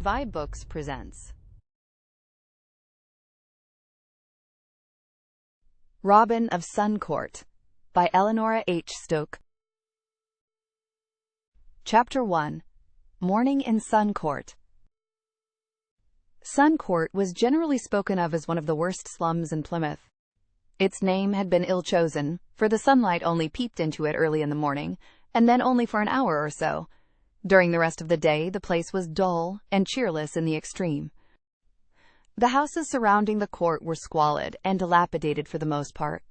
VIBEBooks presents Robin of Sun Court by Eleanora H. Stooke. Chapter 1. Morning in Sun Court. Sun Court was generally spoken of as one of the worst slums in Plymouth. Its name had been ill-chosen, for the sunlight only peeped into it early in the morning, and then only for an hour or so. During the rest of the day, the place was dull and cheerless in the extreme. The houses surrounding the court were squalid and dilapidated for the most part,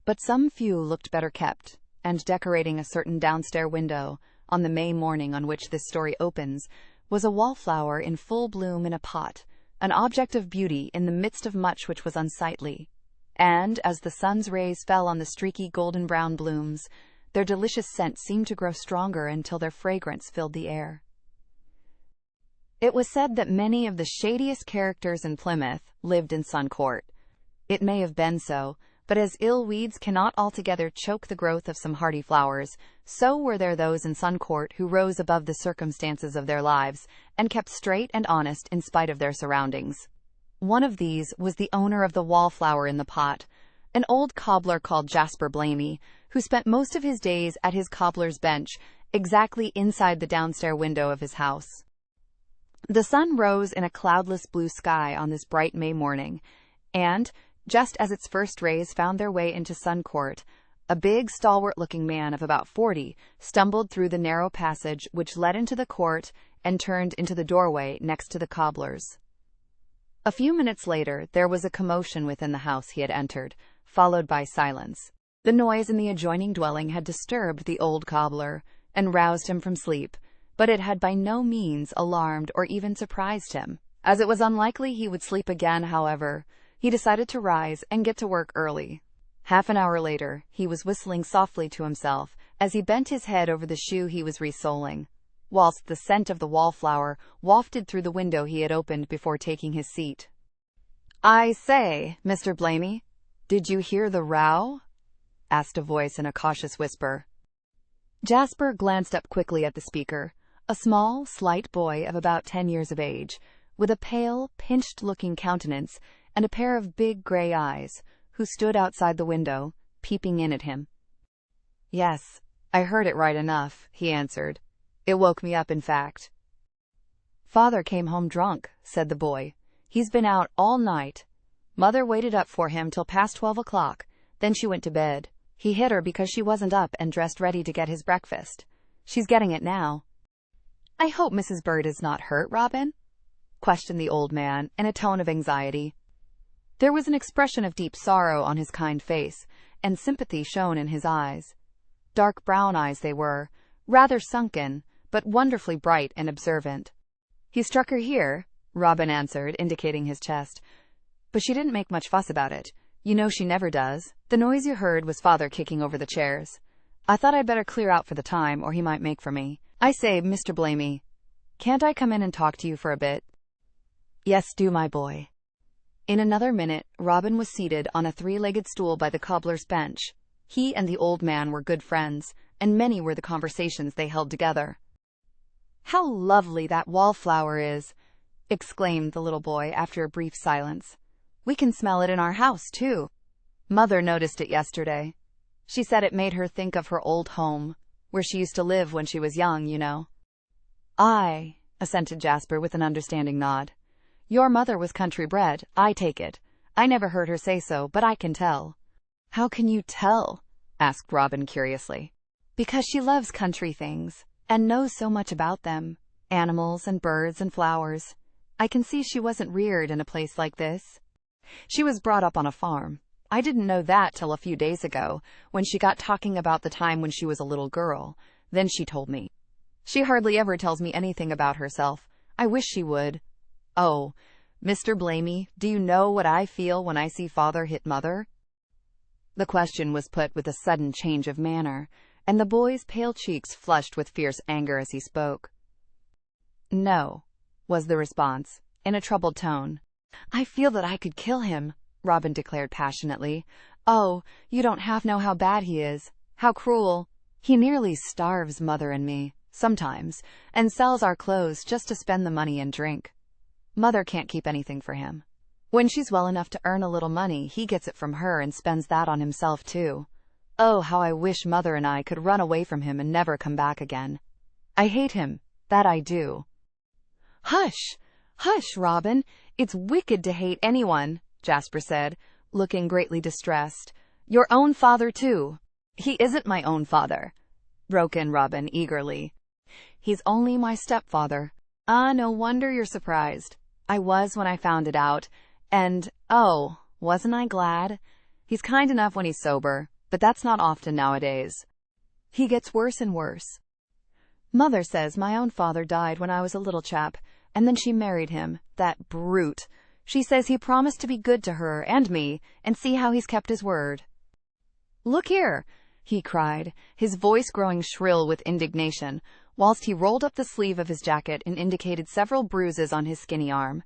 but some few looked better kept, and decorating a certain downstair window, on the May morning on which this story opens, was a wallflower in full bloom in a pot, an object of beauty in the midst of much which was unsightly. And, as the sun's rays fell on the streaky golden-brown blooms, their delicious scent seemed to grow stronger until their fragrance filled the air. It was said that many of the shadiest characters in Plymouth lived in Sun Court. It may have been so, but as ill weeds cannot altogether choke the growth of some hardy flowers, so were there those in Sun Court who rose above the circumstances of their lives and kept straight and honest in spite of their surroundings. One of these was the owner of the wallflower in the pot, an old cobbler called Jasper Blamey, who spent most of his days at his cobbler's bench, exactly inside the downstair window of his house. The sun rose in a cloudless blue sky on this bright May morning, and, just as its first rays found their way into Sun Court, a big, stalwart-looking man of about 40 stumbled through the narrow passage which led into the court and turned into the doorway next to the cobbler's. A few minutes later, there was a commotion within the house he had entered, followed by silence. The noise in the adjoining dwelling had disturbed the old cobbler and roused him from sleep, but it had by no means alarmed or even surprised him. As it was unlikely he would sleep again, however, he decided to rise and get to work early. Half an hour later, he was whistling softly to himself as he bent his head over the shoe he was resoling, whilst the scent of the wallflower wafted through the window he had opened before taking his seat. "I say, Mr. Blamey, did you hear the row?" asked a voice in a cautious whisper. Jasper glanced up quickly at the speaker, a small, slight boy of about 10 years of age, with a pale, pinched-looking countenance and a pair of big gray eyes, who stood outside the window, peeping in at him. "Yes, I heard it right enough," he answered. "It woke me up, in fact." "Father came home drunk," said the boy. "He's been out all night. Mother waited up for him till past 12 o'clock, then she went to bed. He hit her because she wasn't up and dressed ready to get his breakfast. She's getting it now." "I hope Mrs. Bird is not hurt, Robin?" questioned the old man in a tone of anxiety. There was an expression of deep sorrow on his kind face, and sympathy shone in his eyes. Dark brown eyes they were, rather sunken, but wonderfully bright and observant. "He struck her here," Robin answered, indicating his chest. "But she didn't make much fuss about it. You know she never does. The noise you heard was Father kicking over the chairs. I thought I'd better clear out for the time, or he might make for me. I say, Mr. Blamey, can't I come in and talk to you for a bit?" "Yes, do, my boy." In another minute, Robin was seated on a 3-legged stool by the cobbler's bench. He and the old man were good friends, and many were the conversations they held together. "How lovely that wallflower is!" exclaimed the little boy after a brief silence. "We can smell it in our house, too. Mother noticed it yesterday. She said it made her think of her old home, where she used to live when she was young, you know." "Aye," assented Jasper with an understanding nod. "Your mother was country-bred, I take it. I never heard her say so, but I can tell." "How can you tell?" asked Robin curiously. "Because she loves country things, and knows so much about them. Animals and birds and flowers. I can see she wasn't reared in a place like this. She was brought up on a farm. I didn't know that till a few days ago, when she got talking about the time when she was a little girl. Then she told me. She hardly ever tells me anything about herself. I wish she would. Oh, Mr. Blamey, do you know what I feel when I see Father hit Mother?" The question was put with a sudden change of manner, and the boy's pale cheeks flushed with fierce anger as he spoke. "No," was the response, in a troubled tone. "I feel that I could kill him," Robin declared passionately. "Oh, you don't half know how bad he is. How cruel. He nearly starves Mother and me. sometimes, and sells our clothes just to spend the money and drink. Mother can't keep anything for him. When she's well enough to earn a little money, he gets it from her and spends that on himself too. Oh, how I wish Mother and I could run away from him and never come back again. I hate him, that I do." "Hush! Hush, Robin! It's wicked to hate anyone," Jasper said, looking greatly distressed. "Your own father, too." "He isn't my own father," broke in Robin eagerly. "He's only my stepfather." "Ah, no wonder you're surprised. I was when I found it out. And, oh, wasn't I glad? He's kind enough when he's sober, but that's not often nowadays. He gets worse and worse. Mother says my own father died when I was a little chap, and then she married him, that brute. She says he promised to be good to her and me, and see how he's kept his word." "Look here," he cried, his voice growing shrill with indignation, whilst he rolled up the sleeve of his jacket and indicated several bruises on his skinny arm.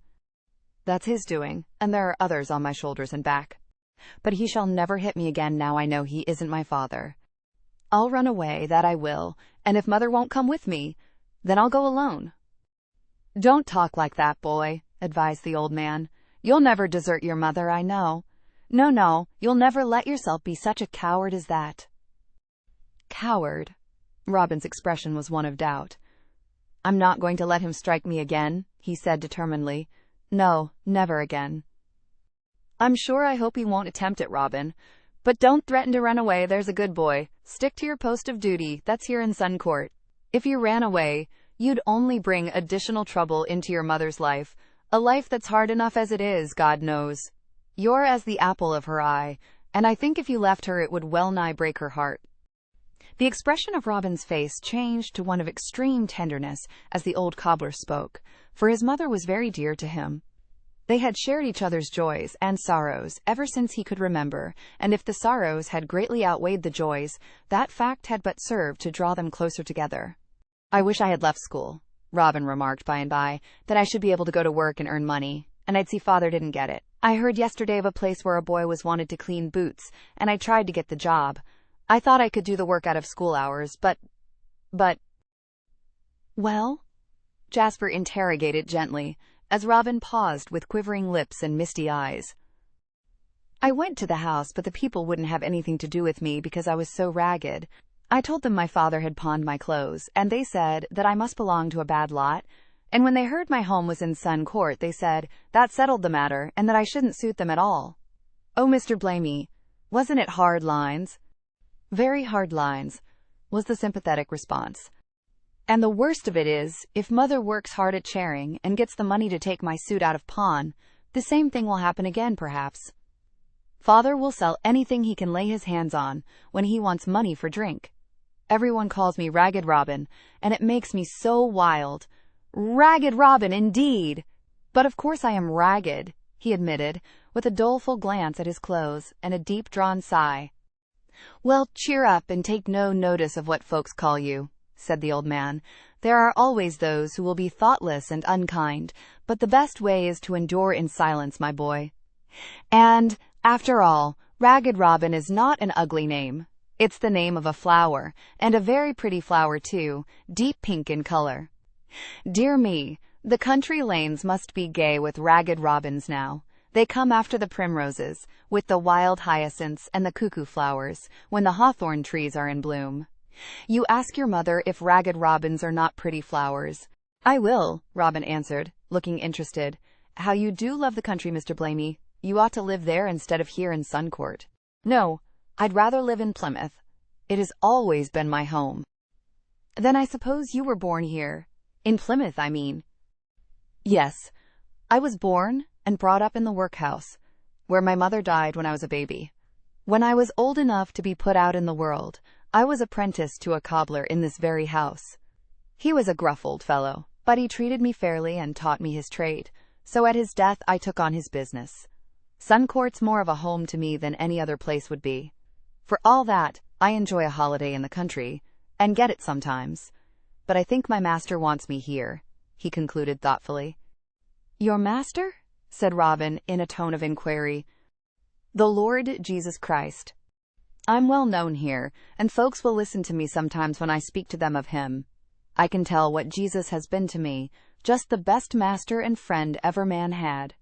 "That's his doing, and there are others on my shoulders and back. But he shall never hit me again now I know he isn't my father. I'll run away, that I will, and if Mother won't come with me, then I'll go alone." "Don't talk like that, boy," advised the old man. "You'll never desert your mother, I know. No, you'll never let yourself be such a coward as that." "Coward?" Robin's expression was one of doubt. "I'm not going to let him strike me again," he said determinedly. "No, never again." "I'm sure I hope he won't attempt it, Robin. But don't threaten to run away, there's a good boy. Stick to your post of duty, that's here in Sun Court. If you ran away, you'd only bring additional trouble into your mother's life, a life that's hard enough as it is, God knows. You're as the apple of her eye, and I think if you left her it would well nigh break her heart." The expression of Robin's face changed to one of extreme tenderness as the old cobbler spoke, for his mother was very dear to him. They had shared each other's joys and sorrows ever since he could remember, and if the sorrows had greatly outweighed the joys, that fact had but served to draw them closer together. "I wish I had left school," Robin remarked by and by, "that I should be able to go to work and earn money, and I'd see Father didn't get it. I heard yesterday of a place where a boy was wanted to clean boots, and I tried to get the job. I thought I could do the work out of school hours, but... "Well?" Jasper interrogated gently, as Robin paused with quivering lips and misty eyes. "I went to the house, but the people wouldn't have anything to do with me because I was so ragged. I told them my father had pawned my clothes, and they said that I must belong to a bad lot, and when they heard my home was in Sun Court, they said that settled the matter and that I shouldn't suit them at all." "Oh, Mr. Blamey, wasn't it hard lines?" "Very hard lines," was the sympathetic response. "And the worst of it is, if Mother works hard at Charing and gets the money to take my suit out of pawn, the same thing will happen again, perhaps. Father will sell anything he can lay his hands on when he wants money for drink. Everyone calls me Ragged Robin, and it makes me so wild. Ragged Robin, indeed! But of course I am ragged," he admitted, with a doleful glance at his clothes and a deep-drawn sigh. "Well, cheer up and take no notice of what folks call you," said the old man. "There are always those who will be thoughtless and unkind, but the best way is to endure in silence, my boy. And, after all, Ragged Robin is not an ugly name. It's the name of a flower, and a very pretty flower too, deep pink in color. Dear me, the country lanes must be gay with Ragged Robins now. They come after the primroses, with the wild hyacinths and the cuckoo flowers, when the hawthorn trees are in bloom. You ask your mother if Ragged Robins are not pretty flowers." "I will," Robin answered, looking interested. "How you do love the country, Mr. Blamey. You ought to live there instead of here in Sun Court." "No, I'd rather live in Plymouth. It has always been my home." "Then I suppose you were born here. In Plymouth, I mean." "Yes, I was born and brought up in the workhouse, where my mother died when I was a baby. When I was old enough to be put out in the world, I was apprenticed to a cobbler in this very house. He was a gruff old fellow, but he treated me fairly and taught me his trade, so at his death I took on his business. Sun Court's more of a home to me than any other place would be. For all that, I enjoy a holiday in the country, and get it sometimes. But I think my master wants me here," he concluded thoughtfully. "Your master?" said Robin in a tone of inquiry. "The Lord Jesus Christ. I'm well known here, and folks will listen to me sometimes when I speak to them of him. I can tell what Jesus has been to me, just the best master and friend ever man had.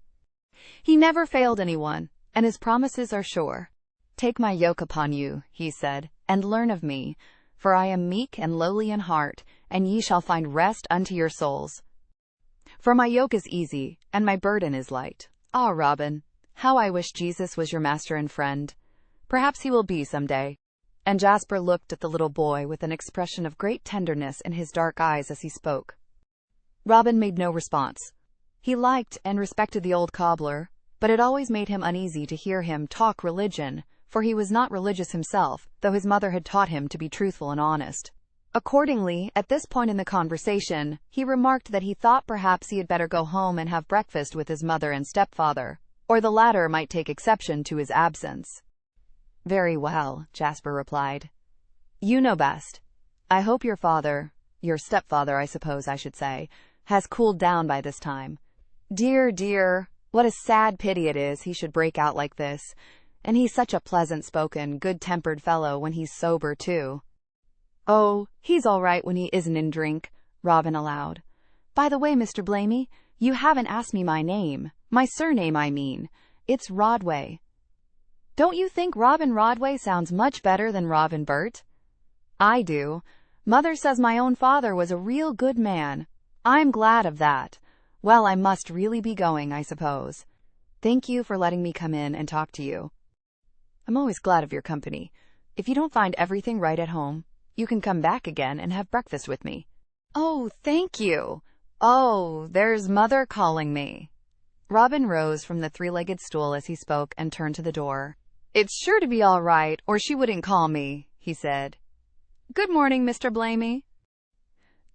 He never failed anyone, and his promises are sure. Take my yoke upon you, he said, and learn of me, for I am meek and lowly in heart, and ye shall find rest unto your souls. For my yoke is easy, and my burden is light. Ah, Robin, how I wish Jesus was your master and friend. Perhaps he will be some day. And Jasper looked at the little boy with an expression of great tenderness in his dark eyes as he spoke. Robin made no response. He liked and respected the old cobbler, but it always made him uneasy to hear him talk religion, for he was not religious himself, though his mother had taught him to be truthful and honest. Accordingly, at this point in the conversation, he remarked that he thought perhaps he had better go home and have breakfast with his mother and stepfather, or the latter might take exception to his absence. Very well, Jasper replied. You know best. I hope your father, your stepfather I suppose I should say, has cooled down by this time. Dear, dear, what a sad pity it is he should break out like this, and he's such a pleasant-spoken, good-tempered fellow when he's sober, too. Oh, he's all right when he isn't in drink, Robin allowed. By the way, Mr. Blamey, you haven't asked me my name. My surname, I mean. It's Rodway. Don't you think Robin Rodway sounds much better than Robin Burt? I do. Mother says my own father was a real good man. I'm glad of that. Well, I must really be going, I suppose. Thank you for letting me come in and talk to you. I'm always glad of your company. If you don't find everything right at home, you can come back again and have breakfast with me. Oh, thank you. Oh, there's Mother calling me. Robin rose from the three-legged stool as he spoke and turned to the door. It's sure to be all right, or she wouldn't call me, he said. Good morning, Mr. Blamey.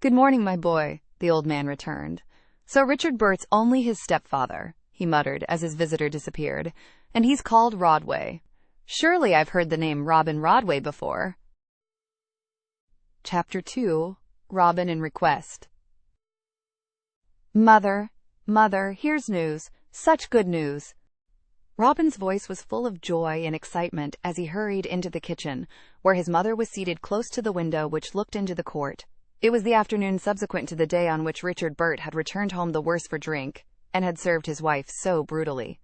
Good morning, my boy, the old man returned. So Richard Burt's only his stepfather, he muttered as his visitor disappeared, and he's called Rodway. Surely I've heard the name Robin Rodway before. Chapter 2. Robin in Request. Mother, here's news. Such good news. Robin's voice was full of joy and excitement as he hurried into the kitchen, where his mother was seated close to the window which looked into the court. It was the afternoon subsequent to the day on which Richard Burt had returned home the worse for drink, and had served his wife so brutally.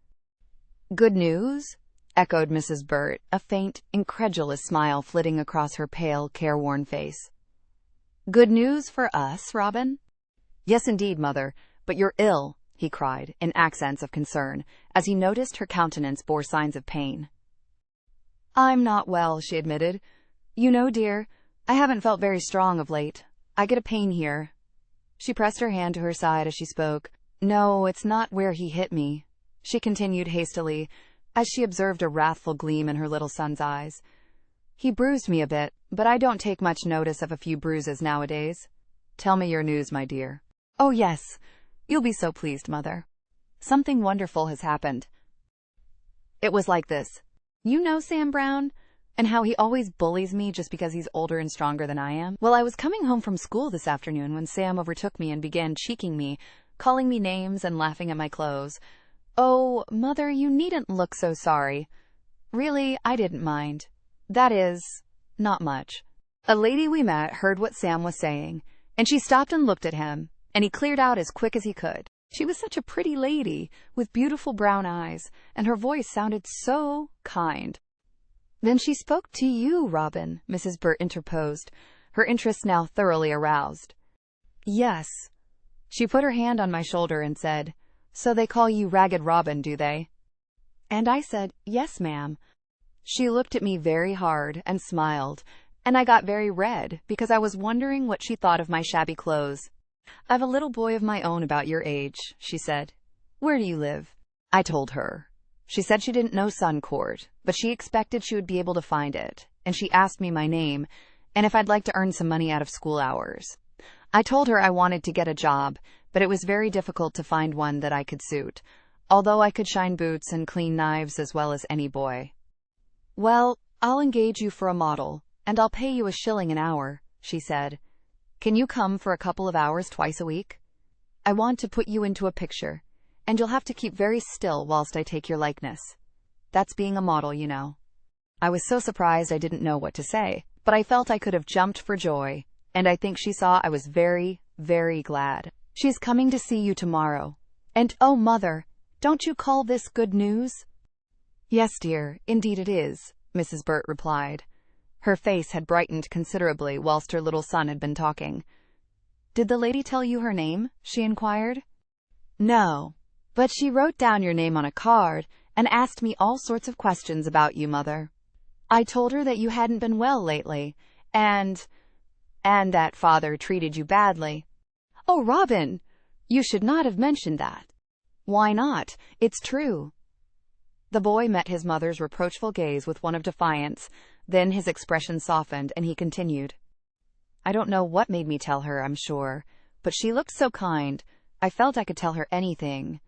Good news? Echoed Mrs. Burt, a faint, incredulous smile flitting across her pale, careworn face. Good news for us, Robin? Yes, indeed, Mother, but you're ill, he cried, in accents of concern, as he noticed her countenance bore signs of pain. I'm not well, she admitted. You know, dear, I haven't felt very strong of late. I get a pain here. She pressed her hand to her side as she spoke. No, it's not where he hit me, she continued hastily, as she observed a wrathful gleam in her little son's eyes. He bruised me a bit, but I don't take much notice of a few bruises nowadays. Tell me your news, my dear. Oh, yes. You'll be so pleased, Mother. Something wonderful has happened. It was like this. You know Sam Brown? And how he always bullies me just because he's older and stronger than I am? Well, I was coming home from school this afternoon when Sam overtook me and began cheeking me, calling me names and laughing at my clothes. Oh, Mother, you needn't look so sorry. Really, I didn't mind. That is, not much. A lady we met heard what Sam was saying, and she stopped and looked at him, and he cleared out as quick as he could. She was such a pretty lady, with beautiful brown eyes, and her voice sounded so kind. Then she spoke to you, Robin, Mrs. Burt interposed, her interest now thoroughly aroused. Yes. She put her hand on my shoulder and said, So they call you Ragged Robin, do they? And I said, Yes, ma'am. She looked at me very hard and smiled, and I got very red because I was wondering what she thought of my shabby clothes. I've a little boy of my own about your age, she said. Where do you live? I told her. She said she didn't know Suncourt, but she expected she would be able to find it, and she asked me my name, and if I'd like to earn some money out of school hours. I told her I wanted to get a job, but it was very difficult to find one that I could suit, although I could shine boots and clean knives as well as any boy. Well, I'll engage you for a model, and I'll pay you $1 an hour, she said. Can you come for a couple of hours twice a week? I want to put you into a picture, and you'll have to keep very still whilst I take your likeness. That's being a model, you know. I was so surprised I didn't know what to say, but I felt I could have jumped for joy. and I think she saw I was very, very glad. She's coming to see you tomorrow. And oh, Mother, don't you call this good news? Yes, dear, indeed it is, Mrs. Burt replied. Her face had brightened considerably whilst her little son had been talking. Did the lady tell you her name? She inquired. No, but she wrote down your name on a card and asked me all sorts of questions about you, Mother. I told her that you hadn't been well lately, and that Father treated you badly. Oh, Robin, you should not have mentioned that. Why not? It's true. The boy met his mother's reproachful gaze with one of defiance, then his expression softened and he continued. I don't know what made me tell her, I'm sure, but she looked so kind. I felt I could tell her anything.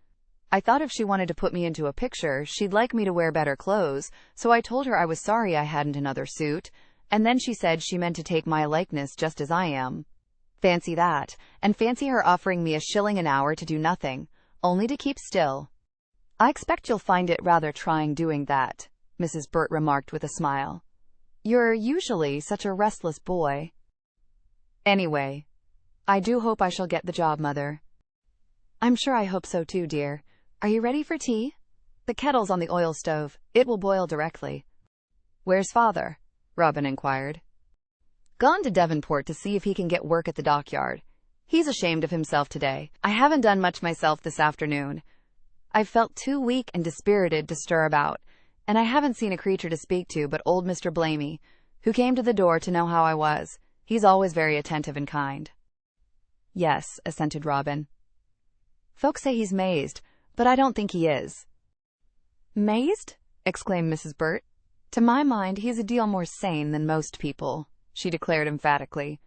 I thought if she wanted to put me into a picture, she'd like me to wear better clothes, so I told her I was sorry I hadn't another suit, and then she said she meant to take my likeness just as I am. Fancy that, and fancy her offering me $1 an hour to do nothing, only to keep still. I expect you'll find it rather trying doing that, Mrs. Burt remarked with a smile. You're usually such a restless boy. Anyway, I do hope I shall get the job, Mother. I'm sure I hope so too, dear. Are you ready for tea? The kettle's on the oil stove. It will boil directly. Where's Father? Robin inquired. Gone to Devonport to see if he can get work at the dockyard. He's ashamed of himself today. I haven't done much myself this afternoon. I've felt too weak and dispirited to stir about, and I haven't seen a creature to speak to but old Mr. Blamey, who came to the door to know how I was. He's always very attentive and kind. Yes, assented Robin. Folks say he's mazed, but I don't think he is. Mazed? Exclaimed Mrs. Burt. To my mind, he's a deal more sane than most people, she declared emphatically.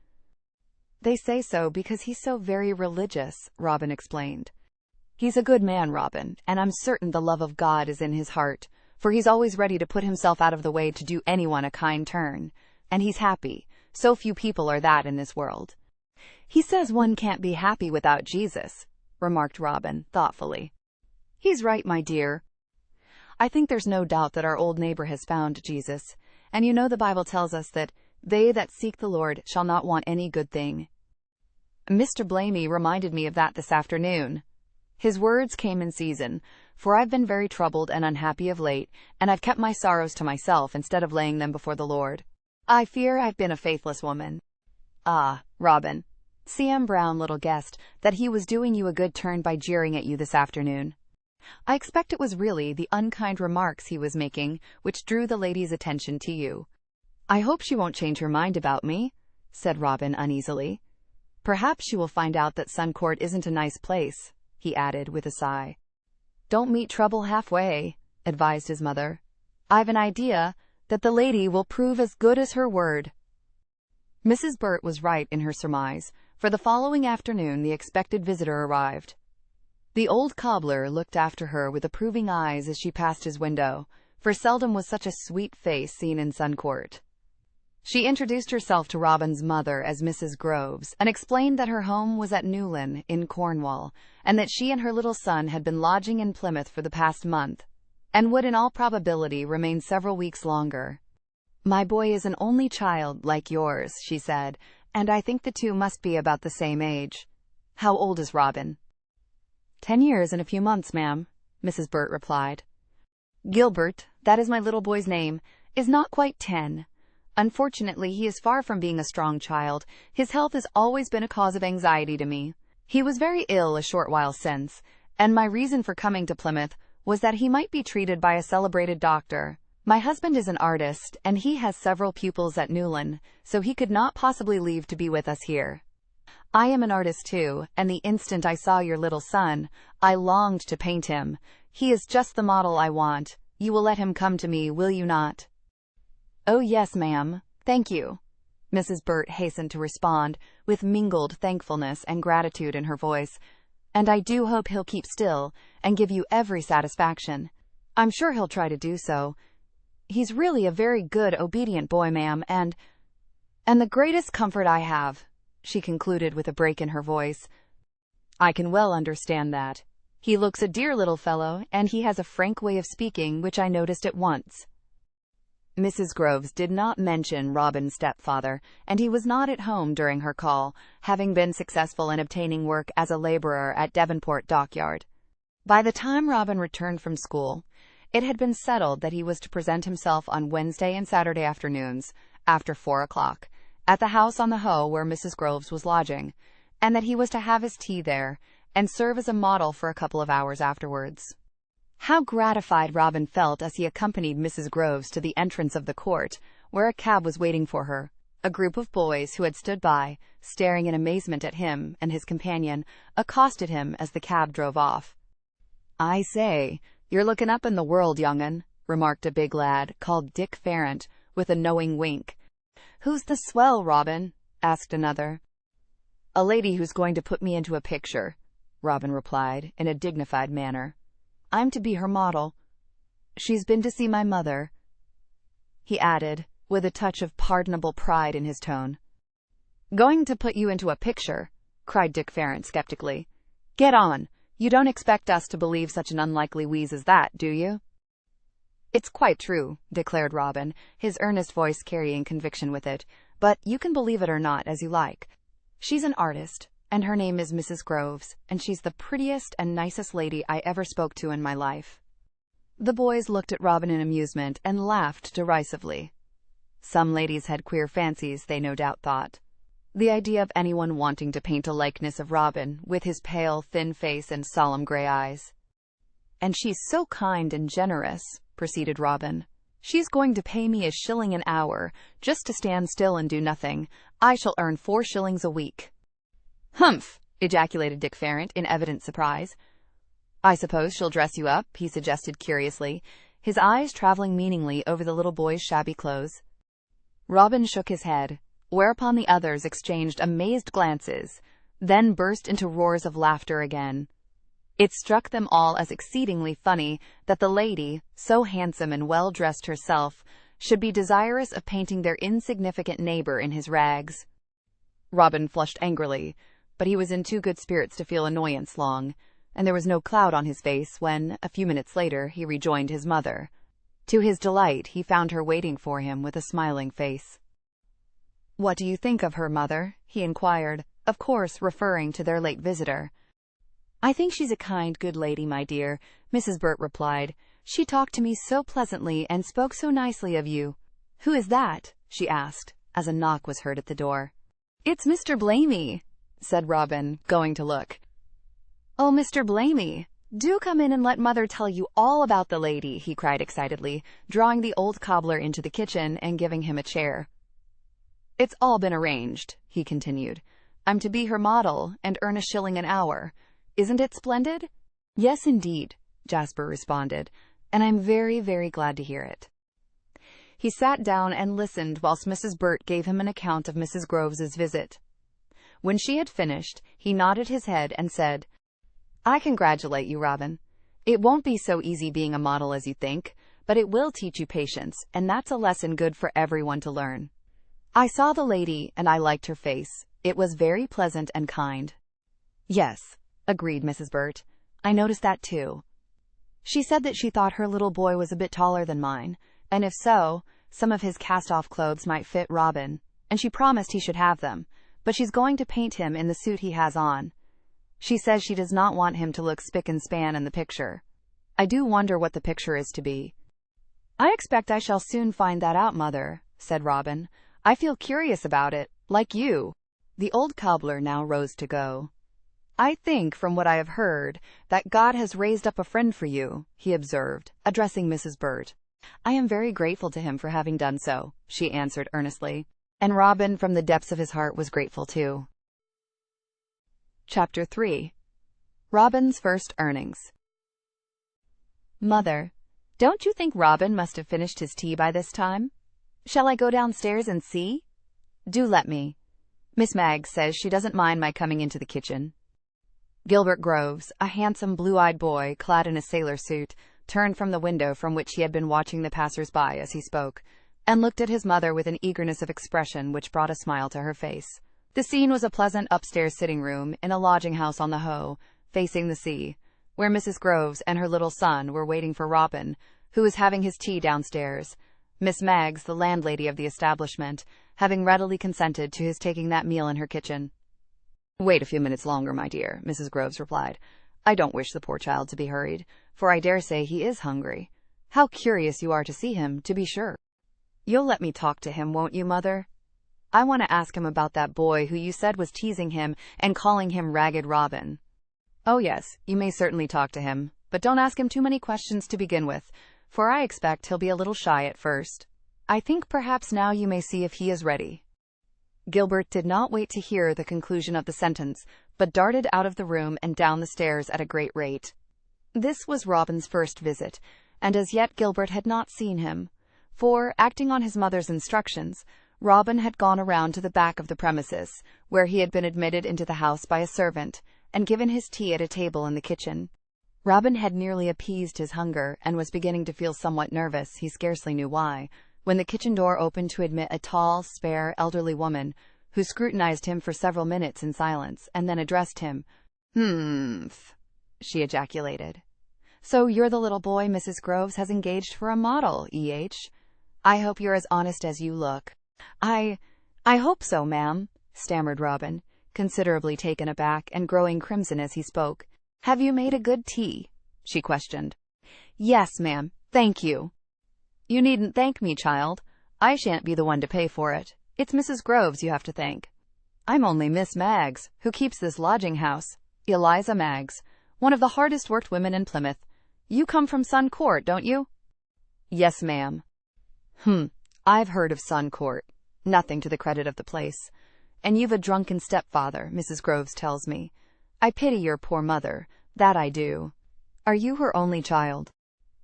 They say so because he's so very religious, Robin explained. He's a good man, Robin, and I'm certain the love of God is in his heart, for he's always ready to put himself out of the way to do anyone a kind turn, and he's happy. So few people are that in this world. He says one can't be happy without Jesus, remarked Robin, thoughtfully. He's right, my dear. I think there's no doubt that our old neighbor has found Jesus, and you know the Bible tells us that they that seek the Lord shall not want any good thing. Mr. Blamey reminded me of that this afternoon. His words came in season, for I've been very troubled and unhappy of late, and I've kept my sorrows to myself instead of laying them before the Lord. I fear I've been a faithless woman. Ah, Robin, C.M. Brown little guessed that he was doing you a good turn by jeering at you this afternoon. I expect it was really the unkind remarks he was making which drew the lady's attention to you. I hope she won't change her mind about me, said Robin uneasily. Perhaps she will find out that Suncourt isn't a nice place, he added with a sigh. Don't meet trouble halfway, advised his mother. I've an idea that the lady will prove as good as her word. Mrs. Burt was right in her surmise, for the following afternoon the expected visitor arrived. The old cobbler looked after her with approving eyes as she passed his window, for seldom was such a sweet face seen in Suncourt. She introduced herself to Robin's mother as Mrs. Groves, and explained that her home was at Newlyn, in Cornwall, and that she and her little son had been lodging in Plymouth for the past month, and would in all probability remain several weeks longer. My boy is an only child like yours, she said, and I think the two must be about the same age. How old is Robin? 10 years and a few months, ma'am, Mrs. Burt replied. Gilbert, that is my little boy's name, is not quite 10. Unfortunately, he is far from being a strong child. His health has always been a cause of anxiety to me. He was very ill a short while since, and my reason for coming to Plymouth was that he might be treated by a celebrated doctor. My husband is an artist, and he has several pupils at Newlyn, so he could not possibly leave to be with us here. I am an artist too, and the instant I saw your little son, I longed to paint him. He is just the model I want. You will let him come to me, will you not? Oh yes, ma'am, thank you, Mrs. Burt hastened to respond, with mingled thankfulness and gratitude in her voice. And I do hope he'll keep still, and give you every satisfaction. I'm sure he'll try to do so. He's really a very good, obedient boy, ma'am, and the greatest comfort I have, she concluded with a break in her voice. I can well understand that. He looks a dear little fellow, and he has a frank way of speaking which I noticed at once. Mrs. Groves did not mention Robin's stepfather, and he was not at home during her call, having been successful in obtaining work as a laborer at Devonport dockyard. By the time Robin returned from school, it had been settled that he was to present himself on Wednesday and Saturday afternoons, after 4 o'clock, at the house on the Hoe where Mrs. Groves was lodging, and that he was to have his tea there, and serve as a model for a couple of hours afterwards. How gratified Robin felt as he accompanied Mrs. Groves to the entrance of the court, where a cab was waiting for her. A group of boys who had stood by, staring in amazement at him and his companion, accosted him as the cab drove off. "I say, you're looking up in the world, young'un," remarked a big lad called Dick Farrant, with a knowing wink. "Who's the swell, Robin?" asked another. "A lady who's going to put me into a picture," Robin replied in a dignified manner. "I'm to be her model. She's been to see my mother," he added, with a touch of pardonable pride in his tone. "Going to put you into a picture?" cried Dick Farrant skeptically. "Get on! You don't expect us to believe such an unlikely wheeze as that, do you?" "It's quite true," declared Robin, his earnest voice carrying conviction with it, "but you can believe it or not, as you like. She's an artist, and her name is Mrs. Groves, and she's the prettiest and nicest lady I ever spoke to in my life." The boys looked at Robin in amusement and laughed derisively. Some ladies had queer fancies, they no doubt thought. The idea of anyone wanting to paint a likeness of Robin, with his pale, thin face and solemn gray eyes. "And she's so kind and generous," proceeded Robin. "She's going to pay me $1 an hour, just to stand still and do nothing. I shall earn 4 shillings a week." "Humph!" ejaculated Dick Farrant in evident surprise. "I suppose she'll dress you up," he suggested curiously, his eyes traveling meaningly over the little boy's shabby clothes. Robin shook his head, whereupon the others exchanged amazed glances, then burst into roars of laughter again. It struck them all as exceedingly funny that the lady, so handsome and well-dressed herself, should be desirous of painting their insignificant neighbor in his rags. Robin flushed angrily, but he was in too good spirits to feel annoyance long, and there was no cloud on his face when, a few minutes later, he rejoined his mother. To his delight, he found her waiting for him with a smiling face. "What do you think of her, mother?" he inquired, of course referring to their late visitor. "I think she's a kind, good lady, my dear," Mrs. Burt replied. "She talked to me so pleasantly and spoke so nicely of you." "Who is that?" she asked, as a knock was heard at the door. "It's Mr. Blamey," said Robin, going to look. "Oh, Mr. Blamey, do come in and let Mother tell you all about the lady," he cried excitedly, drawing the old cobbler into the kitchen and giving him a chair. "It's all been arranged," he continued. "I'm to be her model and earn $1 an hour. Isn't it splendid?" "Yes, indeed," Jasper responded, "and I'm very, very glad to hear it." He sat down and listened whilst Mrs. Burt gave him an account of Mrs. Groves's visit. When she had finished, he nodded his head and said, "I congratulate you, Robin. It won't be so easy being a model as you think, but it will teach you patience, and that's a lesson good for everyone to learn. I saw the lady, and I liked her face. It was very pleasant and kind." "Yes," agreed Mrs. Burt. "I noticed that too. She said that she thought her little boy was a bit taller than mine, and if so, some of his cast-off clothes might fit Robin, and she promised he should have them, but she's going to paint him in the suit he has on. She says she does not want him to look spick and span in the picture. I do wonder what the picture is to be." "I expect I shall soon find that out, Mother," said Robin. "I feel curious about it, like you." The old cobbler now rose to go. "I think, from what I have heard, that God has raised up a friend for you," he observed, addressing Mrs. Burt. "I am very grateful to him for having done so," she answered earnestly, and Robin, from the depths of his heart, was grateful too. Chapter 3. Robin's First Earnings. "Mother, don't you think Robin must have finished his tea by this time? Shall I go downstairs and see?" "Do let me. Miss Mag says she doesn't mind my coming into the kitchen." Gilbert Groves, a handsome blue-eyed boy clad in a sailor suit, turned from the window from which he had been watching the passers-by as he spoke, and looked at his mother with an eagerness of expression which brought a smile to her face. The scene was a pleasant upstairs sitting room in a lodging house on the Hoe, facing the sea, where Mrs. Groves and her little son were waiting for Robin, who was having his tea downstairs. Miss Maggs, the landlady of the establishment, having readily consented to his taking that meal in her kitchen. "Wait a few minutes longer, my dear," Mrs. Groves replied. "I don't wish the poor child to be hurried, for I dare say he is hungry. How curious you are to see him, to be sure. You'll let me talk to him, won't you, Mother? I want to ask him about that boy who you said was teasing him and calling him Ragged Robin." "Oh yes, you may certainly talk to him, but don't ask him too many questions to begin with, for I expect he'll be a little shy at first. I think perhaps now you may see if he is ready." Gilbert did not wait to hear the conclusion of the sentence, but darted out of the room and down the stairs at a great rate. This was Robin's first visit, and as yet Gilbert had not seen him, for, acting on his mother's instructions, Robin had gone around to the back of the premises, where he had been admitted into the house by a servant, and given his tea at a table in the kitchen. Robin had nearly appeased his hunger, and was beginning to feel somewhat nervous, he scarcely knew why, when the kitchen door opened to admit a tall, spare, elderly woman, who scrutinized him for several minutes in silence, and then addressed him. "Humph," she ejaculated. "So you're the little boy Mrs. Groves has engaged for a model, E.H. I hope you're as honest as you look." I hope so, ma'am," stammered Robin, considerably taken aback and growing crimson as he spoke. "Have you made a good tea?" she questioned. "Yes, ma'am, thank you." "You needn't thank me, child. I shan't be the one to pay for it. It's Mrs. Groves you have to thank. I'm only Miss Maggs, who keeps this lodging-house. Eliza Maggs, one of the hardest-worked women in Plymouth. You come from Sun Court, don't you?" "Yes, ma'am." I've heard of Sun Court. Nothing to the credit of the place. And you've a drunken stepfather, Mrs. Groves tells me. I pity your poor mother, that I do. Are you her only child?"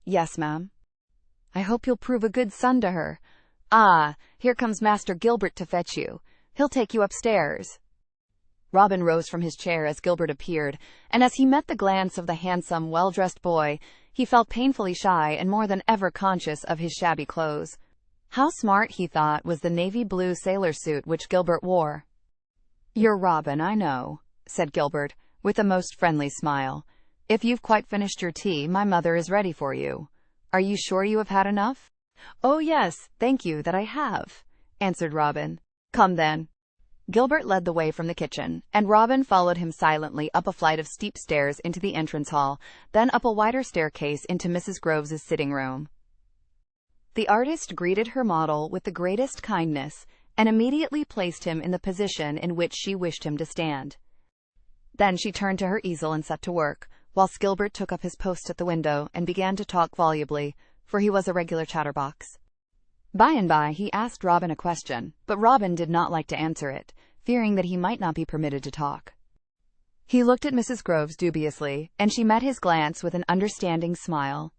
"Yes, ma'am." "I hope you'll prove a good son to her. Ah, here comes Master Gilbert to fetch you. He'll take you upstairs." Robin rose from his chair as Gilbert appeared, and as he met the glance of the handsome, well-dressed boy, he felt painfully shy and more than ever conscious of his shabby clothes. How smart, he thought, was the navy blue sailor suit which Gilbert wore. "You're Robin, I know," said Gilbert, with a most friendly smile. "If you've quite finished your tea, my mother is ready for you. Are you sure you have had enough?" "Oh yes, thank you that I have," answered Robin. "Come then." Gilbert led the way from the kitchen, and Robin followed him silently up a flight of steep stairs into the entrance hall, then up a wider staircase into Mrs. Groves's sitting room. The artist greeted her model with the greatest kindness, and immediately placed him in the position in which she wished him to stand. Then she turned to her easel and set to work, whilst Gilbert took up his post at the window and began to talk volubly, for he was a regular chatterbox. By and by he asked Robin a question, but Robin did not like to answer it, fearing that he might not be permitted to talk. He looked at Mrs. Groves dubiously, and she met his glance with an understanding smile.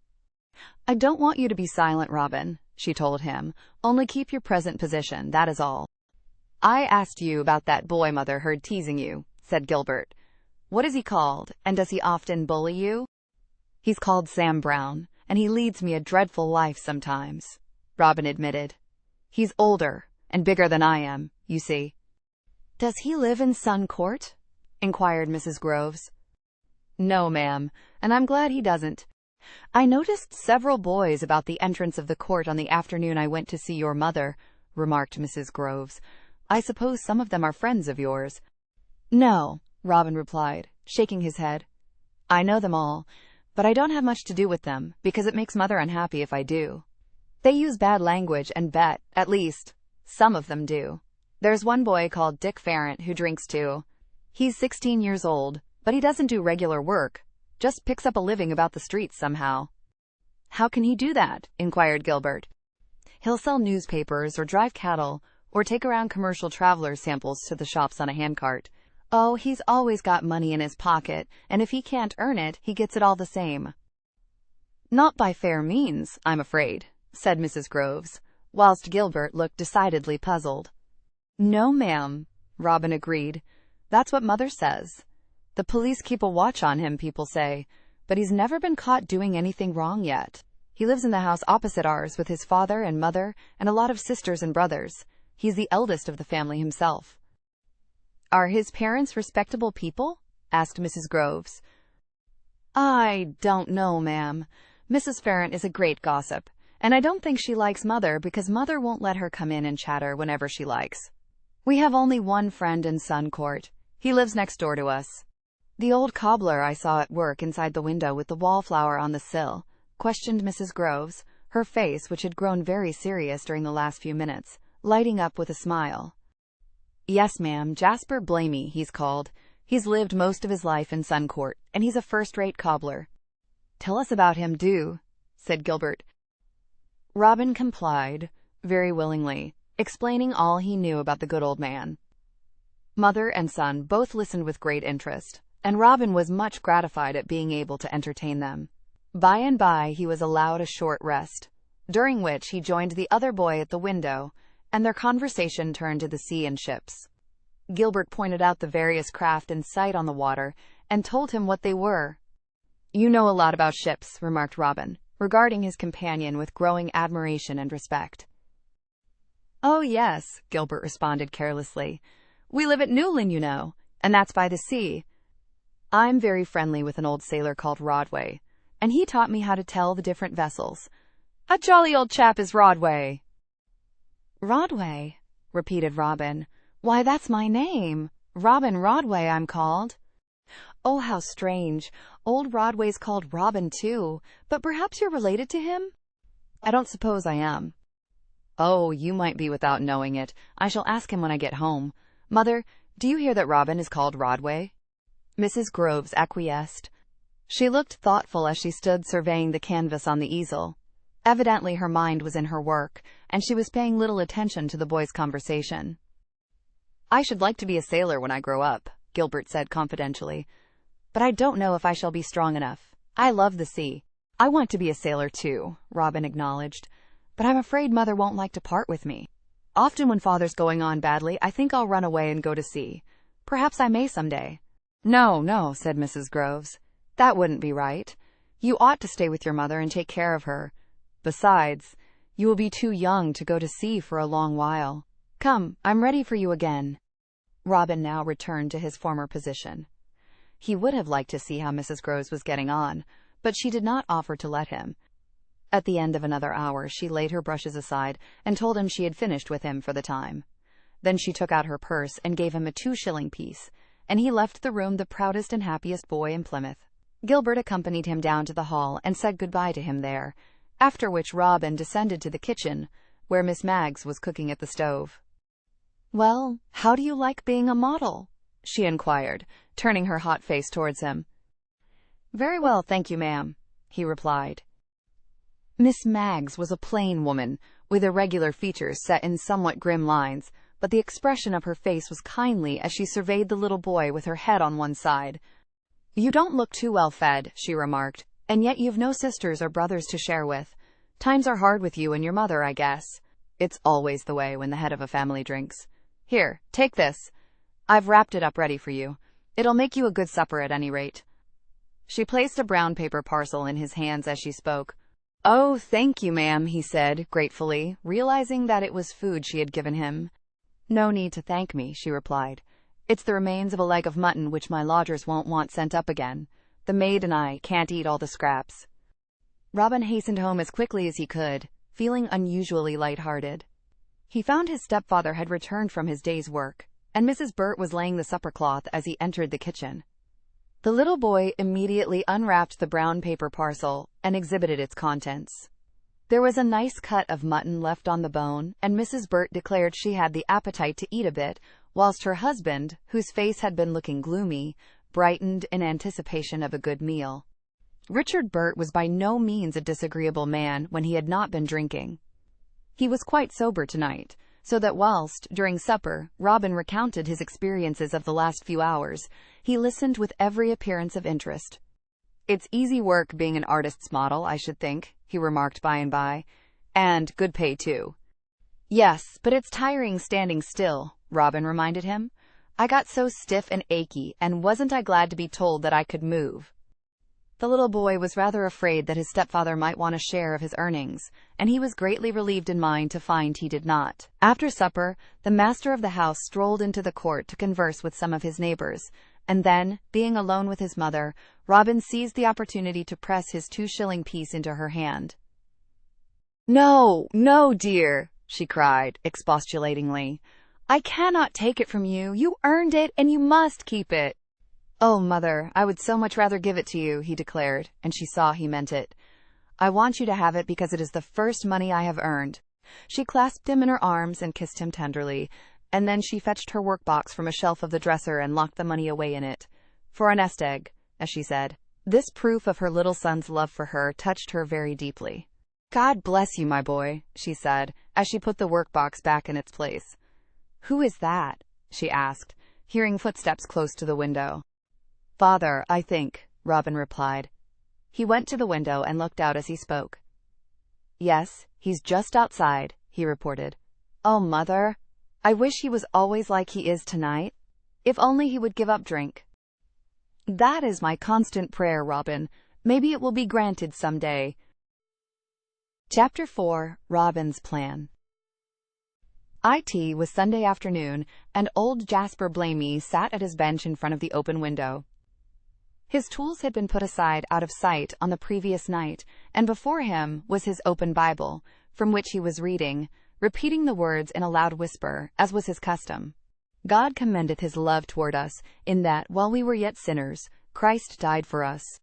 "I don't want you to be silent, Robin," she told him. "Only keep your present position, that is all." "I asked you about that boy Mother heard teasing you," said Gilbert. "What is he called, and does he often bully you?" "He's called Sam Brown, and he leads me a dreadful life sometimes," Robin admitted. "He's older and bigger than I am, you see." "Does he live in Sun Court?" inquired Mrs. Groves. "No, ma'am, and I'm glad he doesn't. I noticed several boys about the entrance of the court on the afternoon I went to see your mother," remarked Mrs. Groves. "I suppose some of them are friends of yours." "No," Robin replied, shaking his head. "I know them all, but I don't have much to do with them, because it makes Mother unhappy if I do. They use bad language and bet, at least, some of them do. There's one boy called Dick Farrant who drinks too. He's 16 years old, but he doesn't do regular work. Just picks up a living about the streets somehow." "How can he do that?" inquired Gilbert. "He'll sell newspapers or drive cattle or take around commercial travelers' samples to the shops on a handcart. Oh, he's always got money in his pocket, and if he can't earn it, he gets it all the same." "Not by fair means, I'm afraid," said Mrs. Groves, whilst Gilbert looked decidedly puzzled. "No, ma'am," Robin agreed. "That's what Mother says. The police keep a watch on him, people say, but he's never been caught doing anything wrong yet. He lives in the house opposite ours with his father and mother and a lot of sisters and brothers. He's the eldest of the family himself." "Are his parents respectable people?" asked Mrs. Groves. "I don't know, ma'am. Mrs. Farrant is a great gossip, and I don't think she likes Mother because Mother won't let her come in and chatter whenever she likes. We have only one friend in Sun Court. He lives next door to us. The old cobbler I saw at work inside the window with the wallflower on the sill, questioned Mrs. Groves, her face, which had grown very serious during the last few minutes, lighting up with a smile. Yes, ma'am, Jasper Blamey, he's called. He's lived most of his life in Sun Court, and he's a first-rate cobbler. Tell us about him, do, said Gilbert. Robin complied, very willingly, explaining all he knew about the good old man. Mother and son both listened with great interest, and Robin was much gratified at being able to entertain them. By and by he was allowed a short rest, during which he joined the other boy at the window, and their conversation turned to the sea and ships. Gilbert pointed out the various craft in sight on the water, and told him what they were. You know a lot about ships, remarked Robin, regarding his companion with growing admiration and respect. Oh, yes, Gilbert responded carelessly. We live at Newlyn, you know, and that's by the sea. I'm very friendly with an old sailor called Rodway, and he taught me how to tell the different vessels. A jolly old chap is Rodway. Rodway, repeated Robin. Why, that's my name. Robin Rodway, I'm called. Oh, how strange. Old Rodway's called Robin, too, but perhaps you're related to him? I don't suppose I am. Oh, you might be without knowing it. I shall ask him when I get home. Mother, do you hear that Robin is called Rodway? Mrs. Groves acquiesced. She looked thoughtful as she stood surveying the canvas on the easel. Evidently her mind was in her work, and she was paying little attention to the boys' conversation. I should like to be a sailor when I grow up, Gilbert said confidentially. But I don't know if I shall be strong enough. I love the sea. I want to be a sailor too, Robin acknowledged. But I'm afraid Mother won't like to part with me. Often when Father's going on badly, I think I'll run away and go to sea. Perhaps I may someday. No, no, said Mrs. Groves. That wouldn't be right. You ought to stay with your mother and take care of her. Besides, you will be too young to go to sea for a long while. Come, I'm ready for you again. Robin now returned to his former position. He would have liked to see how Mrs. Groves was getting on, but she did not offer to let him. At the end of another hour, she laid her brushes aside and told him she had finished with him for the time. Then she took out her purse and gave him a 2-shilling piece, and he left the room the proudest and happiest boy in Plymouth. Gilbert accompanied him down to the hall and said good-bye to him there, after which Robin descended to the kitchen, where Miss Maggs was cooking at the stove. Well, how do you like being a model? She inquired, turning her hot face towards him. Very well, thank you, ma'am, he replied. Miss Maggs was a plain woman, with irregular features set in somewhat grim lines, but the expression of her face was kindly as she surveyed the little boy with her head on one side. You don't look too well fed, she remarked, and yet you've no sisters or brothers to share with. Times are hard with you and your mother, I guess. It's always the way when the head of a family drinks. Here, take this. I've wrapped it up ready for you. It'll make you a good supper at any rate. She placed a brown paper parcel in his hands as she spoke. Oh, thank you, ma'am, he said, gratefully, realizing that it was food she had given him. No need to thank me, she replied. It's the remains of a leg of mutton which my lodgers won't want sent up again. The maid and I can't eat all the scraps. Robin hastened home as quickly as he could, feeling unusually light-hearted. He found his stepfather had returned from his day's work, and Mrs. Burt was laying the supper cloth as he entered the kitchen. The little boy immediately unwrapped the brown paper parcel and exhibited its contents. There was a nice cut of mutton left on the bone, and Mrs. Burt declared she had the appetite to eat a bit, whilst her husband, whose face had been looking gloomy, brightened in anticipation of a good meal. Richard Burt was by no means a disagreeable man when he had not been drinking. He was quite sober tonight, so that whilst, during supper, Robin recounted his experiences of the last few hours, he listened with every appearance of interest. It's easy work being an artist's model, I should think, he remarked by and by. And good pay, too. Yes, but it's tiring standing still, Robin reminded him. I got so stiff and achy, and wasn't I glad to be told that I could move? The little boy was rather afraid that his stepfather might want a share of his earnings, and he was greatly relieved in mind to find he did not. After supper, the master of the house strolled into the court to converse with some of his neighbors, and then, being alone with his mother, Robin seized the opportunity to press his 2-shilling piece into her hand. No, no, dear, she cried, expostulatingly. I cannot take it from you. You earned it, and you must keep it. Oh, Mother, I would so much rather give it to you, he declared, and she saw he meant it. I want you to have it because it is the first money I have earned. She clasped him in her arms and kissed him tenderly, and then she fetched her workbox from a shelf of the dresser and locked the money away in it. For a nest egg, as she said. This proof of her little son's love for her touched her very deeply. God bless you, my boy, she said, as she put the workbox back in its place. Who is that? She asked, hearing footsteps close to the window. Father, I think, Robin replied. He went to the window and looked out as he spoke. Yes, he's just outside, he reported. Oh, Mother, I wish he was always like he is tonight. If only he would give up drink. That is my constant prayer, Robin. Maybe it will be granted some day. Chapter 4. Robin's Plan. It was Sunday afternoon, and old Jasper Blamey sat at his bench in front of the open window. His tools had been put aside out of sight on the previous night, and before him was his open Bible, from which he was reading, repeating the words in a loud whisper, as was his custom. God commendeth his love toward us, in that, while we were yet sinners, Christ died for us.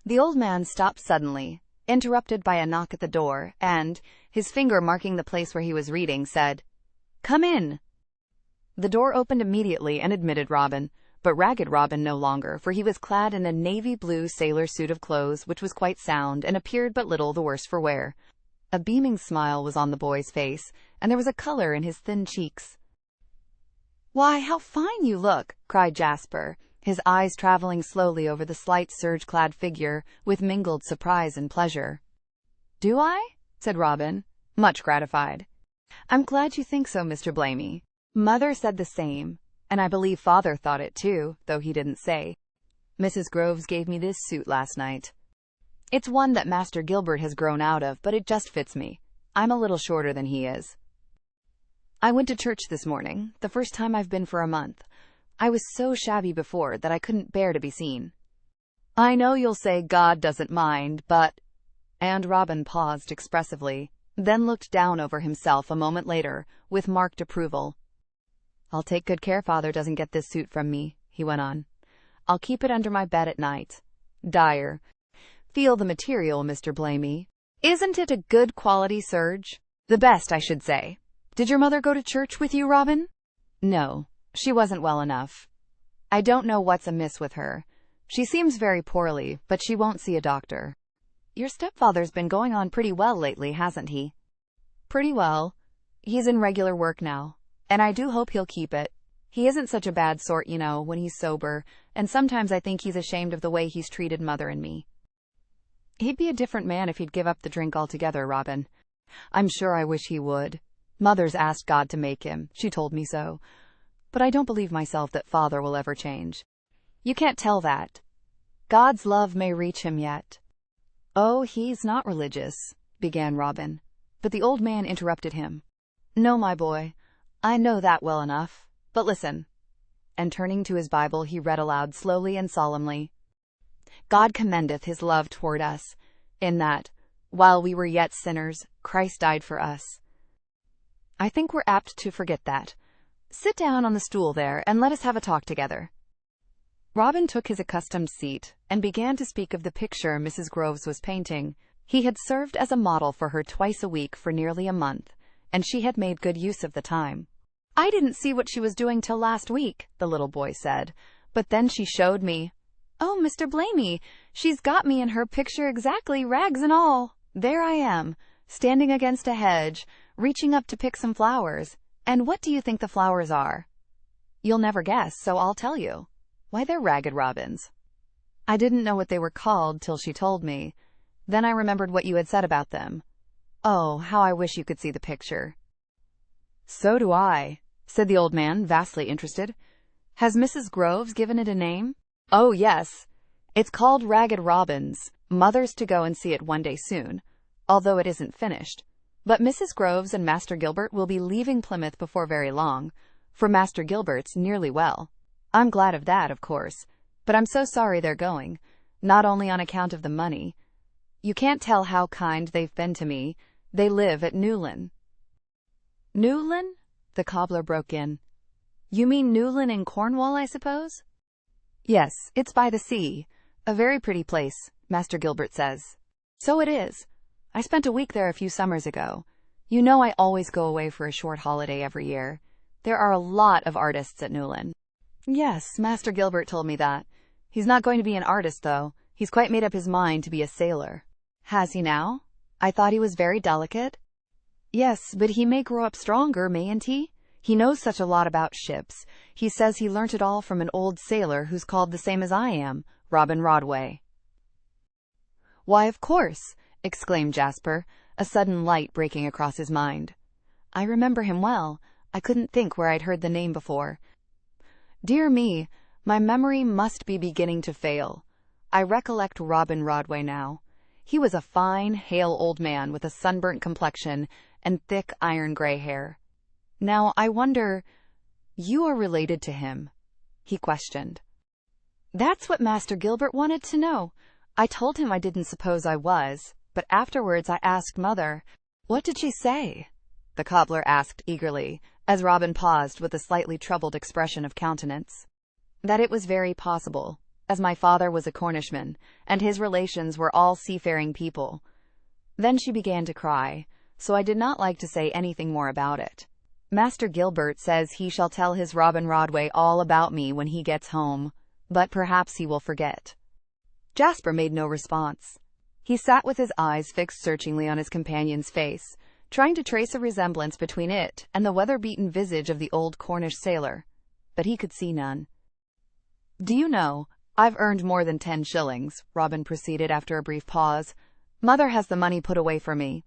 The old man stopped suddenly, interrupted by a knock at the door, and, his finger marking the place where he was reading, said, Come in. The door opened immediately and admitted Robin, but Ragged Robin no longer, for he was clad in a navy blue sailor suit of clothes which was quite sound and appeared but little the worse for wear. A beaming smile was on the boy's face, and there was a color in his thin cheeks. Why, how fine you look, cried Jasper, his eyes traveling slowly over the slight serge-clad figure with mingled surprise and pleasure. Do I? Said Robin, much gratified. I'm glad you think so, Mr. Blamey. Mother said the same, and I believe Father thought it too, though he didn't say. Mrs. Groves gave me this suit last night. It's one that Master Gilbert has grown out of, but it just fits me. I'm a little shorter than he is. I went to church this morning, the first time I've been for a month. I was so shabby before that I couldn't bear to be seen. I know you'll say God doesn't mind, but... And Robin paused expressively, then looked down over himself a moment later, with marked approval. I'll take good care Father doesn't get this suit from me, he went on. I'll keep it under my bed at night. Dyer. Feel the material, Mr. Blamey. Isn't it a good quality serge? The best, I should say. Did your mother go to church with you, Robin? No, she wasn't well enough. I don't know what's amiss with her. She seems very poorly, but she won't see a doctor. Your stepfather's been going on pretty well lately, hasn't he? Pretty well. He's in regular work now, and I do hope he'll keep it. He isn't such a bad sort, you know, when he's sober, and sometimes I think he's ashamed of the way he's treated Mother and me. He'd be a different man if he'd give up the drink altogether, Robin. I'm sure I wish he would. Mother's asked God to make him. She told me so. But I don't believe myself that Father will ever change. You can't tell that. God's love may reach him yet. Oh, he's not religious, began Robin, but the old man interrupted him. No, my boy, I know that well enough, but listen. And turning to his Bible, he read aloud slowly and solemnly. God commendeth his love toward us, in that, while we were yet sinners, Christ died for us. I think we're apt to forget that. Sit down on the stool there, and let us have a talk together. Robin took his accustomed seat, and began to speak of the picture Mrs. Groves was painting. He had served as a model for her twice a week for nearly a month, and she had made good use of the time. I didn't see what she was doing till last week, the little boy said, but then she showed me. Oh, Mr. Blamey, she's got me in her picture exactly, rags and all. There I am, standing against a hedge, reaching up to pick some flowers. And what do you think the flowers are? You'll never guess, so I'll tell you. Why, they're ragged robins. I didn't know what they were called till she told me. Then I remembered what you had said about them. Oh, how I wish you could see the picture. So do I, said the old man, vastly interested. Has Mrs. Groves given it a name? Oh, yes. It's called Ragged Robins. Mother's to go and see it one day soon, although it isn't finished. But Mrs. Groves and Master Gilbert will be leaving Plymouth before very long, for Master Gilbert's nearly well. I'm glad of that, of course, but I'm so sorry they're going, not only on account of the money. You can't tell how kind they've been to me. They live at Newlyn. Newlyn? The cobbler broke in. You mean Newlyn in Cornwall, I suppose? Yes, it's by the sea. A very pretty place, Master Gilbert says. So it is. I spent a week there a few summers ago. You know I always go away for a short holiday every year. There are a lot of artists at Newlyn. Yes, Master Gilbert told me that. He's not going to be an artist, though. He's quite made up his mind to be a sailor. Has he now? I thought he was very delicate. Yes, but he may grow up stronger, mayn't he? He knows such a lot about ships. He says he learnt it all from an old sailor who's called the same as I am, Robin Rodway. Why, of course, exclaimed Jasper, a sudden light breaking across his mind. I remember him well. I couldn't think where I'd heard the name before. Dear me, my memory must be beginning to fail. I recollect Robin Rodway now. He was a fine, hale old man with a sunburnt complexion and thick iron-gray hair. Now, I wonder, you are related to him? He questioned. That's what Master Gilbert wanted to know. I told him I didn't suppose I was, but afterwards I asked Mother. What did she say? The cobbler asked eagerly, as Robin paused with a slightly troubled expression of countenance. That it was very possible, as my father was a Cornishman, and his relations were all seafaring people. Then she began to cry, so I did not like to say anything more about it. Master Gilbert says he shall tell his Robin Rodway all about me when he gets home, but perhaps he will forget. Jasper made no response. He sat with his eyes fixed searchingly on his companion's face, trying to trace a resemblance between it and the weather-beaten visage of the old Cornish sailor, but he could see none. Do you know, I've earned more than 10 shillings, Robin proceeded after a brief pause. Mother has the money put away for me.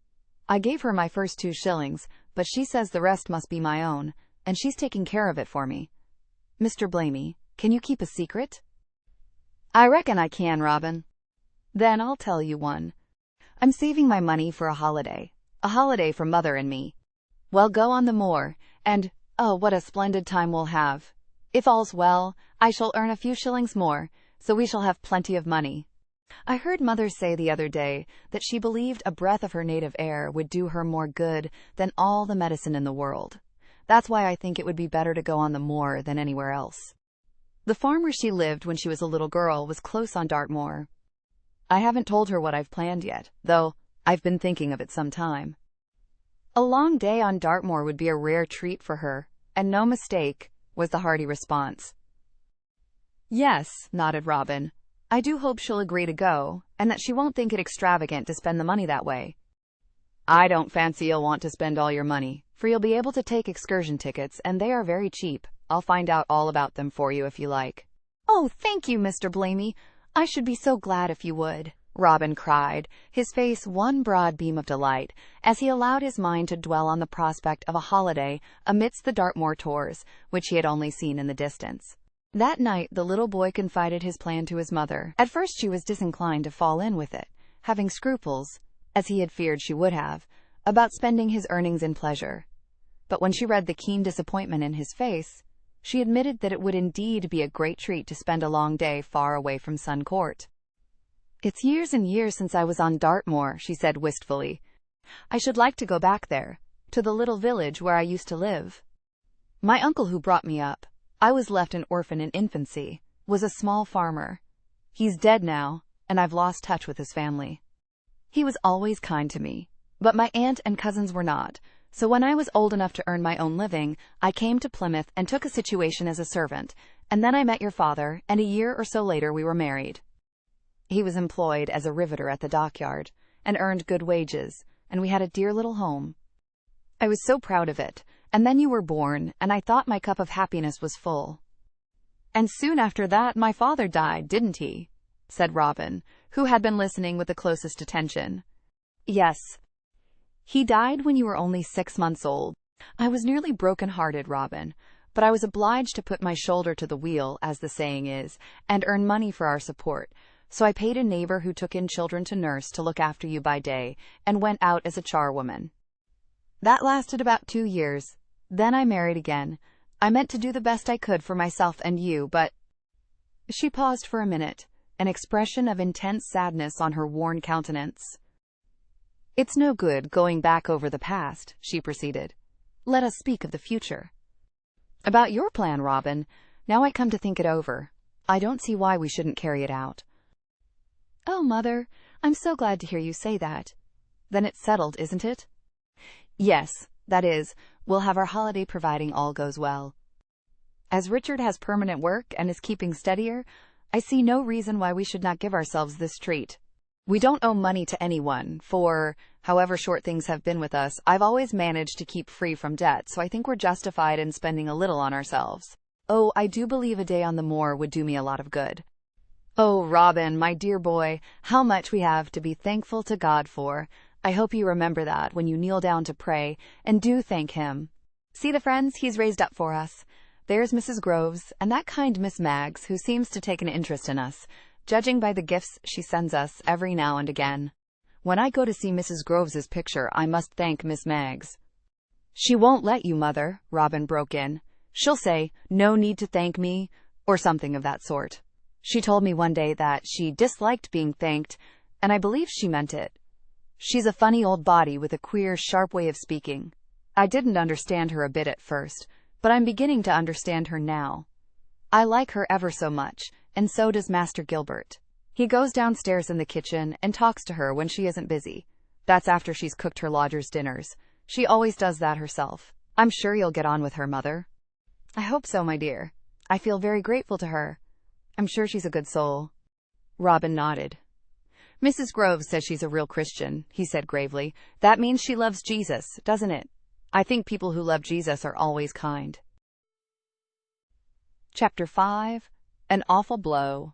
I gave her my first 2 shillings, but she says the rest must be my own, and she's taking care of it for me. Mr. Blamey, can you keep a secret? I reckon I can, Robin. Then I'll tell you one. I'm saving my money for a holiday for Mother and me. We'll go on the moor, and, oh, what a splendid time we'll have. If all's well, I shall earn a few shillings more, so we shall have plenty of money. I heard Mother say the other day that she believed a breath of her native air would do her more good than all the medicine in the world. That's why I think it would be better to go on the moor than anywhere else. The farm where she lived when she was a little girl was close on Dartmoor. I haven't told her what I've planned yet, though I've been thinking of it some time. A long day on Dartmoor would be a rare treat for her, and no mistake, was the hearty response. Yes, nodded Robin. I do hope she'll agree to go, and that she won't think it extravagant to spend the money that way. I don't fancy you'll want to spend all your money, for you'll be able to take excursion tickets, and they are very cheap. I'll find out all about them for you if you like. Oh, thank you, Mr. Blamey. I should be so glad if you would, Robin cried, his face one broad beam of delight, as he allowed his mind to dwell on the prospect of a holiday amidst the Dartmoor tors, which he had only seen in the distance. That night the little boy confided his plan to his mother. At first she was disinclined to fall in with it, having scruples, as he had feared she would have, about spending his earnings in pleasure. But when she read the keen disappointment in his face, she admitted that it would indeed be a great treat to spend a long day far away from Sun Court. It's years and years since I was on Dartmoor, she said wistfully. I should like to go back there, to the little village where I used to live. My uncle who brought me up, I was left an orphan in infancy, was a small farmer. He's dead now, and I've lost touch with his family. He was always kind to me, but my aunt and cousins were not, so when I was old enough to earn my own living, I came to Plymouth and took a situation as a servant, and then I met your father, and a year or so later we were married. He was employed as a riveter at the dockyard, and earned good wages, and we had a dear little home. I was so proud of it, and then you were born, and I thought my cup of happiness was full. And soon after that my father died, didn't he? Said Robin, who had been listening with the closest attention. Yes. He died when you were only 6 months old. I was nearly broken-hearted, Robin, but I was obliged to put my shoulder to the wheel, as the saying is, and earn money for our support, so I paid a neighbor who took in children to nurse to look after you by day, and went out as a charwoman. That lasted about 2 years. Then I married again. I meant to do the best I could for myself and you, but... She paused for a minute, an expression of intense sadness on her worn countenance. It's no good going back over the past, she proceeded. Let us speak of the future. About your plan, Robin. Now I come to think it over. I don't see why we shouldn't carry it out. Oh, Mother, I'm so glad to hear you say that. Then it's settled, isn't it? Yes, that is, we'll have our holiday providing all goes well. As Richard has permanent work and is keeping steadier, I see no reason why we should not give ourselves this treat. We don't owe money to anyone, for, however short things have been with us, I've always managed to keep free from debt, so I think we're justified in spending a little on ourselves. Oh, I do believe a day on the moor would do me a lot of good. Oh, Robin, my dear boy, how much we have to be thankful to God for. I hope you remember that when you kneel down to pray, and do thank Him. See the friends He's raised up for us. There's Mrs. Groves, and that kind Miss Maggs, who seems to take an interest in us, judging by the gifts she sends us every now and again. When I go to see Mrs. Groves's picture, I must thank Miss Maggs. She won't let you, Mother, Robin broke in. She'll say, no need to thank me, or something of that sort. She told me one day that she disliked being thanked, and I believe she meant it. She's a funny old body with a queer, sharp way of speaking. I didn't understand her a bit at first, but I'm beginning to understand her now. I like her ever so much, and so does Master Gilbert. He goes downstairs in the kitchen and talks to her when she isn't busy. That's after she's cooked her lodgers' dinners. She always does that herself. I'm sure you'll get on with her, Mother. I hope so, my dear. I feel very grateful to her. I'm sure she's a good soul. Robin nodded. Mrs. Groves says she's a real Christian, he said gravely. That means she loves Jesus, doesn't it? I think people who love Jesus are always kind. Chapter 5. An Awful Blow.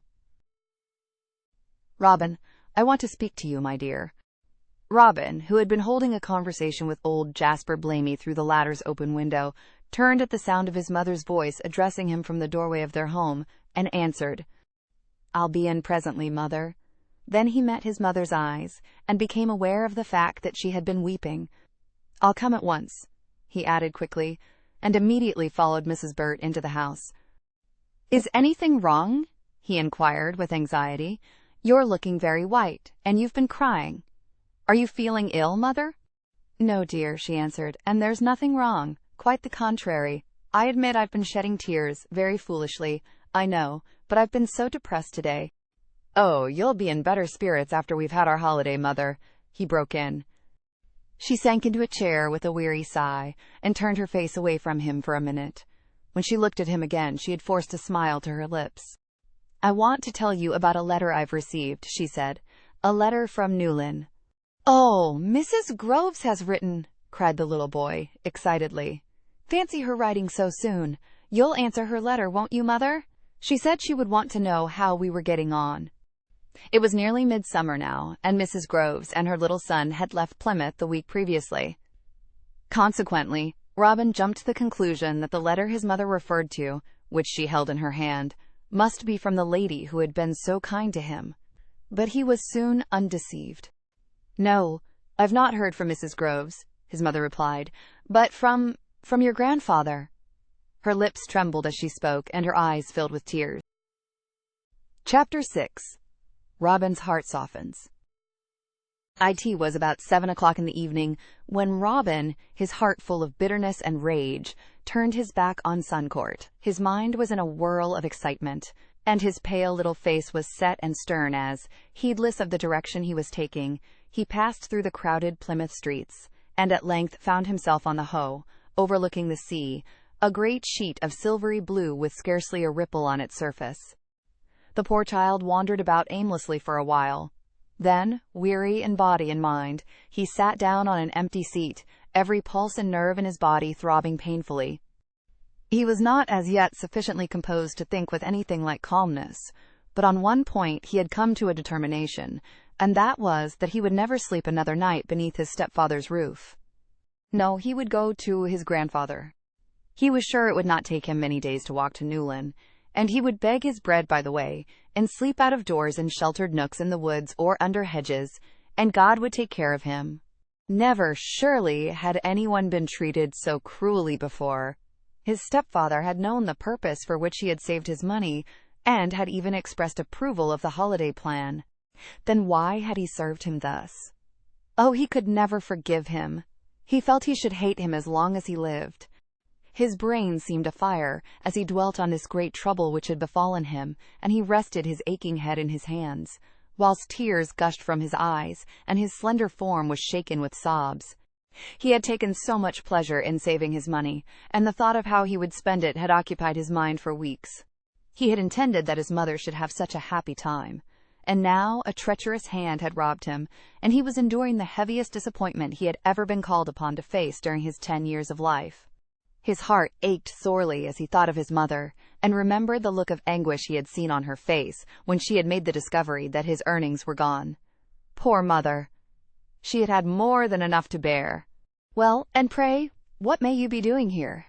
Robin, I want to speak to you, my dear. Robin, who had been holding a conversation with old Jasper Blamey through the latter's open window, turned at the sound of his mother's voice addressing him from the doorway of their home, and answered, I'll be in presently, Mother. Then he met his mother's eyes, and became aware of the fact that she had been weeping. I'll come at once, he added quickly, and immediately followed Mrs. Burt into the house. Is anything wrong? He inquired with anxiety. You're looking very white, and you've been crying. Are you feeling ill, Mother? No, dear, she answered, and there's nothing wrong. Quite the contrary. I admit I've been shedding tears, very foolishly, I know, but I've been so depressed today. Oh, you'll be in better spirits after we've had our holiday, Mother, he broke in. She sank into a chair with a weary sigh, and turned her face away from him for a minute. When she looked at him again, she had forced a smile to her lips. I want to tell you about a letter I've received, she said. A letter from Newlyn. Oh, Mrs. Groves has written, cried the little boy, excitedly. Fancy her writing so soon. You'll answer her letter, won't you, Mother? She said she would want to know how we were getting on. It was nearly midsummer now, and Mrs. Groves and her little son had left Plymouth the week previously. Consequently, Robin jumped to the conclusion that the letter his mother referred to, which she held in her hand, must be from the lady who had been so kind to him. But he was soon undeceived. No, I've not heard from Mrs. Groves, his mother replied, but from your grandfather. Her lips trembled as she spoke, and her eyes filled with tears. Chapter 6. Robin's Heart Softens. It was about 7 o'clock in the evening when Robin, his heart full of bitterness and rage, turned his back on Suncourt. His mind was in a whirl of excitement, and his pale little face was set and stern as, heedless of the direction he was taking, he passed through the crowded Plymouth streets, and at length found himself on the Hoe, overlooking the sea, a great sheet of silvery blue with scarcely a ripple on its surface. The poor child wandered about aimlessly for a while. Then, weary in body and mind, he sat down on an empty seat, every pulse and nerve in his body throbbing painfully. He was not as yet sufficiently composed to think with anything like calmness, but on one point he had come to a determination, and that was that he would never sleep another night beneath his stepfather's roof. No, he would go to his grandfather. He was sure it would not take him many days to walk to Newlyn, and he would beg his bread by the way, and sleep out of doors in sheltered nooks in the woods or under hedges, and God would take care of him. Never, surely, had anyone been treated so cruelly before. His stepfather had known the purpose for which he had saved his money, and had even expressed approval of the holiday plan. Then why had he served him thus? Oh, he could never forgive him. He felt he should hate him as long as he lived. His brain seemed afire as he dwelt on this great trouble which had befallen him, and he rested his aching head in his hands, whilst tears gushed from his eyes, and his slender form was shaken with sobs. He had taken so much pleasure in saving his money, and the thought of how he would spend it had occupied his mind for weeks. He had intended that his mother should have such a happy time. And now a treacherous hand had robbed him, and he was enduring the heaviest disappointment he had ever been called upon to face during his 10 years of life. His heart ached sorely as he thought of his mother, and remembered the look of anguish he had seen on her face when she had made the discovery that his earnings were gone. Poor mother! She had had more than enough to bear. "Well, and pray, what may you be doing here?"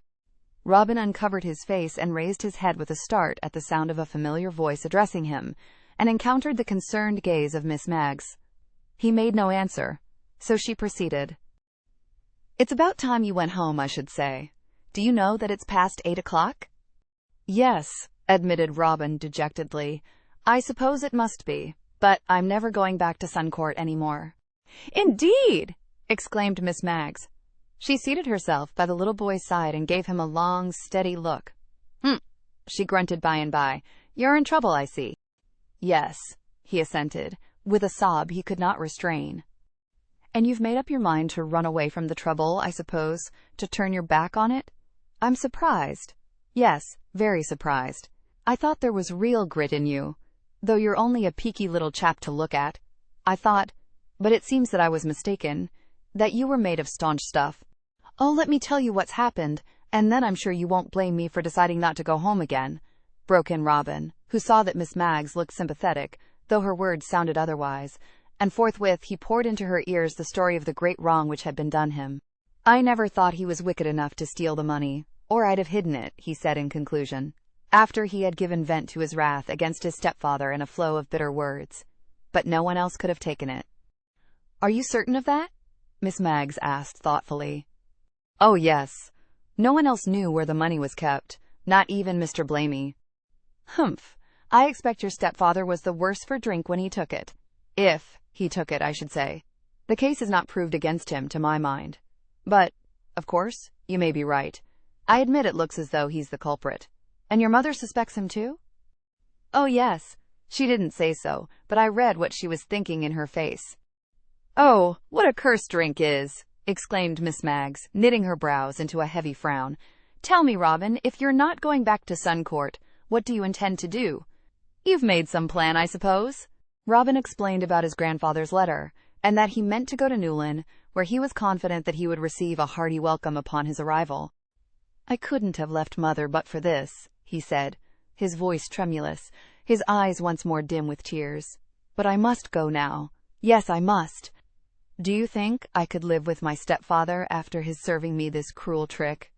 Robin uncovered his face and raised his head with a start at the sound of a familiar voice addressing him, and encountered the concerned gaze of Miss Maggs. He made no answer, so she proceeded. "It's about time you went home, I should say. Do you know that it's past 8 o'clock? "Yes," admitted Robin dejectedly. "I suppose it must be, but I'm never going back to Suncourt any more." "Indeed!" exclaimed Miss Maggs. She seated herself by the little boy's side and gave him a long, steady look. She grunted by and by. "You're in trouble, I see." "Yes," he assented, with a sob he could not restrain. "And you've made up your mind to run away from the trouble, I suppose, to turn your back on it? I'm surprised. Yes, very surprised. I thought there was real grit in you, though you're only a peaky little chap to look at. I thought, but it seems that I was mistaken, that you were made of staunch stuff. Oh, let me tell you what's happened, and then I'm sure you won't blame me for deciding not to go home again," broke in Robin, who saw that Miss Maggs looked sympathetic, though her words sounded otherwise, and forthwith he poured into her ears the story of the great wrong which had been done him. "I never thought he was wicked enough to steal the money, or I'd have hidden it," he said in conclusion, after he had given vent to his wrath against his stepfather in a flow of bitter words. "But no one else could have taken it." "Are you certain of that?" Miss Maggs asked thoughtfully. "Oh, yes. No one else knew where the money was kept, not even Mr. Blamey." "Humph. I expect your stepfather was the worse for drink when he took it. If he took it, I should say. The case is not proved against him, to my mind. But, of course, you may be right. I admit it looks as though he's the culprit. And your mother suspects him too?" "Oh, yes. She didn't say so, but I read what she was thinking in her face." "Oh, what a cursed drink is!" exclaimed Miss Maggs, knitting her brows into a heavy frown. "Tell me, Robin, if you're not going back to Suncourt, what do you intend to do? You've made some plan, I suppose?" Robin explained about his grandfather's letter, and that he meant to go to Newlyn, where he was confident that he would receive a hearty welcome upon his arrival. "I couldn't have left Mother but for this," he said, his voice tremulous, his eyes once more dim with tears. "But I must go now. Yes, I must. Do you think I could live with my stepfather after his serving me this cruel trick?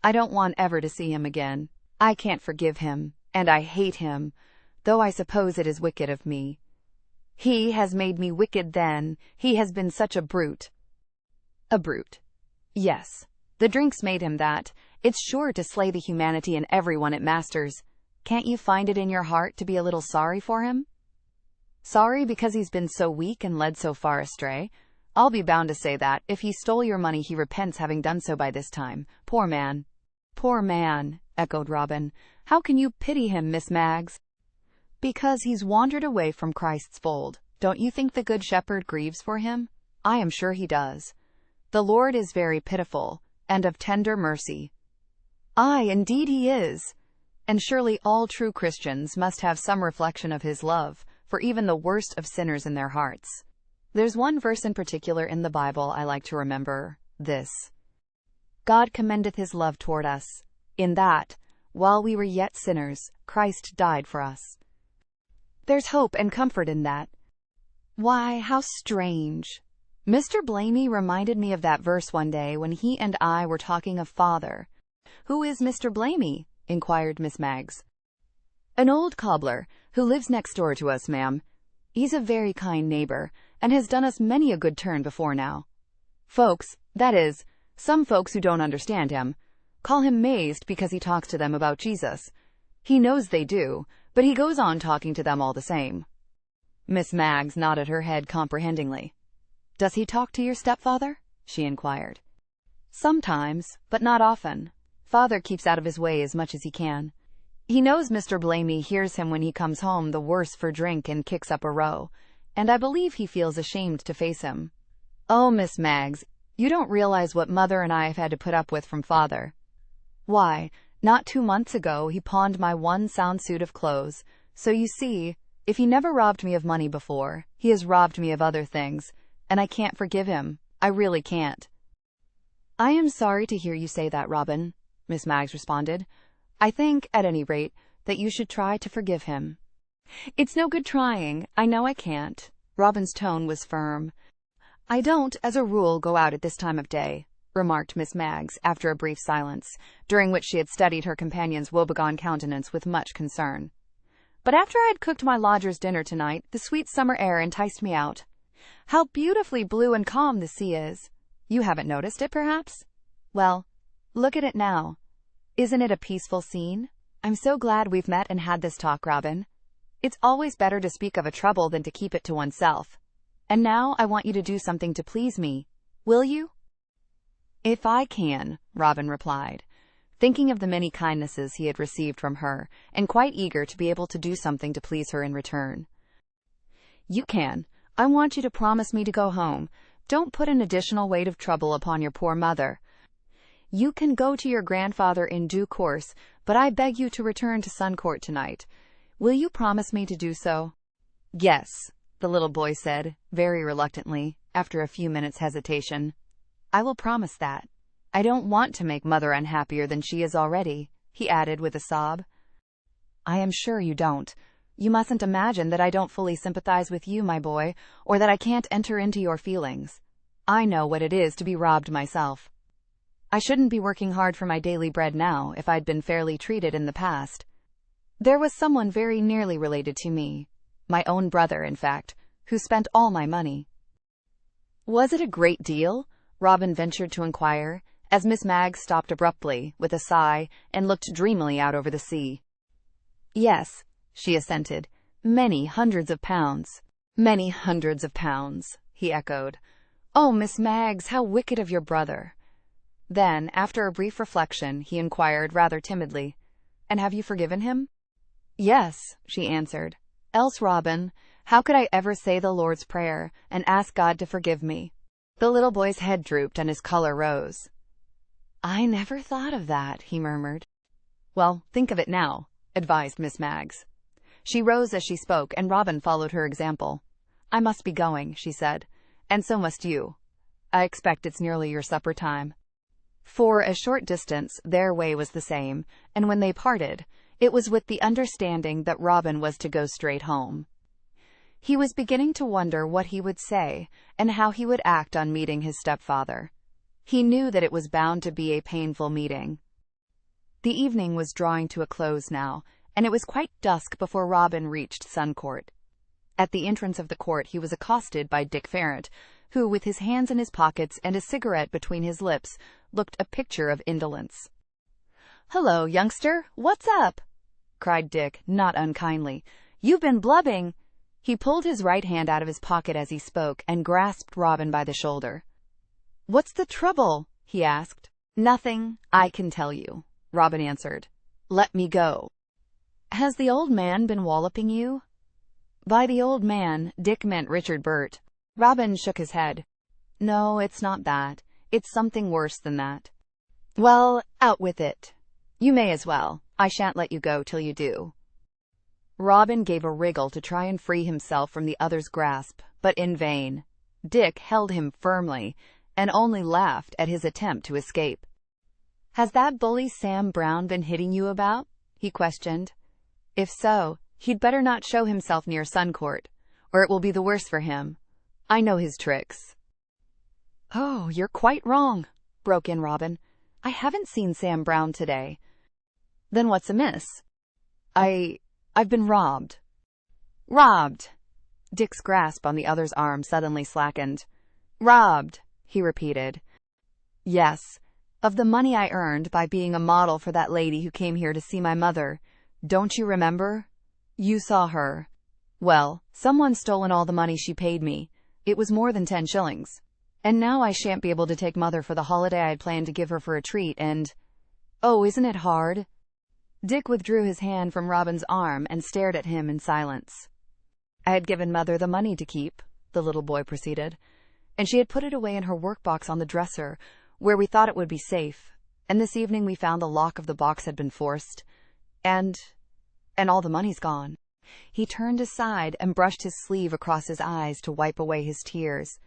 I don't want ever to see him again. I can't forgive him, and I hate him, though I suppose it is wicked of me. He has made me wicked then. He has been such a brute." "A brute? Yes. The drink's made him that. It's sure to slay the humanity in everyone it masters. Can't you find it in your heart to be a little sorry for him? Sorry because he's been so weak and led so far astray? I'll be bound to say that, if he stole your money, he repents having done so by this time. Poor man." "Poor man," echoed Robin. "How can you pity him, Miss Maggs?" "Because he's wandered away from Christ's fold. Don't you think the Good Shepherd grieves for him? I am sure he does. The Lord is very pitiful, and of tender mercy." "Aye, indeed he is. And surely all true Christians must have some reflection of his love for even the worst of sinners in their hearts. There's one verse in particular in the Bible I like to remember, this: God commendeth his love toward us, in that, while we were yet sinners, Christ died for us. There's hope and comfort in that. Why, how strange. Mr. Blamey reminded me of that verse one day when he and I were talking of Father." "Who is Mr. Blamey?" inquired Miss Maggs. "An old cobbler, who lives next door to us, ma'am. He's a very kind neighbor, and has done us many a good turn before now. Folks, that is, some folks who don't understand him, call him mazed because he talks to them about Jesus. He knows they do, but he goes on talking to them all the same." Miss Maggs nodded her head comprehendingly. "Does he talk to your stepfather?" she inquired. "Sometimes, but not often. Father keeps out of his way as much as he can. He knows Mr. Blamey hears him when he comes home the worse for drink and kicks up a row, and I believe he feels ashamed to face him. Oh, Miss Maggs, you don't realize what Mother and I have had to put up with from Father. Why, not 2 months ago he pawned my one sound suit of clothes, so you see, if he never robbed me of money before, he has robbed me of other things, and I can't forgive him. I really can't." "I am sorry to hear you say that, Robin," Miss Maggs responded. "I think, at any rate, that you should try to forgive him." "It's no good trying. I know I can't." Robin's tone was firm. "I don't, as a rule, go out at this time of day," remarked Miss Maggs, after a brief silence, during which she had studied her companion's woebegone countenance with much concern. "But after I had cooked my lodger's dinner tonight, the sweet summer air enticed me out. How beautifully blue and calm the sea is! You haven't noticed it, perhaps? Well, look at it now. Isn't it a peaceful scene? I'm so glad we've met and had this talk, Robin. It's always better to speak of a trouble than to keep it to oneself. And now I want you to do something to please me. Will you?" "If I can," Robin replied, thinking of the many kindnesses he had received from her, and quite eager to be able to do something to please her in return. "You can. I want you to promise me to go home. Don't put an additional weight of trouble upon your poor mother. You can go to your grandfather in due course, but I beg you to return to Suncourt tonight. Will you promise me to do so?" "Yes," the little boy said, very reluctantly, after a few minutes' hesitation. "I will promise that. I don't want to make Mother unhappier than she is already," he added with a sob. "I am sure you don't. You mustn't imagine that I don't fully sympathize with you, my boy, or that I can't enter into your feelings. I know what it is to be robbed myself. I shouldn't be working hard for my daily bread now if I'd been fairly treated in the past. There was someone very nearly related to me, my own brother, in fact, who spent all my money." "Was it a great deal?" Robin ventured to inquire, as Miss Maggs stopped abruptly, with a sigh, and looked dreamily out over the sea. "Yes," she assented. "Many hundreds of pounds." "Many hundreds of pounds," he echoed. "Oh, Miss Maggs, how wicked of your brother." Then, after a brief reflection, he inquired rather timidly, "And have you forgiven him?" "Yes," she answered. "Else, Robin, how could I ever say the Lord's Prayer and ask God to forgive me?" The little boy's head drooped and his color rose. "I never thought of that," he murmured. "Well, think of it now," advised Miss Maggs. She rose as she spoke, and Robin followed her example. "I must be going," she said, "and so must you. I expect it's nearly your supper time." For a short distance their way was the same, and when they parted, it was with the understanding that Robin was to go straight home. He was beginning to wonder what he would say, and how he would act on meeting his stepfather. He knew that it was bound to be a painful meeting. The evening was drawing to a close now, and it was quite dusk before Robin reached Suncourt. At the entrance of the court he was accosted by Dick Farrant, who, with his hands in his pockets and a cigarette between his lips, looked a picture of indolence. "Hello, youngster, what's up?" cried Dick, not unkindly. "You've been blubbing." He pulled his right hand out of his pocket as he spoke and grasped Robin by the shoulder. "What's the trouble?" he asked. "Nothing, I can tell you," Robin answered. "Let me go." "Has the old man been walloping you?" By the old man, Dick meant Richard Burt. Robin shook his head. "No, it's not that. It's something worse than that." "Well, out with it. You may as well. I shan't let you go till you do." Robin gave a wriggle to try and free himself from the other's grasp, but in vain. Dick held him firmly, and only laughed at his attempt to escape. "Has that bully Sam Brown been hitting you about?" he questioned. "If so, he'd better not show himself near Suncourt, or it will be the worse for him. I know his tricks." "Oh, you're quite wrong," broke in Robin. "I haven't seen Sam Brown today." "Then what's amiss?" I've been robbed." "Robbed?" Dick's grasp on the other's arm suddenly slackened. "Robbed," he repeated. "Yes, of the money I earned by being a model for that lady who came here to see my mother. Don't you remember? You saw her. Well, someone's stolen all the money she paid me, It was more than 10 shillings. And now I shan't be able to take Mother for the holiday I'd planned to give her for a treat, and... Oh, isn't it hard? Dick withdrew his hand from Robin's arm and stared at him in silence. I had given Mother the money to keep, the little boy proceeded, and she had put it away in her workbox on the dresser, where we thought it would be safe, and this evening we found the lock of the box had been forced, and all the money's gone. He turned aside and brushed his sleeve across his eyes to wipe away his tears.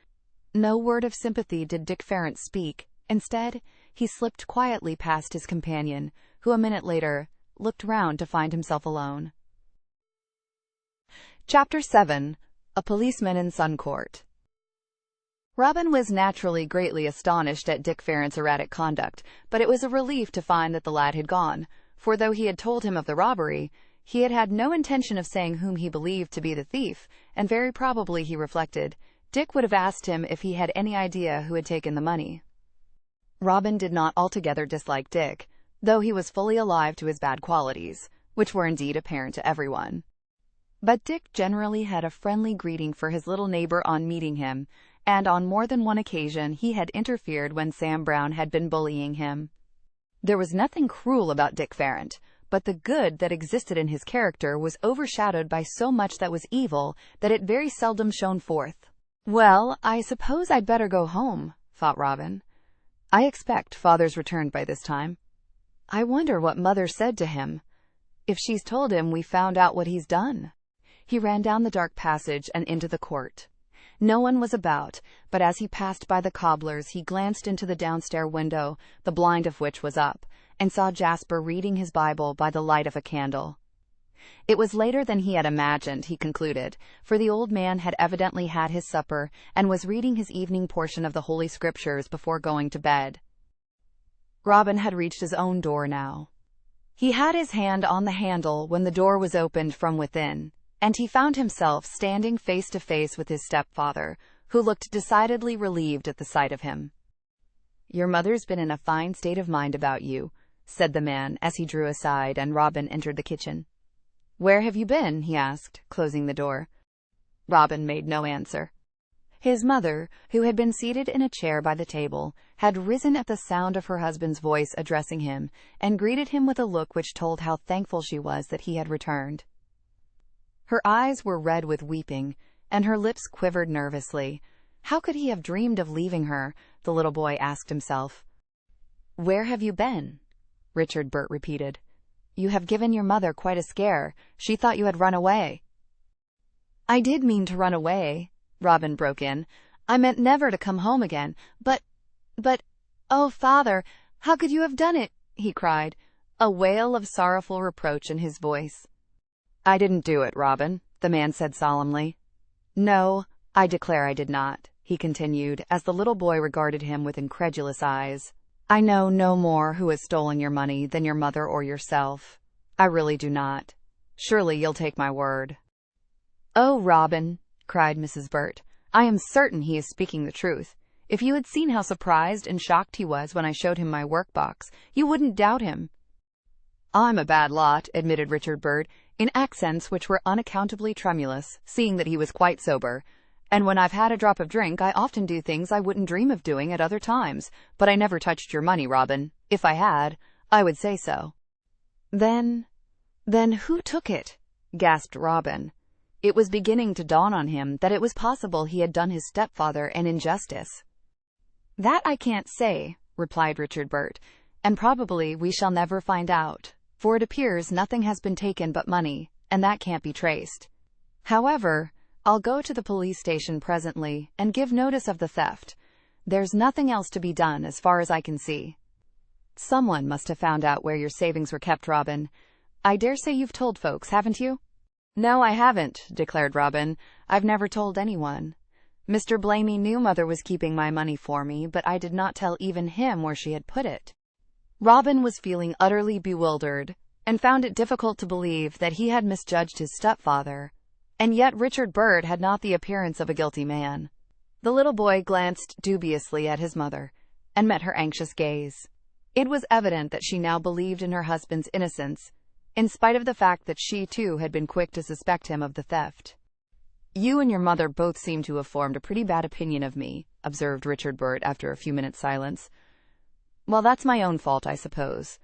No word of sympathy did Dick Ferrant speak. Instead, he slipped quietly past his companion, who a minute later looked round to find himself alone. Chapter 7. A Policeman in Suncourt. Robin was naturally greatly astonished at Dick Ferrant's erratic conduct, but it was a relief to find that the lad had gone, for though he had told him of the robbery, he had had no intention of saying whom he believed to be the thief, and very probably, he reflected, Dick would have asked him if he had any idea who had taken the money. Robin did not altogether dislike Dick, though he was fully alive to his bad qualities, which were indeed apparent to everyone. But Dick generally had a friendly greeting for his little neighbor on meeting him, and on more than one occasion he had interfered when Sam Brown had been bullying him. There was nothing cruel about Dick Ferrant, but the good that existed in his character was overshadowed by so much that was evil that it very seldom shone forth. Well, I suppose I'd better go home, thought Robin. I expect Father's returned by this time. I wonder what Mother said to him. If she's told him we found out what he's done. He ran down the dark passage and into the court. No one was about, but as he passed by the cobbler's he glanced into the downstairs window, the blind of which was up, and saw Jasper reading his Bible by the light of a candle. It was later than he had imagined, he concluded, for the old man had evidently had his supper and was reading his evening portion of the Holy Scriptures before going to bed. Robin had reached his own door now. He had his hand on the handle when the door was opened from within, and he found himself standing face to face with his stepfather, who looked decidedly relieved at the sight of him. "Your mother's been in a fine state of mind about you," said the man as he drew aside and Robin entered the kitchen. "Where have you been?" he asked, closing the door. Robin made no answer. His mother, who had been seated in a chair by the table, had risen at the sound of her husband's voice addressing him, and greeted him with a look which told how thankful she was that he had returned. Her eyes were red with weeping, and her lips quivered nervously. How could he have dreamed of leaving her? The little boy asked himself. "Where have you been?" Richard Burt repeated. "You have given your mother quite a scare. She thought you had run away." "I did mean to run away," Robin broke in. "I meant never to come home again. But, oh, Father, how could you have done it?" he cried, a wail of sorrowful reproach in his voice. "I didn't do it, Robin," the man said solemnly. "No, I declare I did not," he continued, as the little boy regarded him with incredulous eyes. "I know no more who has stolen your money than your mother or yourself. I really do not. Surely you'll take my word." "Oh, Robin," cried Mrs. Burt, "I am certain he is speaking the truth. If you had seen how surprised and shocked he was when I showed him my work-box, you wouldn't doubt him." "I'm a bad lot," admitted Richard Burt, in accents which were unaccountably tremulous, seeing that he was quite sober. "And when I've had a drop of drink, I often do things I wouldn't dream of doing at other times. But I never touched your money, Robin. If I had, I would say so." Then who took it?" gasped Robin. It was beginning to dawn on him that it was possible he had done his stepfather an injustice. "That I can't say," replied Richard Burt, "and probably we shall never find out, for it appears nothing has been taken but money, and that can't be traced. However, I'll go to the police station presently and give notice of the theft. There's nothing else to be done as far as I can see." "Someone must have found out where your savings were kept, Robin. I dare say you've told folks, haven't you?" "No, I haven't," declared Robin. "I've never told anyone. Mr. Blamey knew Mother was keeping my money for me, but I did not tell even him where she had put it." Robin was feeling utterly bewildered, and found it difficult to believe that he had misjudged his stepfather. And yet Richard Burt had not the appearance of a guilty man. The little boy glanced dubiously at his mother, and met her anxious gaze. It was evident that she now believed in her husband's innocence, in spite of the fact that she too had been quick to suspect him of the theft. You and your mother both seem to have formed a pretty bad opinion of me, observed Richard Burt after a few minutes' silence. Well, that's my own fault, I suppose.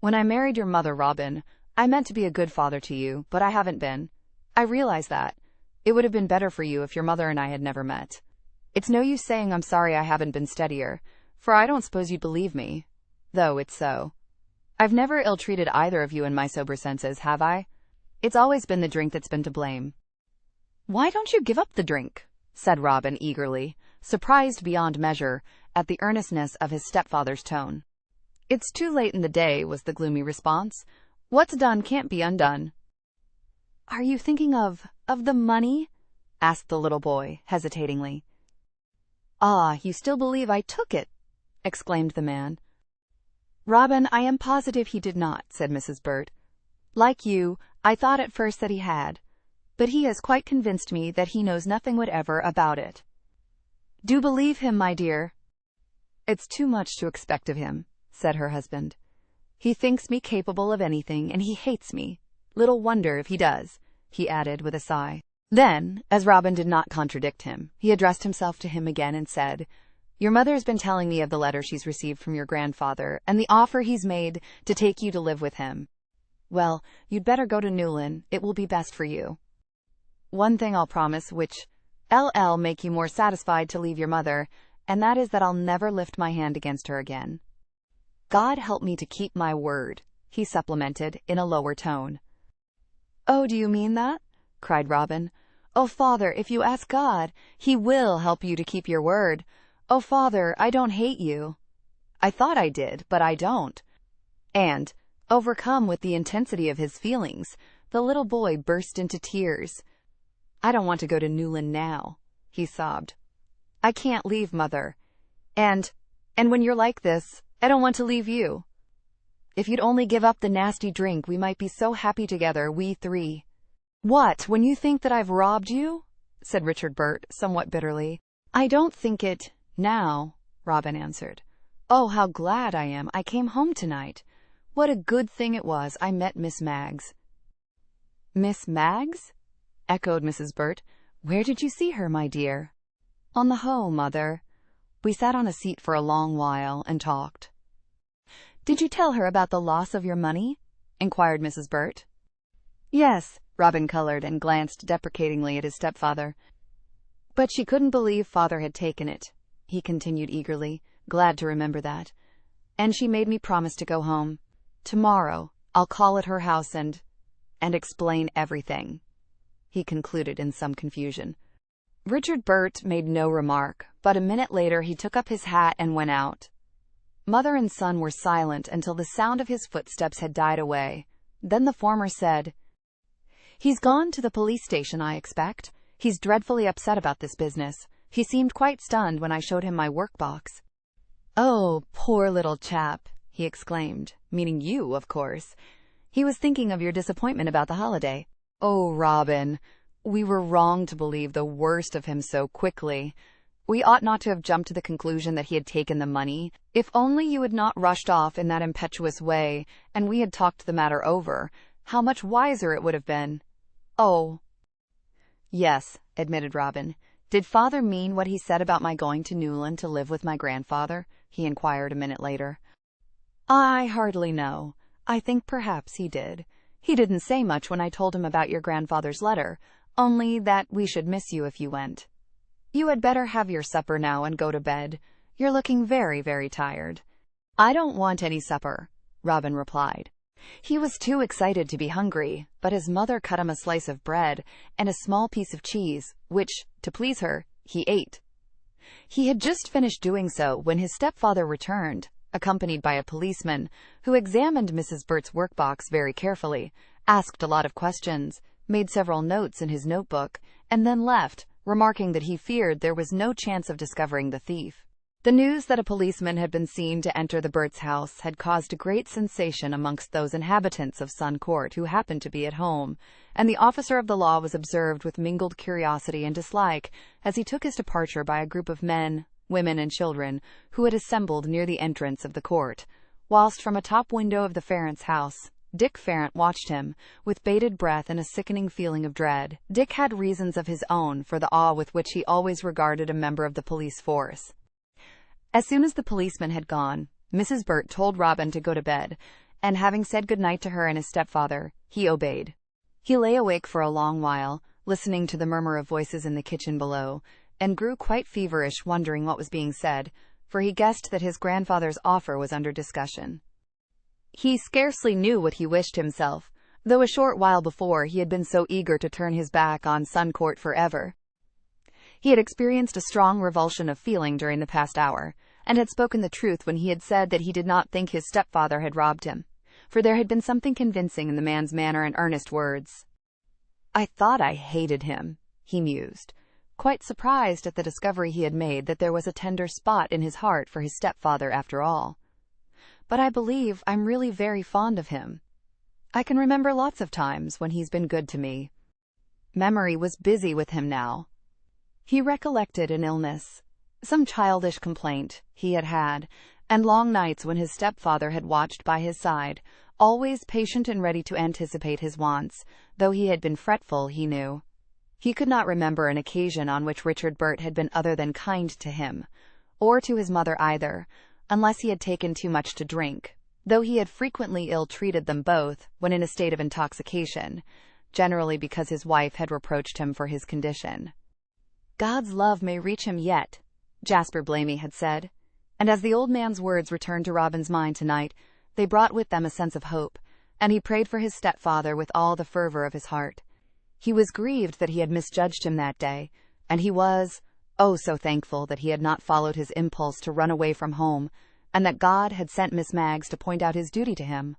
When I married your mother, Robin, I meant to be a good father to you, but I haven't been. I realize that. It would have been better for you if your mother and I had never met. It's no use saying I'm sorry I haven't been steadier, for I don't suppose you'd believe me. Though it's so. I've never ill-treated either of you in my sober senses, have I? It's always been the drink that's been to blame. Why don't you give up the drink? Said Robin eagerly, surprised beyond measure at the earnestness of his stepfather's tone. It's too late in the day, was the gloomy response. What's done can't be undone. Are you thinking of the money? Asked the little boy, hesitatingly. Ah, you still believe I took it? Exclaimed the man. Robin, I am positive he did not, said Mrs. Burt. Like you, I thought at first that he had, but he has quite convinced me that he knows nothing whatever about it. Do believe him, my dear. It's too much to expect of him, said her husband. He thinks me capable of anything, and he hates me. Little wonder if he does, he added with a sigh. Then, as Robin did not contradict him, he addressed himself to him again and said, Your mother's been telling me of the letter she's received from your grandfather, and the offer he's made to take you to live with him. Well, you'd better go to Newlyn. It will be best for you. One thing I'll promise, which LL make you more satisfied to leave your mother, and that is that I'll never lift my hand against her again. God help me to keep my word, he supplemented in a lower tone. Oh, do you mean that? Cried Robin. Oh, Father, if you ask God, he will help you to keep your word. Oh, Father, I don't hate you. I thought I did, but I don't. And, overcome with the intensity of his feelings, the little boy burst into tears. I don't want to go to Newlyn now, he sobbed. I can't leave, Mother. And when you're like this, I don't want to leave you. If you'd only give up the nasty drink, we might be so happy together, we three. What, when you think that I've robbed you? Said Richard Burt, somewhat bitterly. I don't think it now, Robin answered. Oh, how glad I am I came home tonight. What a good thing it was I met Miss Maggs. Miss Maggs? Echoed Mrs. Burt. Where did you see her, my dear? On the Hoe, Mother. We sat on a seat for a long while and talked. Did you tell her about the loss of your money? Inquired Mrs. Burt. Yes, Robin colored and glanced deprecatingly at his stepfather. But she couldn't believe Father had taken it, he continued eagerly, glad to remember that. And she made me promise to go home. Tomorrow I'll call at her house and explain everything, he concluded in some confusion. Richard Burt made no remark, but a minute later he took up his hat and went out. Mother and son were silent until the sound of his footsteps had died away. Then the former said, He's gone to the police station, I expect. He's dreadfully upset about this business. He seemed quite stunned when I showed him my workbox. Oh, poor little chap, he exclaimed, meaning you, of course. He was thinking of your disappointment about the holiday. Oh, Robin, we were wrong to believe the worst of him so quickly. We ought not to have jumped to the conclusion that he had taken the money. If only you had not rushed off in that impetuous way, and we had talked the matter over, how much wiser it would have been. Oh. Yes, admitted Robin. Did Father mean what he said about my going to Newlyn to live with my grandfather? He inquired a minute later. I hardly know. I think perhaps he did. He didn't say much when I told him about your grandfather's letter, only that we should miss you if you went. You had better have your supper now and go to bed. You're looking very, very tired. I don't want any supper, Robin replied. He was too excited to be hungry, but his mother cut him a slice of bread and a small piece of cheese, which, to please her, he ate. He had just finished doing so when his stepfather returned, accompanied by a policeman, who examined Mrs. Burt's workbox very carefully, asked a lot of questions, made several notes in his notebook, and then left, remarking that he feared there was no chance of discovering the thief. The news that a policeman had been seen to enter the Burts' house had caused a great sensation amongst those inhabitants of Sun Court who happened to be at home, and the officer of the law was observed with mingled curiosity and dislike as he took his departure by a group of men, women, and children who had assembled near the entrance of the court, whilst from a top window of the Farrants' house, Dick Farrant watched him, with bated breath and a sickening feeling of dread. Dick had reasons of his own for the awe with which he always regarded a member of the police force. As soon as the policeman had gone, Mrs. Burt told Robin to go to bed, and having said good night to her and his stepfather, he obeyed. He lay awake for a long while, listening to the murmur of voices in the kitchen below, and grew quite feverish wondering what was being said, for he guessed that his grandfather's offer was under discussion. He scarcely knew what he wished himself, though a short while before he had been so eager to turn his back on Suncourt forever. He had experienced a strong revulsion of feeling during the past hour, and had spoken the truth when he had said that he did not think his stepfather had robbed him, for there had been something convincing in the man's manner and earnest words. "I thought I hated him," he mused, quite surprised at the discovery he had made that there was a tender spot in his heart for his stepfather after all. "But I believe I'm really very fond of him. I can remember lots of times when he's been good to me." Memory was busy with him now. He recollected an illness, some childish complaint he had had, and long nights when his stepfather had watched by his side, always patient and ready to anticipate his wants, though he had been fretful, he knew. He could not remember an occasion on which Richard Burt had been other than kind to him, or to his mother either, unless he had taken too much to drink, though he had frequently ill-treated them both when in a state of intoxication, generally because his wife had reproached him for his condition. "God's love may reach him yet," Jasper Blamey had said, and as the old man's words returned to Robin's mind tonight, they brought with them a sense of hope, and he prayed for his stepfather with all the fervor of his heart. He was grieved that he had misjudged him that day, and he was, oh, so thankful that he had not followed his impulse to run away from home, and that God had sent Miss Maggs to point out his duty to him.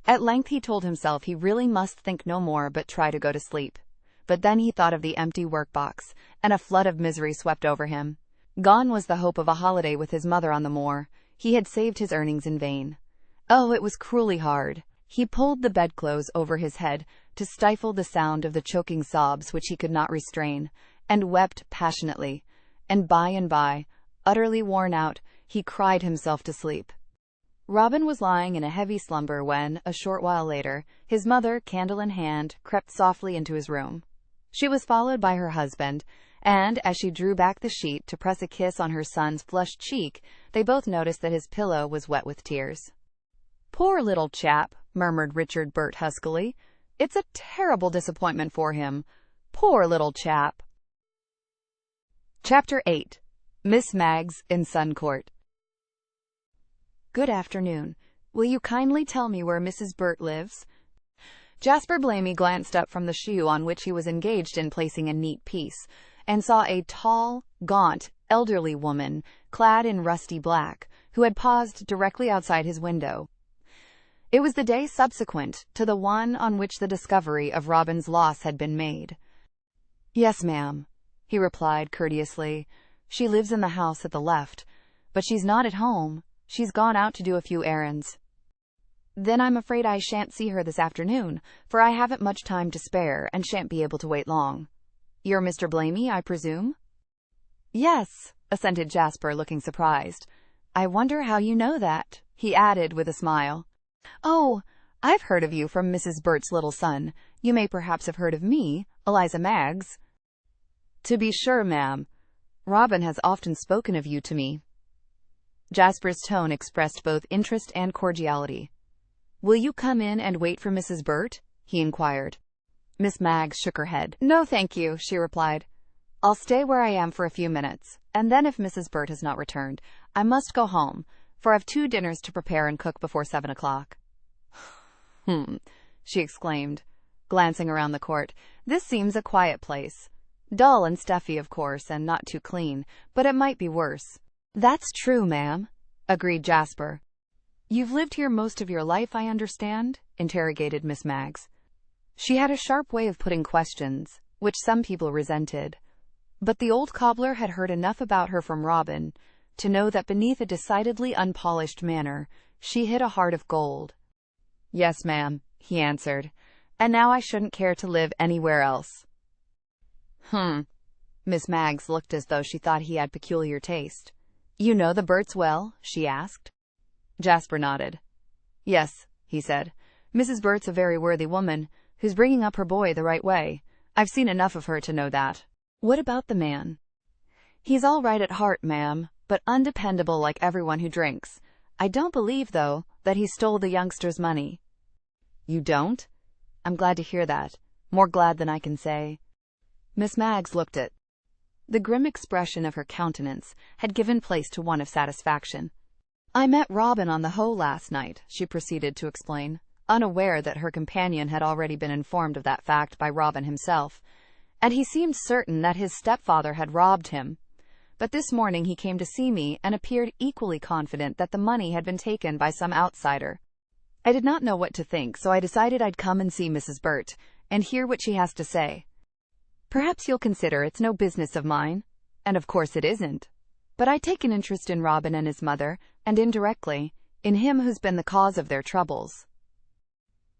At length he told himself he really must think no more but try to go to sleep. But then he thought of the empty work-box, and a flood of misery swept over him. Gone was the hope of a holiday with his mother on the moor. He had saved his earnings in vain. Oh, it was cruelly hard. He pulled the bedclothes over his head to stifle the sound of the choking sobs which he could not restrain, and wept passionately, and by, utterly worn out, he cried himself to sleep. Robin was lying in a heavy slumber when, a short while later, his mother, candle in hand, crept softly into his room. She was followed by her husband, and, as she drew back the sheet to press a kiss on her son's flushed cheek, they both noticed that his pillow was wet with tears. "Poor little chap," murmured Richard Burt huskily. "It's a terrible disappointment for him. Poor little chap." Chapter 8. Miss Maggs in Suncourt. "Good afternoon. Will you kindly tell me where Mrs. Burt lives?" Jasper Blamey glanced up from the shoe on which he was engaged in placing a neat piece, and saw a tall, gaunt, elderly woman, clad in rusty black, who had paused directly outside his window. It was the day subsequent to the one on which the discovery of Robin's loss had been made. "Yes, ma'am," he replied courteously. "She lives in the house at the left, but she's not at home. She's gone out to do a few errands." "Then I'm afraid I shan't see her this afternoon, for I haven't much time to spare and shan't be able to wait long. You're Mr. Blamey, I presume?" "Yes," assented Jasper, looking surprised. "I wonder how you know that," he added with a smile. "Oh, I've heard of you from Mrs. Burt's little son. You may perhaps have heard of me, Eliza Maggs." "To be sure, ma'am. Robin has often spoken of you to me." Jasper's tone expressed both interest and cordiality. "Will you come in and wait for Mrs. Burt?" he inquired. Miss Maggs shook her head. "No, thank you," she replied. "I'll stay where I am for a few minutes, and then if Mrs. Burt has not returned, I must go home, for I've 2 dinners to prepare and cook before 7 o'clock. She exclaimed, glancing around the court. "This seems a quiet place. Dull and stuffy, of course, and not too clean, but it might be worse." "That's true, ma'am," agreed Jasper. "You've lived here most of your life, I understand?" interrogated Miss Maggs. She had a sharp way of putting questions, which some people resented. But the old cobbler had heard enough about her from Robin to know that beneath a decidedly unpolished manner, she hid a heart of gold. "Yes, ma'am," he answered, "and now I shouldn't care to live anywhere else." Miss Maggs looked as though she thought he had peculiar taste. "You know the Burts well?" she asked. Jasper nodded. "Yes, he said. Mrs. Bert's a very worthy woman, who's bringing up her boy the right way. I've seen enough of her to know that. What about the man? He's all right at heart, ma'am, but undependable like everyone who drinks. I don't believe, though, that he stole the youngster's money. You don't? I'm glad to hear that. More glad than I can say. Miss Maggs looked at. The grim expression of her countenance had given place to one of satisfaction. I met Robin on the Hoe last night, she proceeded to explain, unaware that her companion had already been informed of that fact by Robin himself, and he seemed certain that his stepfather had robbed him. But this morning he came to see me and appeared equally confident that the money had been taken by some outsider. I did not know what to think, so I decided I'd come and see Mrs. Bert and hear what she has to say. Perhaps you'll consider it's no business of mine, and of course it isn't. But I take an interest in Robin and his mother, and indirectly, in him who's been the cause of their troubles.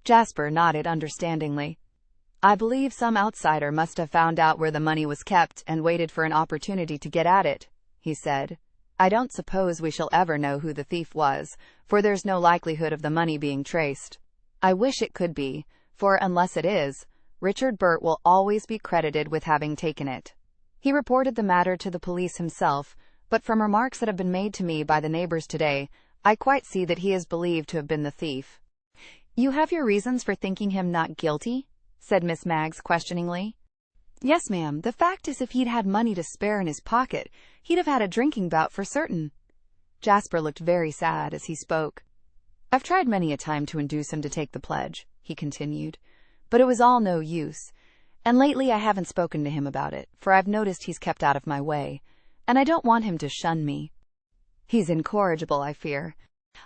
Jasper nodded understandingly. I believe some outsider must have found out where the money was kept and waited for an opportunity to get at it, he said. I don't suppose we shall ever know who the thief was, for there's no likelihood of the money being traced. I wish it could be, for unless it is, Richard Bert will always be credited with having taken it. He reported the matter to the police himself, but from remarks that have been made to me by the neighbors today, I quite see that he is believed to have been the thief. You have your reasons for thinking him not guilty? Said Miss Maggs questioningly. Yes, ma'am. The fact is, if he'd had money to spare in his pocket, he'd have had a drinking bout for certain. Jasper looked very sad as he spoke. I've tried many a time to induce him to take the pledge, he continued, but it was all no use, and lately I haven't spoken to him about it, for I've noticed he's kept out of my way, and I don't want him to shun me. He's incorrigible, I fear.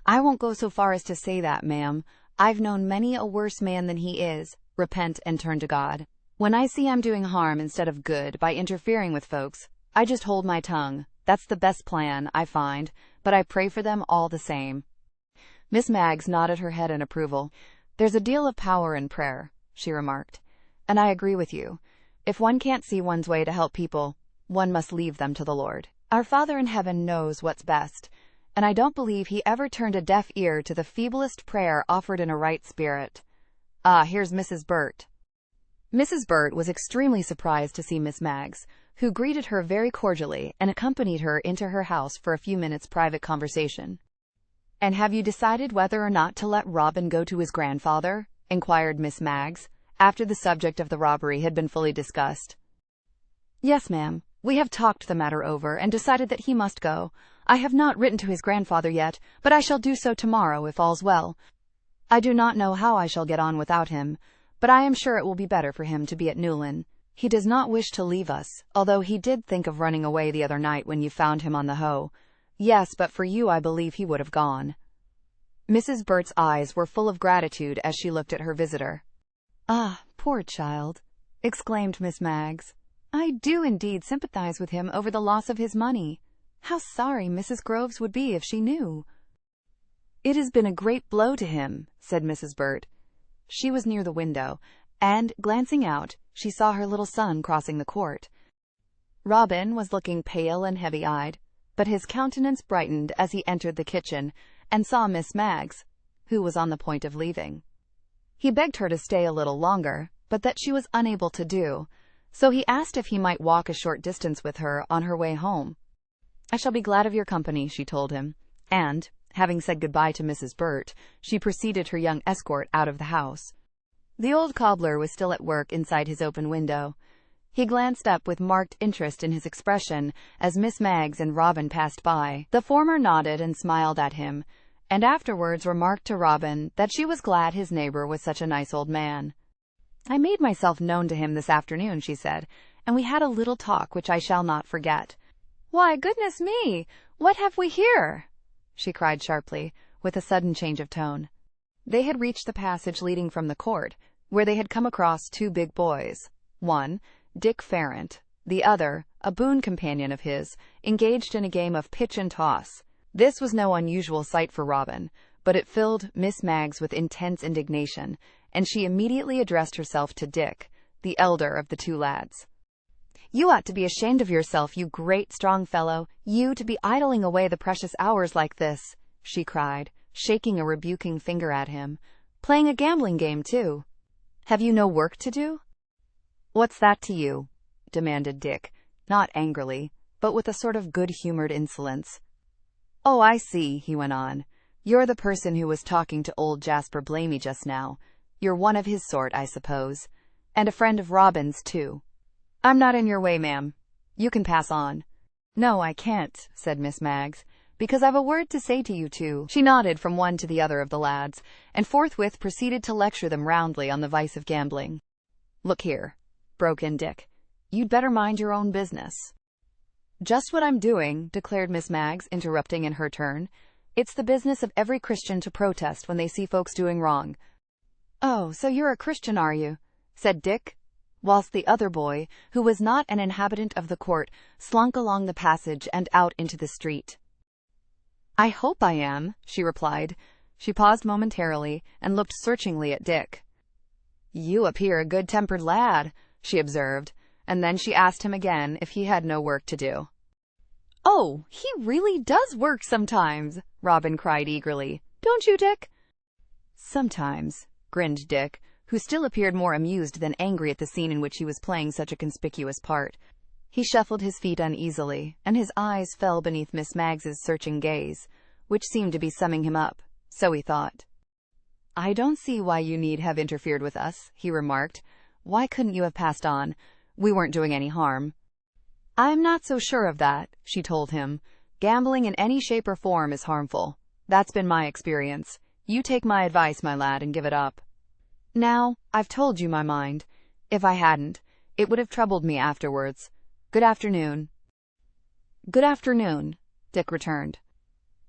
I won't go so far as to say that, ma'am. I've known many a worse man than he is, repent and turn to God. When I see I'm doing harm instead of good by interfering with folks, I just hold my tongue. That's the best plan, I find, but I pray for them all the same. Miss Maggs nodded her head in approval. There's a deal of power in prayer, she remarked, and I agree with you. If one can't see one's way to help people, one must leave them to the Lord. Our Father in heaven knows what's best, and I don't believe he ever turned a deaf ear to the feeblest prayer offered in a right spirit. Ah, here's Mrs. Bert. Mrs. Bert was extremely surprised to see Miss Maggs, who greeted her very cordially and accompanied her into her house for a few minutes' private conversation. And have you decided whether or not to let Robin go to his grandfather? Inquired Miss Maggs, after the subject of the robbery had been fully discussed. Yes, ma'am. We have talked the matter over and decided that he must go. I have not written to his grandfather yet, but I shall do so tomorrow if all's well. I do not know how I shall get on without him, but I am sure it will be better for him to be at Newlyn. He does not wish to leave us, although he did think of running away the other night when you found him on the Hoe. Yes, but for you I believe he would have gone. Mrs. Bert's eyes were full of gratitude as she looked at her visitor. Ah, poor child, exclaimed Miss Maggs. I do indeed sympathize with him over the loss of his money. How sorry Mrs. Groves would be if she knew. It has been a great blow to him, said Mrs. Bert. She was near the window, and, glancing out, she saw her little son crossing the court. Robin was looking pale and heavy-eyed, but his countenance brightened as he entered the kitchen and saw Miss Maggs, who was on the point of leaving. He begged her to stay a little longer, but that she was unable to do, so he asked if he might walk a short distance with her on her way home. I shall be glad of your company, she told him, and, having said goodbye to Mrs. Bert, she preceded her young escort out of the house. The old cobbler was still at work inside his open window. He glanced up with marked interest in his expression as Miss Maggs and Robin passed by. The former nodded and smiled at him, and afterwards remarked to Robin that she was glad his neighbor was such a nice old man. I made myself known to him this afternoon, she said, and we had a little talk which I shall not forget. Why, goodness me, what have we here? She cried sharply, with a sudden change of tone. They had reached the passage leading from the court, where they had come across two big boys. One, Dick Farrant, the other, a boon companion of his, engaged in a game of pitch and toss. This was no unusual sight for Robin, but it filled Miss Maggs with intense indignation, and she immediately addressed herself to Dick, the elder of the two lads. You ought to be ashamed of yourself, you great strong fellow, you to be idling away the precious hours like this, she cried, shaking a rebuking finger at him. "Playing a gambling game, too. Have you no work to do?" "What's that to you?" demanded Dick, not angrily, but with a sort of good-humored insolence. "Oh, I see," he went on. "You're the person who was talking to old Jasper Blamey just now. You're one of his sort, I suppose. And a friend of Robin's, too. I'm not in your way, ma'am. You can pass on." "No, I can't," said Miss Maggs, "because I've a word to say to you two." She nodded from one to the other of the lads, and forthwith proceeded to lecture them roundly on the vice of gambling. "Look here," broke in Dick, "you'd better mind your own business." "Just what I'm doing," declared Miss Maggs, interrupting in her turn. "It's the business of every Christian to protest when they see folks doing wrong." "Oh, so you're a Christian, are you?" said Dick, whilst the other boy, who was not an inhabitant of the court, slunk along the passage and out into the street. "I hope I am," she replied. She paused momentarily and looked searchingly at Dick. "You appear a good-tempered lad," she observed, and then she asked him again if he had no work to do. "Oh, he really does work sometimes," Robin cried eagerly. "Don't you, Dick?" "Sometimes," grinned Dick, who still appeared more amused than angry at the scene in which he was playing such a conspicuous part. He shuffled his feet uneasily, and his eyes fell beneath Miss Maggs's searching gaze, which seemed to be summing him up, so he thought. "I don't see why you need have interfered with us," he remarked. "Why couldn't you have passed on? We weren't doing any harm." "I'm not so sure of that," she told him. "Gambling in any shape or form is harmful. That's been my experience. You take my advice, my lad, and give it up. Now, I've told you my mind. If I hadn't, it would have troubled me afterwards. Good afternoon." "Good afternoon," Dick returned.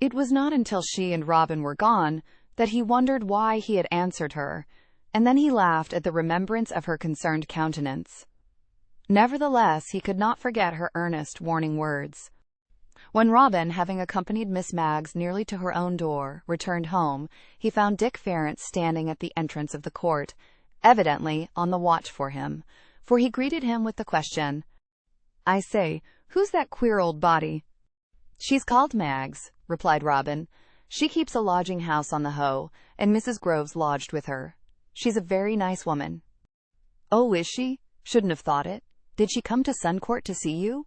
It was not until she and Robin were gone that he wondered why he had answered her, and then he laughed at the remembrance of her concerned countenance. Nevertheless, he could not forget her earnest, warning words. When Robin, having accompanied Miss Maggs nearly to her own door, returned home, he found Dick Ferrant standing at the entrance of the court, evidently on the watch for him, for he greeted him with the question, "I say, who's that queer old body?" "She's called Maggs," replied Robin. "She keeps a lodging-house on the Hoe, and Mrs. Groves lodged with her. She's a very nice woman." "Oh, is she? Shouldn't have thought it. Did she come to Suncourt to see you?"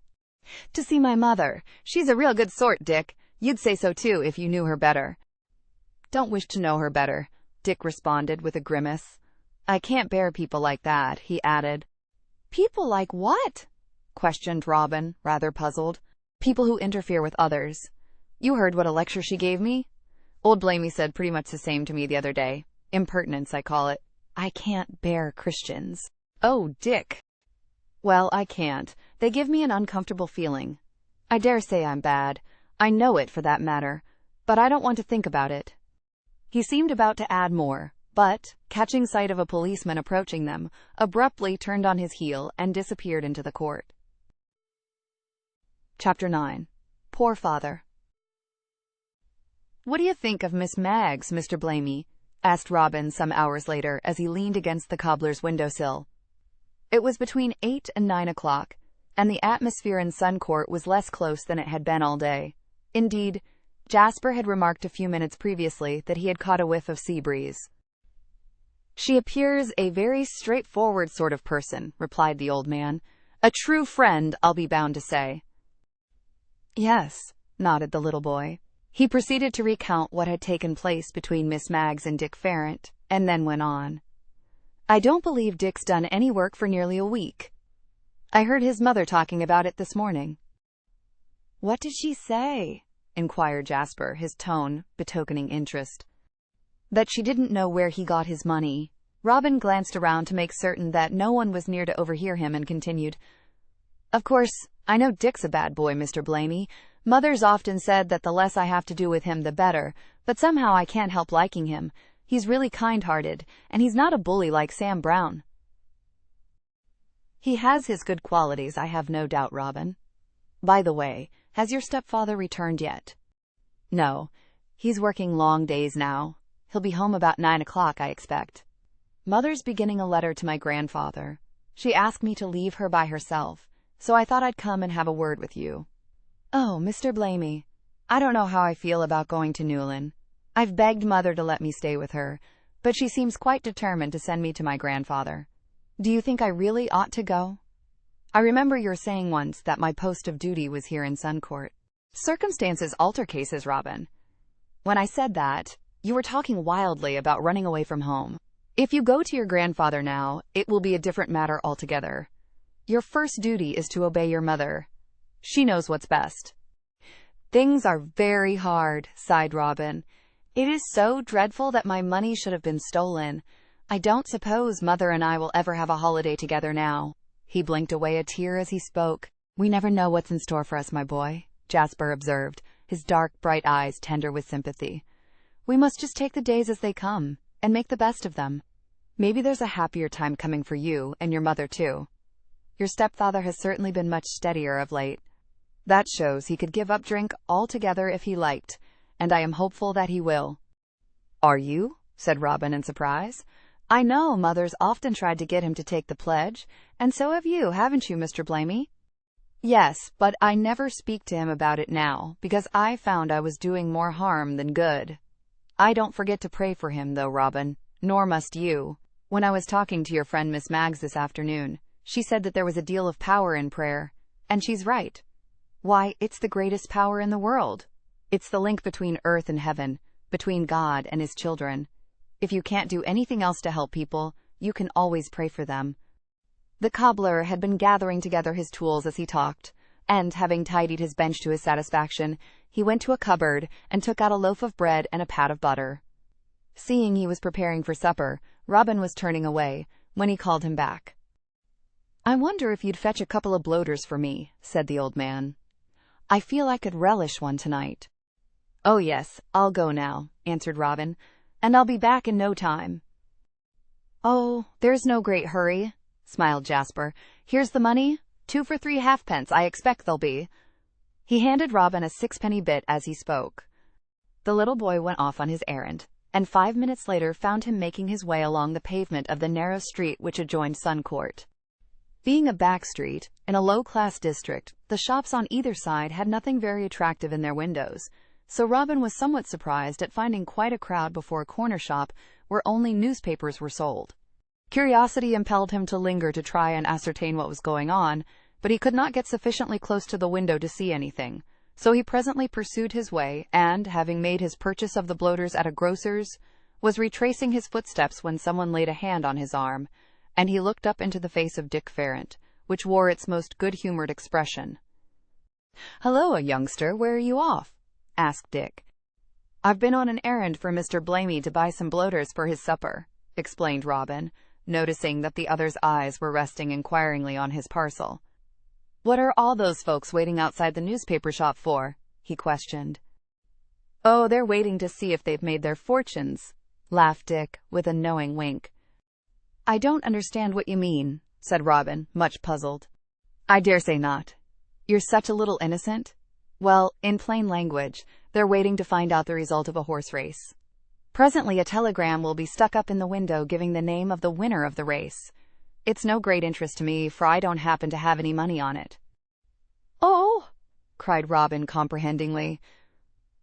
"To see my mother. She's a real good sort, Dick. You'd say so, too, if you knew her better." "Don't wish to know her better," Dick responded with a grimace. "I can't bear people like that," he added. "People like what?" questioned Robin, rather puzzled. "People who interfere with others. You heard what a lecture she gave me? Old Blamey said pretty much the same to me the other day. Impertinence, I call it. I can't bear Christians." "Oh, Dick." "Well, I can't. They give me an uncomfortable feeling. I dare say I'm bad. I know it, for that matter. But I don't want to think about it." He seemed about to add more, but, catching sight of a policeman approaching them, abruptly turned on his heel and disappeared into the court. Chapter 9. Poor Father. "What do you think of Miss Maggs, Mr. Blamey?" asked Robin some hours later as he leaned against the cobbler's windowsill. It was between 8 and 9 o'clock, and the atmosphere in Suncourt was less close than it had been all day. Indeed, Jasper had remarked a few minutes previously that he had caught a whiff of sea breeze. "She appears a very straightforward sort of person," replied the old man. "A true friend, I'll be bound to say." "Yes," nodded the little boy. He proceeded to recount what had taken place between Miss Maggs and Dick Ferrant, and then went on. "I don't believe Dick's done any work for nearly a week. I heard his mother talking about it this morning." "What did she say?" inquired Jasper, his tone betokening interest. "That she didn't know where he got his money." Robin glanced around to make certain that no one was near to overhear him and continued, "Of course, I know Dick's a bad boy, Mr. Blamey. Mother's often said that the less I have to do with him, the better, but somehow I can't help liking him. He's really kind-hearted, and he's not a bully like Sam Brown." "He has his good qualities, I have no doubt, Robin. By the way, has your stepfather returned yet?" "No. He's working long days now. He'll be home about 9 o'clock, I expect. Mother's beginning a letter to my grandfather. She asked me to leave her by herself, so I thought I'd come and have a word with you." "Oh, Mr. Blamey, I don't know how I feel about going to Newlyn. I've begged Mother to let me stay with her, but she seems quite determined to send me to my grandfather. Do you think I really ought to go? I remember your saying once that my post of duty was here in Suncourt. Circumstances alter cases, Robin. When I said that, you were talking wildly about running away from home. If you go to your grandfather now, it will be a different matter altogether. Your first duty is to obey your mother. She knows what's best. Things are very hard, sighed Robin. It is so dreadful that my money should have been stolen. I don't suppose Mother and I will ever have a holiday together now. He blinked away a tear as he spoke. We never know what's in store for us, my boy, Jasper observed, his dark, bright eyes tender with sympathy. We must just take the days as they come, and make the best of them. Maybe there's a happier time coming for you and your mother, too. Your stepfather has certainly been much steadier of late. That shows he could give up drink altogether if he liked, and I am hopeful that he will. Are you? Said Robin in surprise. I know Mother's often tried to get him to take the pledge, and so have you, haven't you, Mr. Blamey? Yes, but I never speak to him about it now, because I found I was doing more harm than good. I don't forget to pray for him, though, Robin, nor must you. When I was talking to your friend Miss Maggs this afternoon, she said that there was a deal of power in prayer, and she's right. Why, it's the greatest power in the world. It's the link between earth and heaven, between God and his children. If you can't do anything else to help people, you can always pray for them. The cobbler had been gathering together his tools as he talked, and, having tidied his bench to his satisfaction, he went to a cupboard and took out a loaf of bread and a pat of butter. Seeing he was preparing for supper, Robin was turning away, when he called him back. I wonder if you'd fetch a couple of bloaters for me, said the old man. I feel I could relish one tonight. Oh yes, I'll go now, answered Robin, and I'll be back in no time. Oh, there's no great hurry, smiled Jasper. Here's the money, 2 for 3 halfpence, I expect they'll be. He handed Robin a 6-penny bit as he spoke. The little boy went off on his errand, and 5 minutes later found him making his way along the pavement of the narrow street which adjoined Suncourt. Being a back street, in a low-class district, the shops on either side had nothing very attractive in their windows, so Robin was somewhat surprised at finding quite a crowd before a corner shop where only newspapers were sold. Curiosity impelled him to linger to try and ascertain what was going on, but he could not get sufficiently close to the window to see anything, so he presently pursued his way and, having made his purchase of the bloaters at a grocer's, was retracing his footsteps when someone laid a hand on his arm, and he looked up into the face of Dick Farrant, which wore its most good-humored expression. "Hello, youngster, where are you off?" asked Dick. "I've been on an errand for Mr. Blamey to buy some bloaters for his supper," explained Robin, noticing that the other's eyes were resting inquiringly on his parcel. "What are all those folks waiting outside the newspaper shop for?" he questioned. "Oh, they're waiting to see if they've made their fortunes," laughed Dick, with a knowing wink. "I don't understand what you mean," said Robin, much puzzled. "I dare say not. You're such a little innocent. Well, in plain language, they're waiting to find out the result of a horse race. Presently a telegram will be stuck up in the window giving the name of the winner of the race. It's no great interest to me, for I don't happen to have any money on it." "Oh!" cried Robin comprehendingly.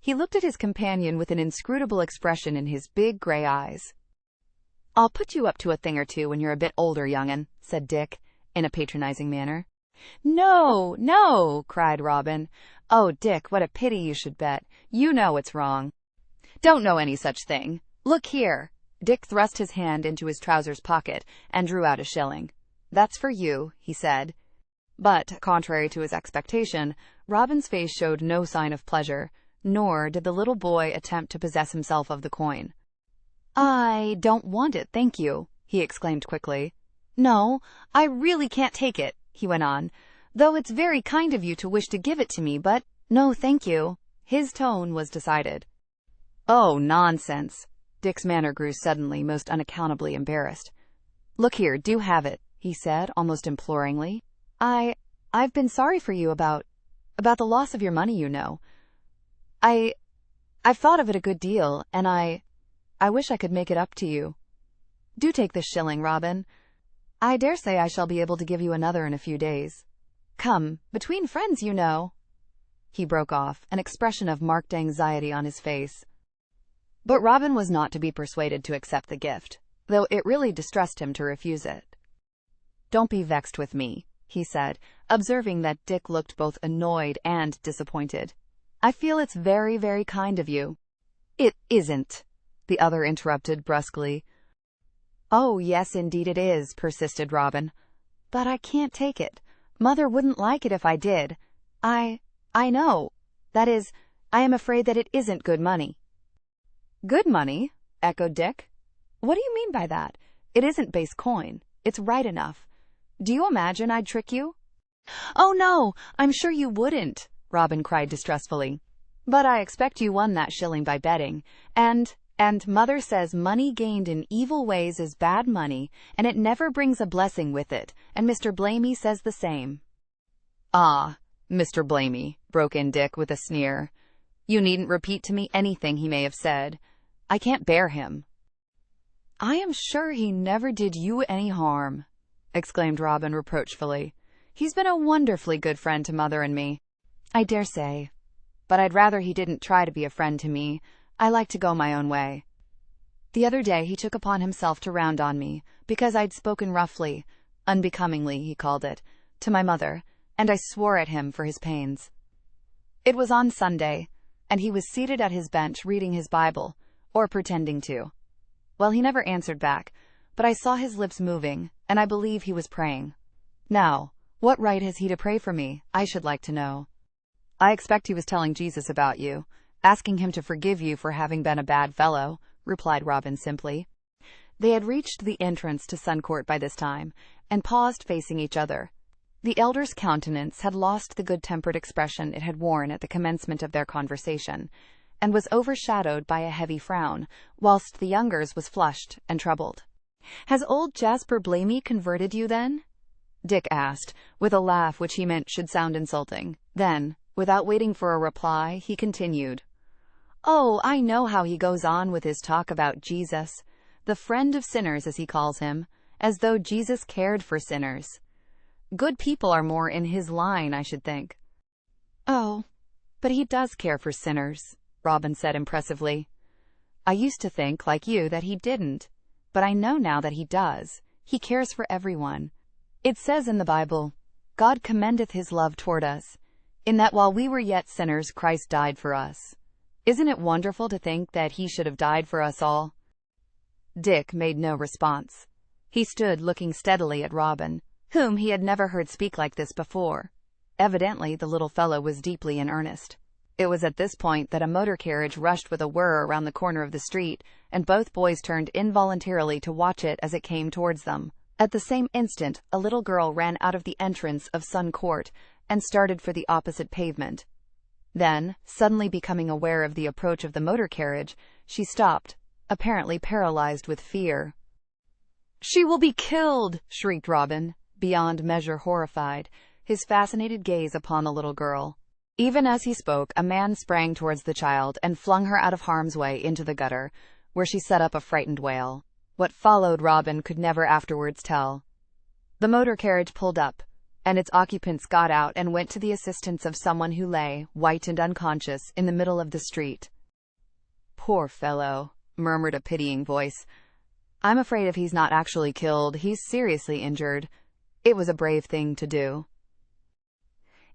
He looked at his companion with an inscrutable expression in his big gray eyes. "I'll put you up to a thing or two when you're a bit older, young'un," said Dick, in a patronizing manner. "No, no!" cried Robin. "Oh, Dick, what a pity you should bet. You know it's wrong." "Don't know any such thing. Look here." Dick thrust his hand into his trousers pocket and drew out a shilling. "That's for you," he said. But, contrary to his expectation, Robin's face showed no sign of pleasure, nor did the little boy attempt to possess himself of the coin. "I don't want it, thank you," he exclaimed quickly. "No, I really can't take it," he went on, "though it's very kind of you to wish to give it to me, but no, thank you." His tone was decided. "Oh, nonsense." Dick's manner grew suddenly most unaccountably embarrassed. "Look here, do have it," he said, almost imploringly. I've been sorry for you about the loss of your money, you know. I've thought of it a good deal, and I wish I could make it up to you. Do take this shilling, Robin. I dare say I shall be able to give you another in a few days. Come, between friends, you know." He broke off, an expression of marked anxiety on his face. But Robin was not to be persuaded to accept the gift, though it really distressed him to refuse it. "Don't be vexed with me," he said, observing that Dick looked both annoyed and disappointed. "I feel it's very, very kind of you." "It isn't," the other interrupted brusquely. "Oh, yes, indeed it is," persisted Robin. "But I can't take it. Mother wouldn't like it if I did. I know. That is, I am afraid that it isn't good money." "Good money?" echoed Dick. "What do you mean by that? It isn't base coin. It's right enough. Do you imagine I'd trick you?" "Oh, no, I'm sure you wouldn't," Robin cried distressfully. "But I expect you won that shilling by betting, and Mother says money gained in evil ways is bad money, and it never brings a blessing with it, and Mr. Blamey says the same." "Ah, Mr. Blamey," broke in Dick with a sneer. "You needn't repeat to me anything he may have said. I can't bear him." "I am sure he never did you any harm," exclaimed Robin reproachfully. "He's been a wonderfully good friend to Mother and me." "I dare say. But I'd rather he didn't try to be a friend to me. I like to go my own way. The other day he took upon himself to round on me, because I'd spoken roughly, unbecomingly he called it, to my mother, and I swore at him for his pains. It was on Sunday, and he was seated at his bench reading his Bible, or pretending to. Well, he never answered back, but I saw his lips moving, and I believe he was praying. Now, what right has he to pray for me, I should like to know?" "I expect he was telling Jesus about you, asking him to forgive you for having been a bad fellow," replied Robin simply. They had reached the entrance to Sun Court by this time, and paused facing each other. The elder's countenance had lost the good-tempered expression it had worn at the commencement of their conversation, and was overshadowed by a heavy frown, whilst the younger's was flushed and troubled. "Has old Jasper Blamey converted you, then?" Dick asked, with a laugh which he meant should sound insulting. Then, without waiting for a reply, he continued, "Oh, I know how he goes on with his talk about Jesus, the friend of sinners as he calls him, as though Jesus cared for sinners. Good people are more in his line, I should think." "Oh, but he does care for sinners," Robin said impressively. "I used to think, like you, that he didn't, but I know now that he does. He cares for everyone. It says in the Bible, 'God commendeth his love toward us, in that while we were yet sinners, Christ died for us.' Isn't it wonderful to think that he should have died for us all?" Dick made no response. He stood looking steadily at Robin, whom he had never heard speak like this before. Evidently, the little fellow was deeply in earnest. It was at this point that a motor carriage rushed with a whir around the corner of the street, and both boys turned involuntarily to watch it as it came towards them. At the same instant, a little girl ran out of the entrance of Sun Court and started for the opposite pavement. Then, suddenly becoming aware of the approach of the motor carriage, she stopped, apparently paralyzed with fear. "She will be killed!" shrieked Robin, beyond measure horrified, his fascinated gaze upon the little girl. Even as he spoke, a man sprang towards the child and flung her out of harm's way into the gutter, where she set up a frightened wail. What followed Robin could never afterwards tell. The motor carriage pulled up, and its occupants got out and went to the assistance of someone who lay, white and unconscious, in the middle of the street. "Poor fellow," murmured a pitying voice. "I'm afraid if he's not actually killed, he's seriously injured. It was a brave thing to do."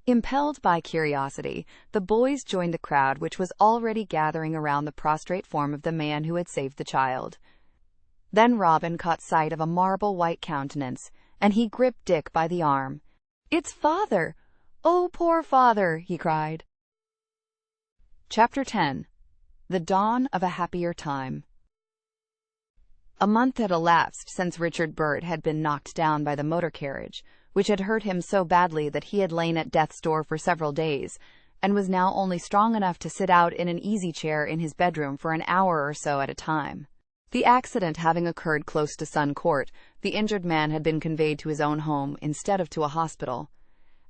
Impelled by curiosity, the boys joined the crowd which was already gathering around the prostrate form of the man who had saved the child. Then Robin caught sight of a marble-white countenance, and he gripped Dick by the arm. "It's Father! Oh, poor Father!" he cried. Chapter 10. The Dawn of a Happier Time. A month had elapsed since Richard Burt had been knocked down by the motor carriage, which had hurt him so badly that he had lain at death's door for several days, and was now only strong enough to sit out in an easy-chair in his bedroom for an hour or so at a time. The accident having occurred close to Sun Court, the injured man had been conveyed to his own home instead of to a hospital,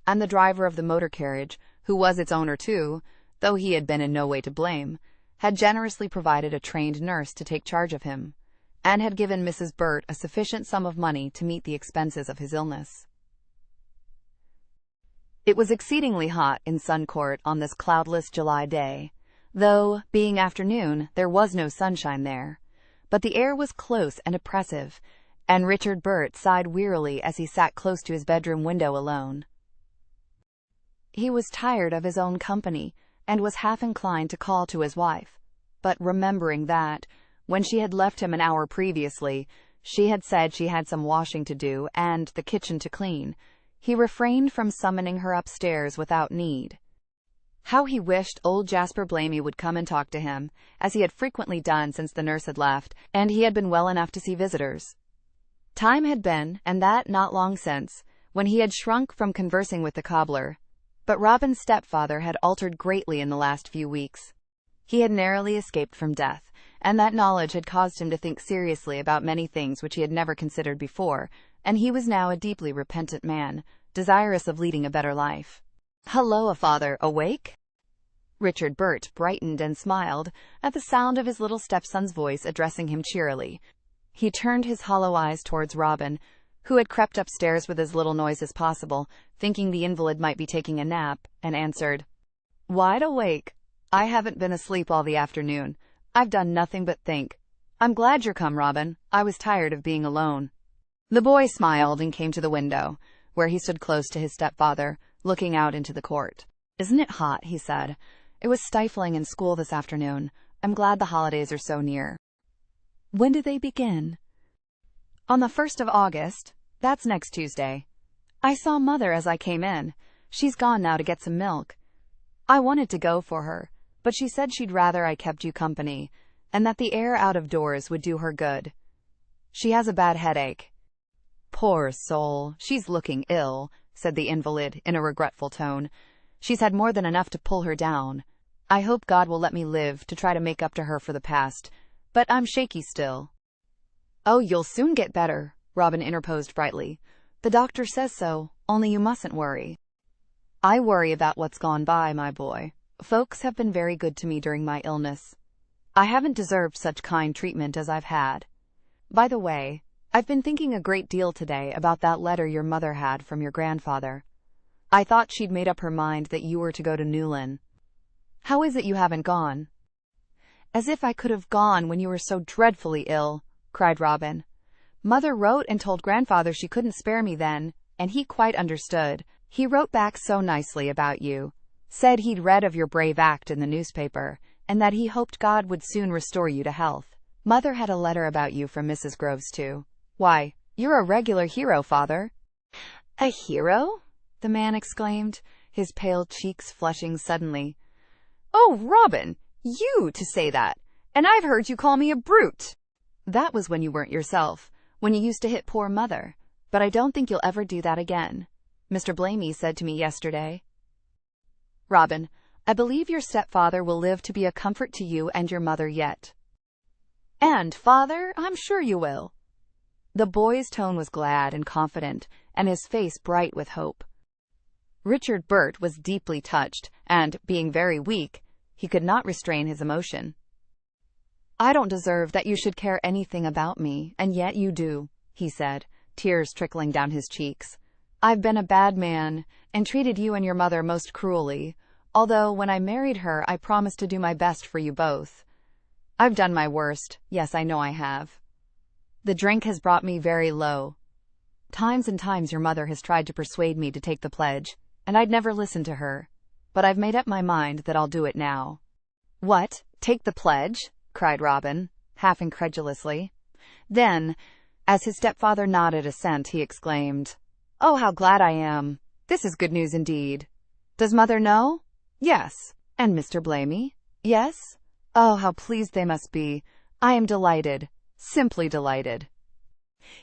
and the driver of the motor carriage, who was its owner too, though he had been in no way to blame, had generously provided a trained nurse to take charge of him, and had given Mrs. Burt a sufficient sum of money to meet the expenses of his illness. It was exceedingly hot in Sun Court on this cloudless July day. Though, being afternoon, there was no sunshine there. But the air was close and oppressive, and Richard Burt sighed wearily as he sat close to his bedroom window alone. He was tired of his own company, and was half inclined to call to his wife. But remembering that, when she had left him an hour previously, she had said she had some washing to do and the kitchen to clean, he refrained from summoning her upstairs without need. How he wished old Jasper Blamey would come and talk to him, as he had frequently done since the nurse had left, and he had been well enough to see visitors. Time had been, and that not long since, when he had shrunk from conversing with the cobbler. But Robin's stepfather had altered greatly in the last few weeks. He had narrowly escaped from death, and that knowledge had caused him to think seriously about many things which he had never considered before, and he was now a deeply repentant man, desirous of leading a better life. "Hello, father, awake?" Richard Burt brightened and smiled at the sound of his little stepson's voice addressing him cheerily. He turned his hollow eyes towards Robin, who had crept upstairs with as little noise as possible, thinking the invalid might be taking a nap, and answered, "Wide awake. I haven't been asleep all the afternoon. I've done nothing but think. I'm glad you're come, Robin. I was tired of being alone." The boy smiled and came to the window, where he stood close to his stepfather, looking out into the court. "Isn't it hot?" he said. "It was stifling in school this afternoon. I'm glad the holidays are so near." "When do they begin?" "On the 1st of August. That's next Tuesday. I saw Mother as I came in. She's gone now to get some milk. I wanted to go for her, but she said she'd rather I kept you company, and that the air out of doors would do her good. She has a bad headache." "Poor soul, she's looking ill," said the invalid in a regretful tone. "She's had more than enough to pull her down. I hope God will let me live to try to make up to her for the past, but I'm shaky still." "Oh, you'll soon get better," Robin interposed brightly. "The doctor says so, only you mustn't worry." "I worry about what's gone by, my boy. Folks have been very good to me during my illness. I haven't deserved such kind treatment as I've had. By the way, I've been thinking a great deal today about that letter your mother had from your grandfather. I thought she'd made up her mind that you were to go to Newlyn. How is it you haven't gone?" "As if I could have gone when you were so dreadfully ill," cried Robin. "Mother wrote and told grandfather she couldn't spare me then, and he quite understood. He wrote back so nicely about you, said he'd read of your brave act in the newspaper, and that he hoped God would soon restore you to health. Mother had a letter about you from Mrs. Groves, too. Why, you're a regular hero, father." "A hero?" the man exclaimed, his pale cheeks flushing suddenly. "Oh, Robin, you to say that! And I've heard you call me a brute." "That was when you weren't yourself, when you used to hit poor Mother. But I don't think you'll ever do that again. Mr. Blamey said to me yesterday." "Robin, I believe your stepfather will live to be a comfort to you and your mother yet." "And, father, I'm sure you will." The boy's tone was glad and confident, and his face bright with hope. Richard Burt was deeply touched, and, being very weak, he could not restrain his emotion. "I don't deserve that you should care anything about me, and yet you do," he said, tears trickling down his cheeks. "I've been a bad man, and treated you and your mother most cruelly, although when I married her I promised to do my best for you both. I've done my worst, yes, I know I have. The drink has brought me very low. Times and times your mother has tried to persuade me to take the pledge, and I'd never listened to her, but I've made up my mind that I'll do it now." "What? Take the pledge?" cried Robin, half incredulously. Then, as his stepfather nodded assent, he exclaimed, "Oh, how glad I am! This is good news indeed. Does Mother know?" "Yes." "And Mr. Blamey?" "Yes." "Oh, how pleased they must be! I am delighted, simply delighted."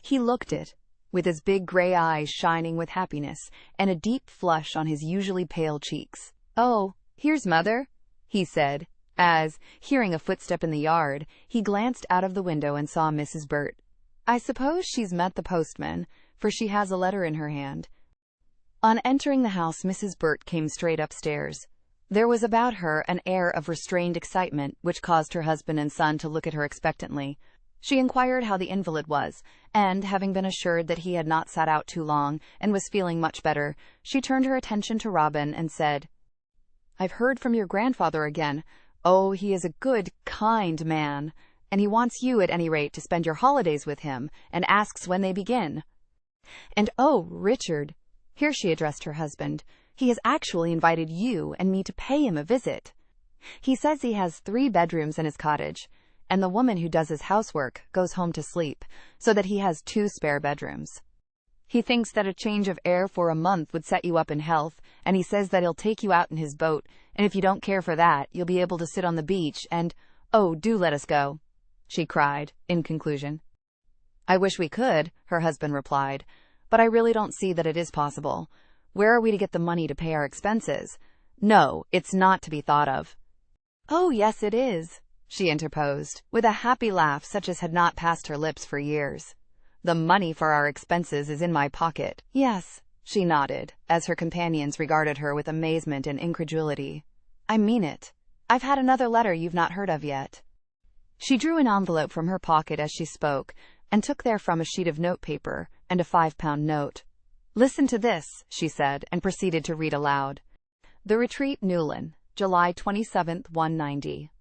He looked it, with his big gray eyes shining with happiness, and a deep flush on his usually pale cheeks. "Oh, here's Mother," he said, as, hearing a footstep in the yard, he glanced out of the window and saw Mrs. Burt. "I suppose she's met the postman, for she has a letter in her hand." On entering the house, Mrs. Burt came straight upstairs. There was about her an air of restrained excitement which caused her husband and son to look at her expectantly. She inquired how the invalid was, and, having been assured that he had not sat out too long and was feeling much better, she turned her attention to Robin and said, "I've heard from your grandfather again. Oh, he is a good, kind man, and he wants you at any rate to spend your holidays with him, and asks when they begin. And oh, Richard," here she addressed her husband, "he has actually invited you and me to pay him a visit. He says he has 3 bedrooms in his cottage, and the woman who does his housework goes home to sleep, so that he has 2 spare bedrooms. He thinks that a change of air for a month would set you up in health, and he says that he'll take you out in his boat, and if you don't care for that, you'll be able to sit on the beach and, oh, do let us go," she cried, in conclusion. "I wish we could," her husband replied, "but I really don't see that it is possible. Where are we to get the money to pay our expenses? No, it's not to be thought of." "Oh, yes, it is," she interposed, with a happy laugh such as had not passed her lips for years. "The money for our expenses is in my pocket." "Yes," she nodded, as her companions regarded her with amazement and incredulity. "I mean it. I've had another letter you've not heard of yet." She drew an envelope from her pocket as she spoke, and took therefrom a sheet of notepaper and a £5 note. "Listen to this," she said, and proceeded to read aloud. "The Retreat, Newlyn, July 27th, 190.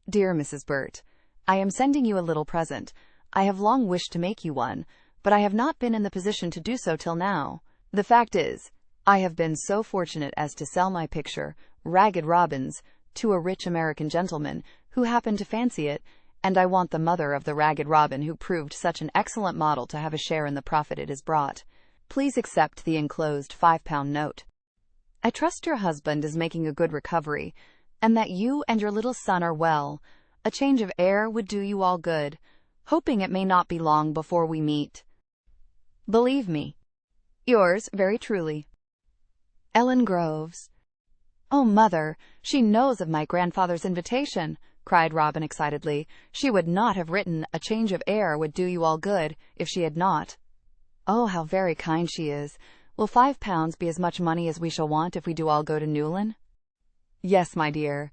Dear Mrs. Burt, I am sending you a little present. I have long wished to make you one, but I have not been in the position to do so till now. The fact is, I have been so fortunate as to sell my picture, Ragged Robins, to a rich American gentleman who happened to fancy it, and I want the mother of the Ragged Robin who proved such an excellent model to have a share in the profit it has brought. Please accept the enclosed £5 note. I trust your husband is making a good recovery, and that you and your little son are well. A change of air would do you all good, hoping it may not be long before we meet. Believe me, yours very truly, Ellen Groves." "Oh, Mother, she knows of my grandfather's invitation," cried Robin excitedly. "She would not have written, 'A change of air would do you all good,' if she had not." "Oh, how very kind she is. Will £5 be as much money as we shall want if we do all go to Newlyn?" "Yes, my dear.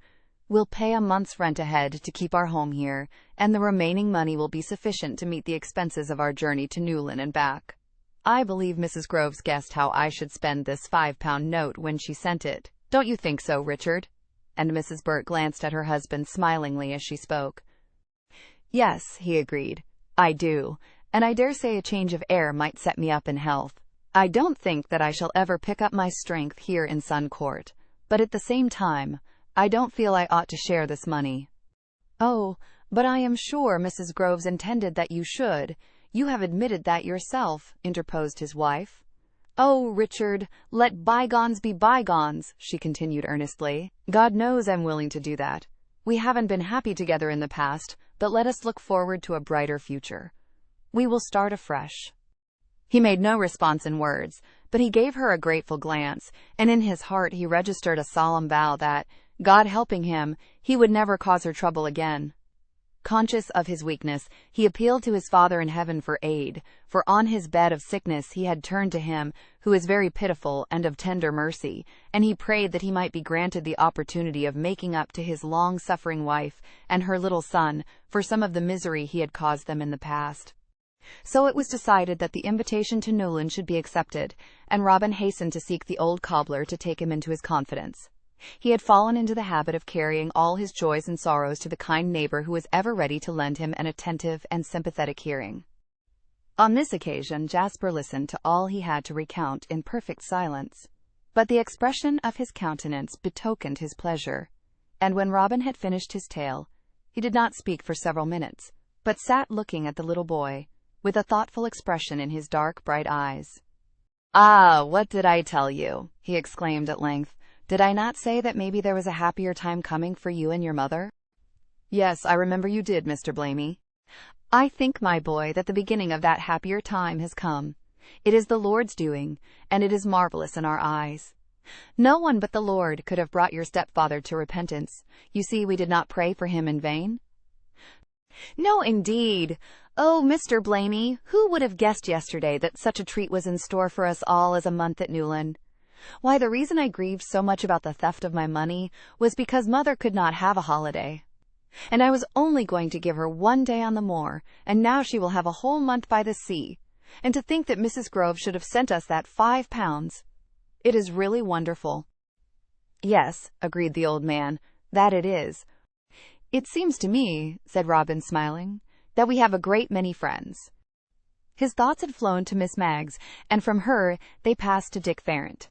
We'll pay a month's rent ahead to keep our home here, and the remaining money will be sufficient to meet the expenses of our journey to Newlyn and back. I believe Mrs. Groves guessed how I should spend this £5 note when she sent it. Don't you think so, Richard?" And Mrs. Burt glanced at her husband smilingly as she spoke. "Yes," he agreed, "I do, and I dare say a change of air might set me up in health. I don't think that I shall ever pick up my strength here in Sun Court, but at the same time, I don't feel I ought to share this money." "Oh, but I am sure Mrs. Groves intended that you should. You have admitted that yourself," interposed his wife. "Oh, Richard, let bygones be bygones," she continued earnestly. "God knows I'm willing to do that. We haven't been happy together in the past, but let us look forward to a brighter future. We will start afresh." He made no response in words, but he gave her a grateful glance, and in his heart he registered a solemn vow that, God helping him, he would never cause her trouble again. Conscious of his weakness, he appealed to his Father in heaven for aid, for on his bed of sickness he had turned to him, who is very pitiful and of tender mercy, and he prayed that he might be granted the opportunity of making up to his long-suffering wife and her little son for some of the misery he had caused them in the past. So it was decided that the invitation to Newlyn should be accepted, and Robin hastened to seek the old cobbler to take him into his confidence. He had fallen into the habit of carrying all his joys and sorrows to the kind neighbor who was ever ready to lend him an attentive and sympathetic hearing. On this occasion Jasper listened to all he had to recount in perfect silence, but the expression of his countenance betokened his pleasure, and when Robin had finished his tale, he did not speak for several minutes, but sat looking at the little boy, with a thoughtful expression in his dark, bright eyes. "Ah, what did I tell you?" he exclaimed at length. "Did I not say that maybe there was a happier time coming for you and your mother?" "Yes, I remember you did, Mr. Blamey." "I think, my boy, that the beginning of that happier time has come. It is the Lord's doing, and it is marvelous in our eyes. No one but the Lord could have brought your stepfather to repentance. You see, we did not pray for him in vain." "No, indeed. Oh, Mr. Blamey, who would have guessed yesterday that such a treat was in store for us all as a month at Newlyn? Why, the reason I grieved so much about the theft of my money was because Mother could not have a holiday. And I was only going to give her 1 day on the moor, and now she will have a whole month by the sea. And to think that Mrs. Grove should have sent us that £5. It is really wonderful." "Yes," agreed the old man, "that it is. "It seems to me," said Robin, smiling, "that we have a great many friends." His thoughts had flown to Miss Maggs, and from her they passed to Dick Farrant.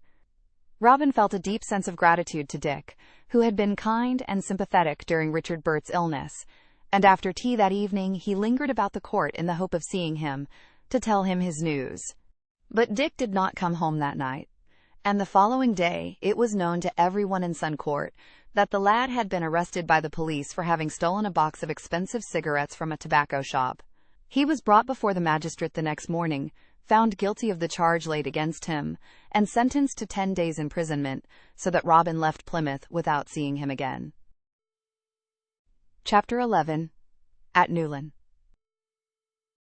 Robin felt a deep sense of gratitude to Dick, who had been kind and sympathetic during Richard Bert's illness, and after tea that evening he lingered about the court in the hope of seeing him, to tell him his news. But Dick did not come home that night, and the following day it was known to everyone in Sun Court that the lad had been arrested by the police for having stolen a box of expensive cigarettes from a tobacco shop. He was brought before the magistrate the next morning, found guilty of the charge laid against him, and sentenced to 10 days' imprisonment, so that Robin left Plymouth without seeing him again. Chapter 11. At Newlyn.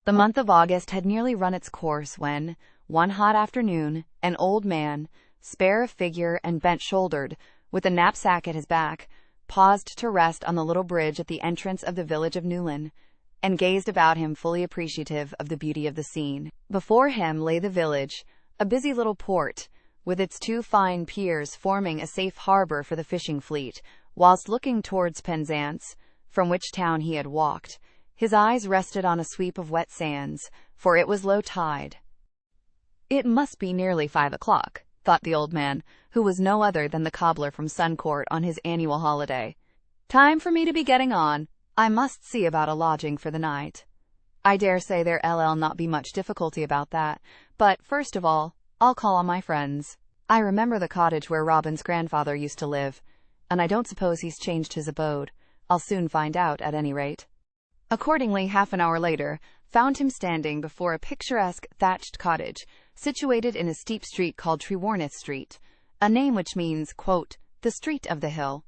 The month of August had nearly run its course when, one hot afternoon, an old man, spare of figure and bent-shouldered, with a knapsack at his back, paused to rest on the little bridge at the entrance of the village of Newlyn, and gazed about him fully appreciative of the beauty of the scene. Before him lay the village, a busy little port, with its 2 fine piers forming a safe harbor for the fishing fleet, whilst looking towards Penzance, from which town he had walked, his eyes rested on a sweep of wet sands, for it was low tide. "It must be nearly 5 o'clock, thought the old man, who was no other than the cobbler from Sun Court on his annual holiday. "Time for me to be getting on. I must see about a lodging for the night. I dare say there'll not be much difficulty about that, but, first of all, I'll call on my friends. I remember the cottage where Robin's grandfather used to live, and I don't suppose he's changed his abode. I'll soon find out, at any rate." Accordingly, half an hour later, found him standing before a picturesque thatched cottage, situated in a steep street called Trewarneth Street, a name which means, quote, "the street of the hill."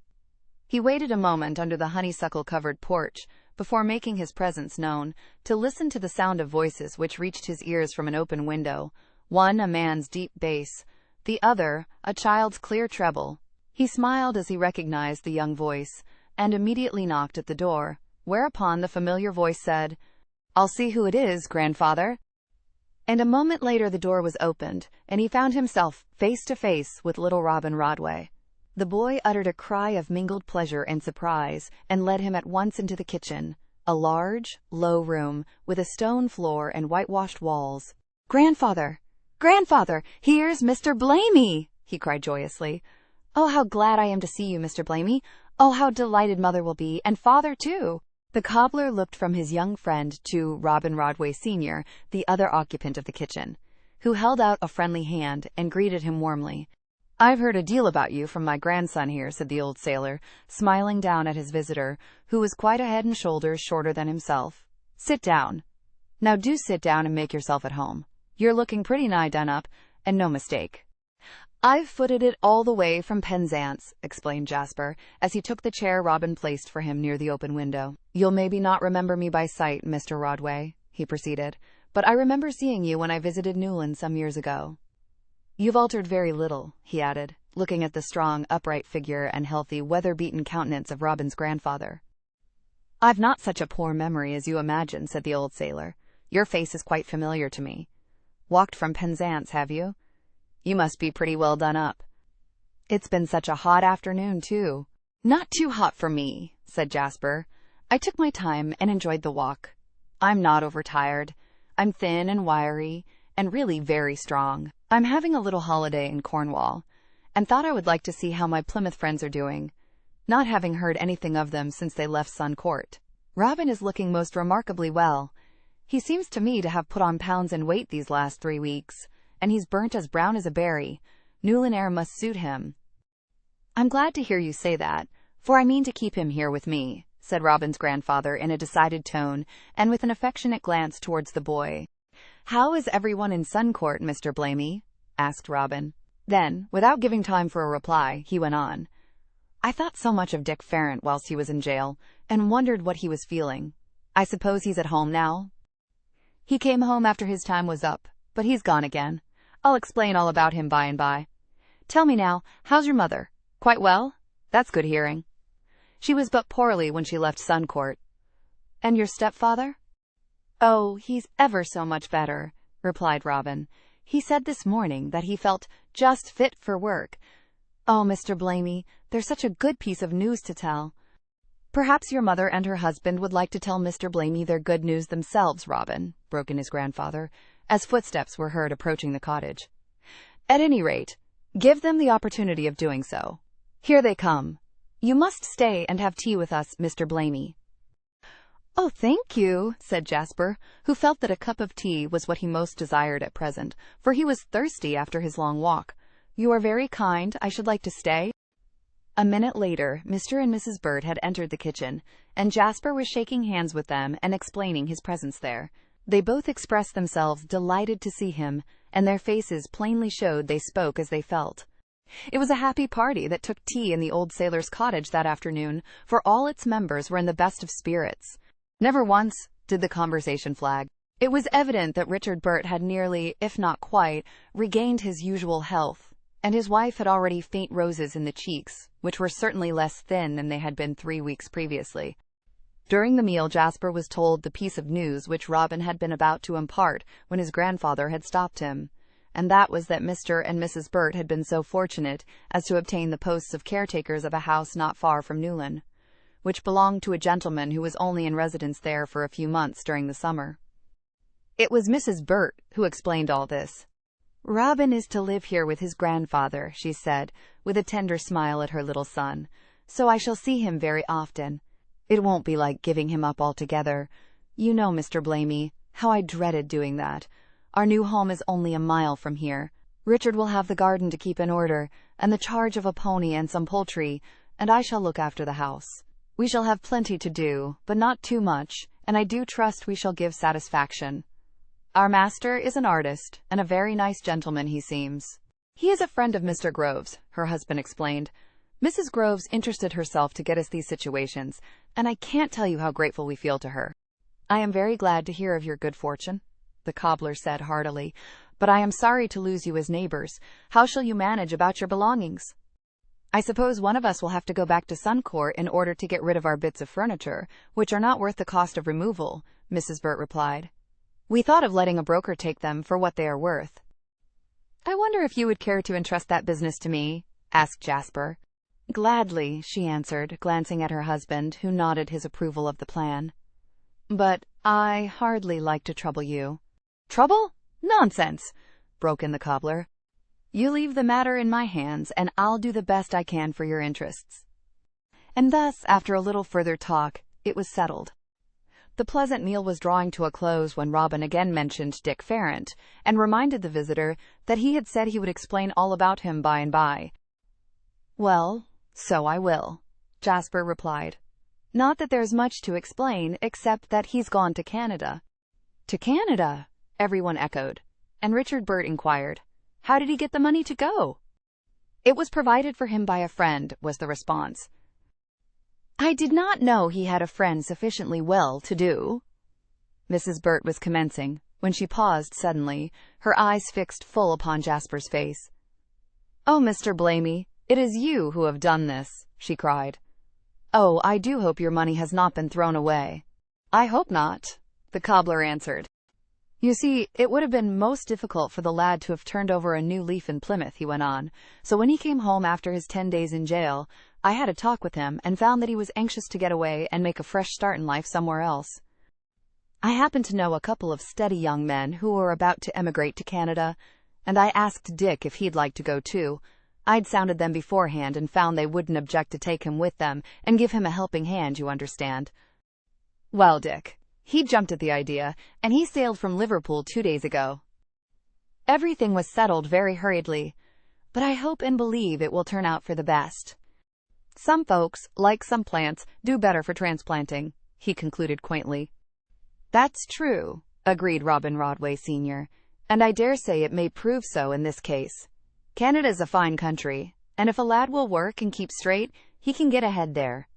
He waited a moment under the honeysuckle-covered porch, before making his presence known, to listen to the sound of voices which reached his ears from an open window, one a man's deep bass, the other a child's clear treble. He smiled as he recognized the young voice, and immediately knocked at the door, whereupon the familiar voice said, "I'll see who it is, grandfather." And a moment later the door was opened, and he found himself face to face with little Robin Rodway. The boy uttered a cry of mingled pleasure and surprise, and led him at once into the kitchen, a large, low room, with a stone floor and whitewashed walls. "Grandfather! Grandfather! Here's Mr. Blamey!" he cried joyously. "Oh, how glad I am to see you, Mr. Blamey! Oh, how delighted Mother will be, and Father, too!" The cobbler looked from his young friend to Robin Rodway Sr., the other occupant of the kitchen, who held out a friendly hand and greeted him warmly. "I've heard a deal about you from my grandson here," said the old sailor, smiling down at his visitor, who was quite a head and shoulders shorter than himself. "Sit down. Now do sit down and make yourself at home. You're looking pretty nigh done up, and no mistake." "I've footed it all the way from Penzance," explained Jasper, as he took the chair Robin placed for him near the open window. "You'll maybe not remember me by sight, Mr. Rodway," he proceeded, "but I remember seeing you when I visited Newlyn some years ago. You've altered very little," he added, looking at the strong, upright figure and healthy, weather-beaten countenance of Robin's grandfather. "I've not such a poor memory as you imagine," said the old sailor. "Your face is quite familiar to me. Walked from Penzance, have you? You must be pretty well done up. It's been such a hot afternoon, too." "Not too hot for me," said Jasper. "I took my time and enjoyed the walk. I'm not overtired. I'm thin and wiry, and really very strong. I'm having a little holiday in Cornwall, and thought I would like to see how my Plymouth friends are doing, not having heard anything of them since they left Sun Court. Robin is looking most remarkably well. He seems to me to have put on pounds and weight these last 3 weeks, and he's burnt as brown as a berry. Newlyn-era must suit him." "I'm glad to hear you say that, for I mean to keep him here with me," said Robin's grandfather in a decided tone, and with an affectionate glance towards the boy. "How is everyone in Sun Court, Mr. Blamey?" asked Robin. Then, without giving time for a reply, he went on. "I thought so much of Dick Farrant whilst he was in jail, and wondered what he was feeling. I suppose he's at home now?" "He came home after his time was up, but he's gone again. I'll explain all about him by and by. Tell me now, how's your mother? Quite well? That's good hearing. She was but poorly when she left Sun Court. And your stepfather?" "Oh, he's ever so much better," replied Robin. "He said this morning that he felt just fit for work. Oh, Mr. Blamey, there's such a good piece of news to tell. Perhaps your mother and her husband would like to tell Mr. Blamey their good news themselves, Robin, broke in his grandfather, as footsteps were heard approaching the cottage. At any rate, give them the opportunity of doing so. Here they come. You must stay and have tea with us, Mr. Blamey. Oh, thank you, said Jasper, who felt that a cup of tea was what he most desired at present, for he was thirsty after his long walk. You are very kind. I should like to stay. A minute later, Mr. and Mrs. Bird had entered the kitchen, and Jasper was shaking hands with them and explaining his presence there. They both expressed themselves delighted to see him, and their faces plainly showed they spoke as they felt. It was a happy party that took tea in the old sailor's cottage that afternoon, for all its members were in the best of spirits. Never once did the conversation flag. It was evident that Richard Burt had nearly, if not quite, regained his usual health, and his wife had already faint roses in the cheeks, which were certainly less thin than they had been 3 weeks previously. During the meal, Jasper was told the piece of news which Robin had been about to impart when his grandfather had stopped him, and that was that Mr. and Mrs. Burt had been so fortunate as to obtain the posts of caretakers of a house not far from Newlyn, which belonged to a gentleman who was only in residence there for a few months during the summer. It was Mrs. Burt who explained all this. Robin is to live here with his grandfather, she said, with a tender smile at her little son, so I shall see him very often. It won't be like giving him up altogether. You know, Mr. Blamey, how I dreaded doing that. Our new home is only a mile from here. Richard will have the garden to keep in order, and the charge of a pony and some poultry, and I shall look after the house. We shall have plenty to do, but not too much, and I do trust we shall give satisfaction. Our master is an artist, and a very nice gentleman he seems. He is a friend of Mr. Grove's, her husband explained. Mrs. Groves interested herself to get us these situations, and I can't tell you how grateful we feel to her. I am very glad to hear of your good fortune, the cobbler said heartily, but I am sorry to lose you as neighbors. How shall you manage about your belongings? I suppose one of us will have to go back to Suncourt in order to get rid of our bits of furniture, which are not worth the cost of removal, Mrs. Burt replied. We thought of letting a broker take them for what they are worth. I wonder if you would care to entrust that business to me, asked Jasper. Gladly, she answered, glancing at her husband, who nodded his approval of the plan. But I hardly like to trouble you. Trouble? Nonsense, broke in the cobbler. You leave the matter in my hands, and I'll do the best I can for your interests. And thus, after a little further talk, it was settled. The pleasant meal was drawing to a close when Robin again mentioned Dick Farrant, and reminded the visitor that he had said he would explain all about him by and by. Well, so I will, Jasper replied. Not that there's much to explain, except that he's gone to Canada. To Canada? Everyone echoed, and Richard Burt inquired, how did he get the money to go? It was provided for him by a friend, was the response. I did not know he had a friend sufficiently well-to-do. Mrs. Burt was commencing, when she paused suddenly, her eyes fixed full upon Jasper's face. Oh, Mr. Blamey, it is you who have done this, she cried. Oh, I do hope your money has not been thrown away. I hope not, the cobbler answered. You see, it would have been most difficult for the lad to have turned over a new leaf in Plymouth, he went on, so when he came home after his 10 days in jail, I had a talk with him and found that he was anxious to get away and make a fresh start in life somewhere else. I happen to know a couple of steady young men who were about to emigrate to Canada, and I asked Dick if he'd like to go too. I'd sounded them beforehand and found they wouldn't object to take him with them and give him a helping hand, you understand. Well, Dick, he jumped at the idea, and he sailed from Liverpool 2 days ago. Everything was settled very hurriedly, but I hope and believe it will turn out for the best. Some folks, like some plants, do better for transplanting, he concluded quaintly. That's true, agreed Robin Rodway Sr., and I dare say it may prove so in this case. Canada's a fine country, and if a lad will work and keep straight, he can get ahead there.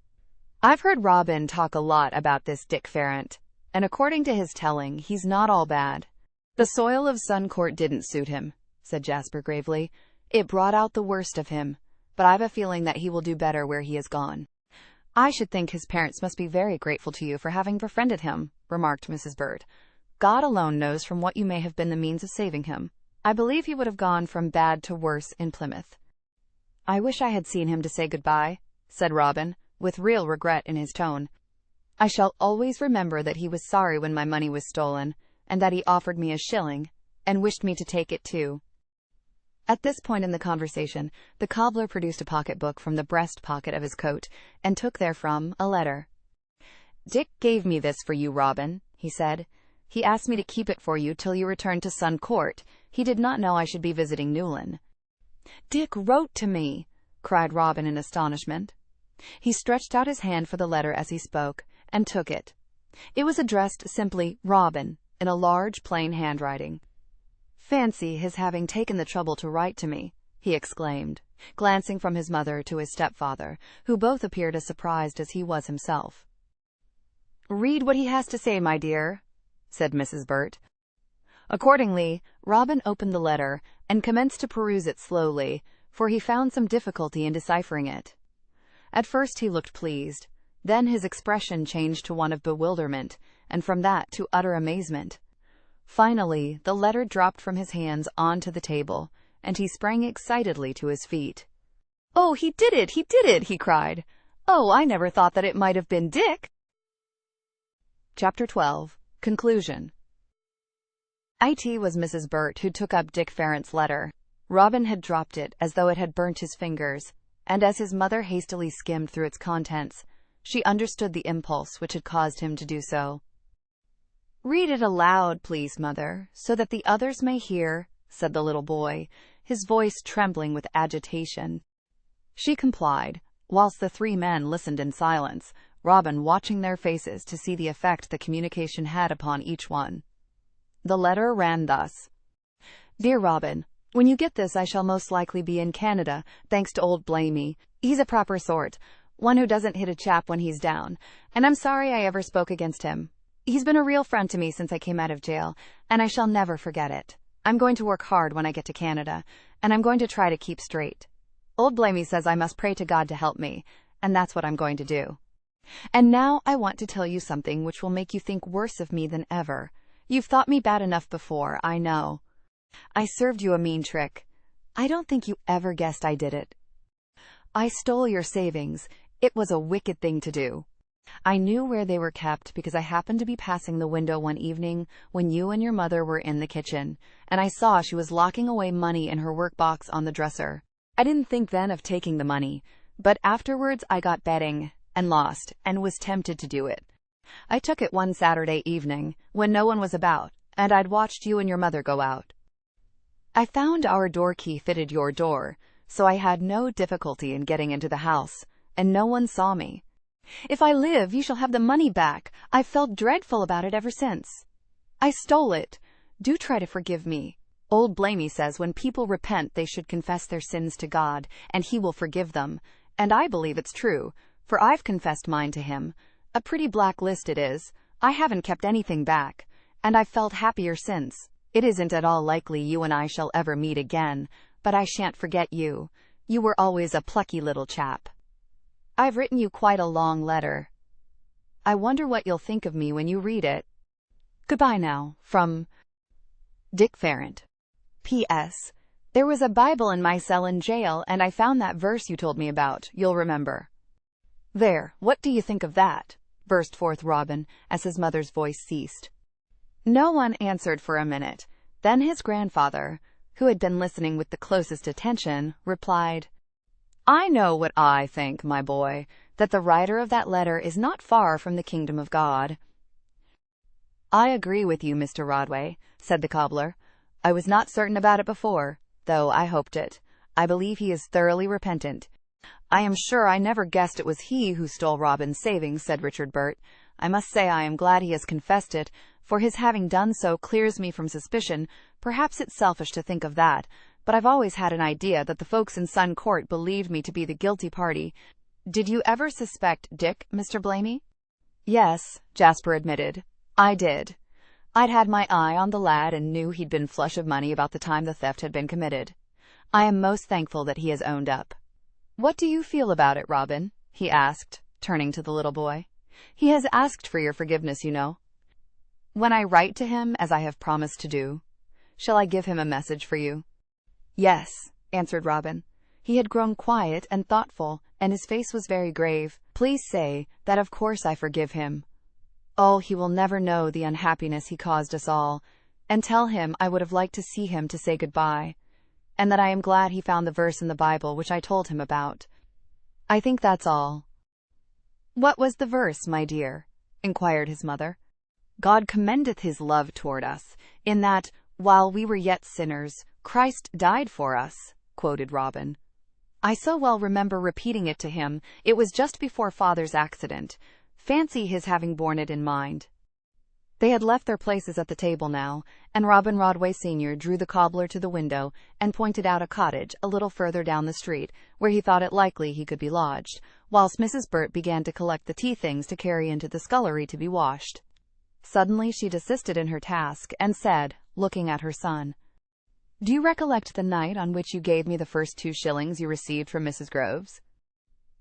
I've heard Robin talk a lot about this Dick Farrant, and according to his telling, he's not all bad. The soil of Suncourt didn't suit him, said Jasper gravely. It brought out the worst of him, but I've a feeling that he will do better where he has gone. I should think his parents must be very grateful to you for having befriended him, remarked Mrs. Bird. God alone knows from what you may have been the means of saving him. I believe he would have gone from bad to worse in Plymouth. I wish I had seen him to say goodbye, said Robin, with real regret in his tone. "I shall always remember that he was sorry when my money was stolen, and that he offered me a shilling, and wished me to take it too." At this point in the conversation, the cobbler produced a pocketbook from the breast pocket of his coat, and took therefrom a letter. "Dick gave me this for you, Robin," he said. "He asked me to keep it for you till you returned to Sun Court. He did not know I should be visiting Newlyn." "Dick wrote to me!" cried Robin in astonishment. He stretched out his hand for the letter as he spoke, and took it. It was addressed simply Robin, in a large, plain handwriting. "Fancy his having taken the trouble to write to me," he exclaimed, glancing from his mother to his stepfather, who both appeared as surprised as he was himself. "Read what he has to say, my dear," said Mrs. Burt. Accordingly, Robin opened the letter, and commenced to peruse it slowly, for he found some difficulty in deciphering it. At first he looked pleased, then his expression changed to one of bewilderment, and from that to utter amazement. Finally, the letter dropped from his hands onto the table, and he sprang excitedly to his feet. "Oh, he did it! He did it!" he cried. "Oh, I never thought that it might have been Dick!" Chapter 12. Conclusion. It was Mrs. Burt who took up Dick Farrant's letter. Robin had dropped it as though it had burnt his fingers, and as his mother hastily skimmed through its contents, she understood the impulse which had caused him to do so. "Read it aloud, please, Mother, so that the others may hear," said the little boy, his voice trembling with agitation. She complied, whilst the three men listened in silence, Robin watching their faces to see the effect the communication had upon each one. The letter ran thus: "Dear Robin, when you get this I shall most likely be in Canada, thanks to old Blamey. He's a proper sort, one who doesn't hit a chap when he's down, and I'm sorry I ever spoke against him. He's been a real friend to me since I came out of jail, and I shall never forget it. I'm going to work hard when I get to Canada, and I'm going to try to keep straight. Old Blamey says I must pray to God to help me, and that's what I'm going to do. And now I want to tell you something which will make you think worse of me than ever. You've thought me bad enough before, I know. I served you a mean trick. I don't think you ever guessed I did it. I stole your savings. It was a wicked thing to do. I knew where they were kept because I happened to be passing the window one evening when you and your mother were in the kitchen, and I saw she was locking away money in her workbox on the dresser. I didn't think then of taking the money, but afterwards I got betting and lost and was tempted to do it. I took it one Saturday evening when no one was about, and I'd watched you and your mother go out. I found our door key fitted your door, so I had no difficulty in getting into the house, and no one saw me. If I live, you shall have the money back. I've felt dreadful about it ever since. I stole it. Do try to forgive me. Old Blamey says when people repent they should confess their sins to God, and he will forgive them, and I believe it's true, for I've confessed mine to him. A pretty black list it is. I haven't kept anything back, and I've felt happier since. It isn't at all likely you and I shall ever meet again, but I shan't forget you. You were always a plucky little chap. I've written you quite a long letter. I wonder what you'll think of me when you read it. Goodbye now, from Dick Farrant. P.S. There was a Bible in my cell in jail, and I found that verse you told me about, you'll remember. There, what do you think of that? Burst forth Robin, as his mother's voice ceased. No one answered for a minute. Then his grandfather, who had been listening with the closest attention, replied, I know what I think, my boy, that the writer of that letter is not far from the kingdom of God. I agree with you, Mr. Rodway, said the cobbler. I was not certain about it before, though I hoped it. I believe he is thoroughly repentant. I am sure I never guessed it was he who stole Robin's savings, said Richard Burt. I must say I am glad he has confessed it, for his having done so clears me from suspicion. Perhaps it's selfish to think of that, but I've always had an idea that the folks in Sun Court believed me to be the guilty party. Did you ever suspect Dick, Mr. Blamey? Yes, Jasper admitted. I did. I'd had my eye on the lad and knew he'd been flush of money about the time the theft had been committed. I am most thankful that he has owned up. What do you feel about it, Robin? He asked, turning to the little boy. He has asked for your forgiveness, you know. When I write to him, as I have promised to do, shall I give him a message for you? Yes, answered Robin. He had grown quiet and thoughtful, and his face was very grave. "Please say that of course I forgive him. Oh, he will never know the unhappiness he caused us all, and tell him I would have liked to see him to say goodbye, and that I am glad he found the verse in the Bible which I told him about. I think that's all." "What was the verse, my dear?" inquired his mother. "God commendeth his love toward us, in that, while we were yet sinners, Christ died for us," quoted Robin. "I so well remember repeating it to him. It was just before Father's accident. Fancy his having borne it in mind." They had left their places at the table now, and Robin Rodway Sr. drew the cobbler to the window and pointed out a cottage a little further down the street where he thought it likely he could be lodged, whilst Mrs. Burt began to collect the tea things to carry into the scullery to be washed. Suddenly she desisted in her task and said, looking at her son, "Do you recollect the night on which you gave me the first 2 shillings you received from Mrs. Groves?"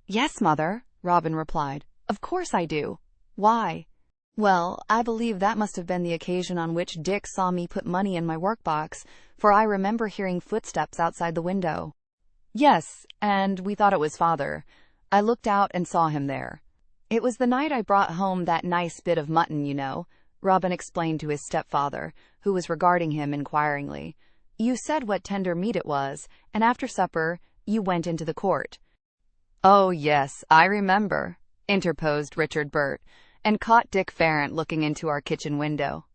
"Yes, mother," Robin replied. "Of course I do. Why?" "Well, I believe that must have been the occasion on which Dick saw me put money in my work-box, for I remember hearing footsteps outside the window." "Yes, and we thought it was Father. I looked out and saw him there. It was the night I brought home that nice bit of mutton, you know," Robin explained to his stepfather, who was regarding him inquiringly. "You said what tender meat it was, and after supper you went into the court." "Oh, yes, I remember," interposed Richard Burt, and caught Dick Farrant looking into our kitchen window.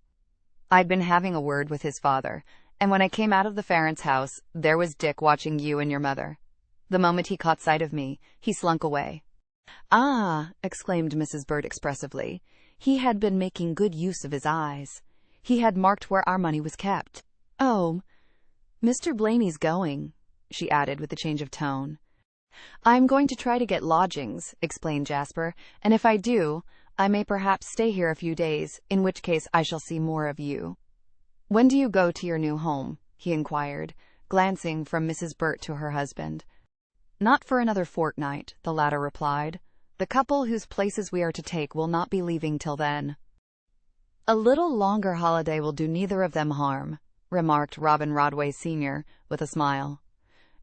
"I'd been having a word with his father, and when I came out of the Farrants' house, there was Dick watching you and your mother. The moment he caught sight of me, he slunk away." "Ah!" exclaimed Mrs. Burt expressively. "He had been making good use of his eyes. He had marked where our money was kept. Oh, Mr. Blamey's going," she added with a change of tone. "I'm going to try to get lodgings," explained Jasper, "and if I do, I may perhaps stay here a few days, in which case I shall see more of you." "When do you go to your new home?" he inquired, glancing from Mrs. Burt to her husband. "Not for another fortnight," the latter replied. "The couple whose places we are to take will not be leaving till then." "A little longer holiday will do neither of them harm," remarked Robin Rodway Sr. with a smile.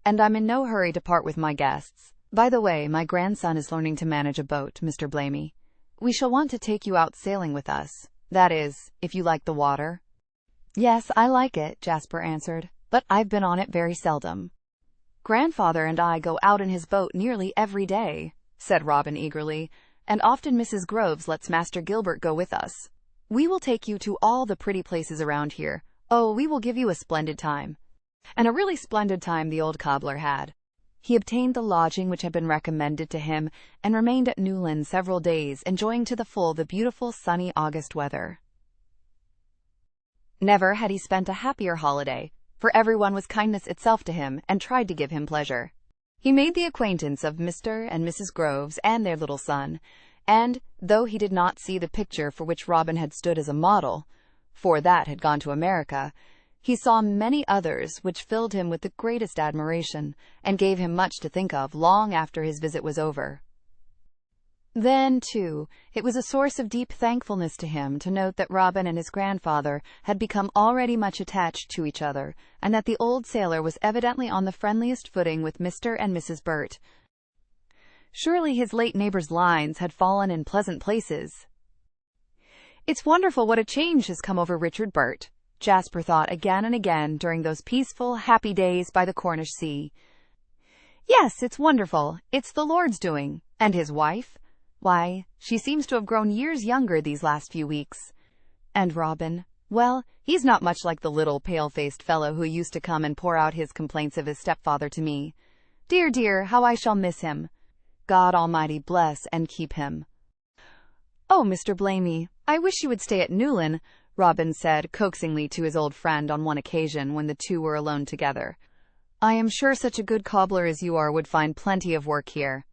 "And I'm in no hurry to part with my guests. By the way, my grandson is learning to manage a boat, Mr. Blamey. We shall want to take you out sailing with us. That is, if you like the water." "Yes, I like it," Jasper answered, "but I've been on it very seldom." "Grandfather and I go out in his boat nearly every day," said Robin eagerly, "and often Mrs. Groves lets Master Gilbert go with us. We will take you to all the pretty places around here. Oh, we will give you a splendid time." And a really splendid time the old cobbler had. He obtained the lodging which had been recommended to him, and remained at Newlyn several days, enjoying to the full the beautiful sunny August weather. Never had he spent a happier holiday, for everyone was kindness itself to him, and tried to give him pleasure. He made the acquaintance of Mr. and Mrs. Groves and their little son, and, though he did not see the picture for which Robin had stood as a model, for that had gone to America, he saw many others which filled him with the greatest admiration, and gave him much to think of long after his visit was over. Then, too, it was a source of deep thankfulness to him to note that Robin and his grandfather had become already much attached to each other, and that the old sailor was evidently on the friendliest footing with Mr. and Mrs. Burt. Surely his late neighbor's lines had fallen in pleasant places. "It's wonderful what a change has come over Richard Burt," Jasper thought again and again during those peaceful, happy days by the Cornish sea. "Yes, it's wonderful. It's the Lord's doing. And his wife? Why, she seems to have grown years younger these last few weeks. And Robin? Well, he's not much like the little pale-faced fellow who used to come and pour out his complaints of his stepfather to me. Dear, dear, how I shall miss him. God Almighty bless and keep him." "Oh, Mr. Blamey, I wish you would stay at Newlyn," Robin said coaxingly to his old friend on one occasion when the two were alone together. "I am sure such a good cobbler as you are would find plenty of work here."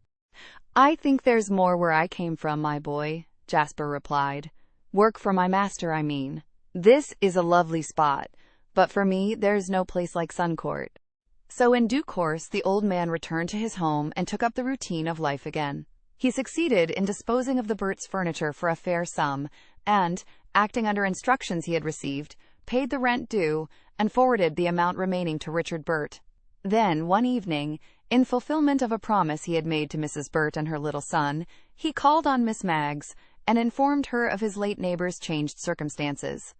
"I think there's more where I came from, my boy," Jasper replied. "Work for my master, I mean. This is a lovely spot, but for me there's no place like Suncourt." So in due course the old man returned to his home and took up the routine of life again. He succeeded in disposing of the Burts' furniture for a fair sum, and, acting under instructions he had received, paid the rent due, and forwarded the amount remaining to Richard Burt. Then, one evening, In fulfillment of a promise he had made to Mrs. Burt and her little son, he called on Miss Maggs and informed her of his late neighbor's changed circumstances.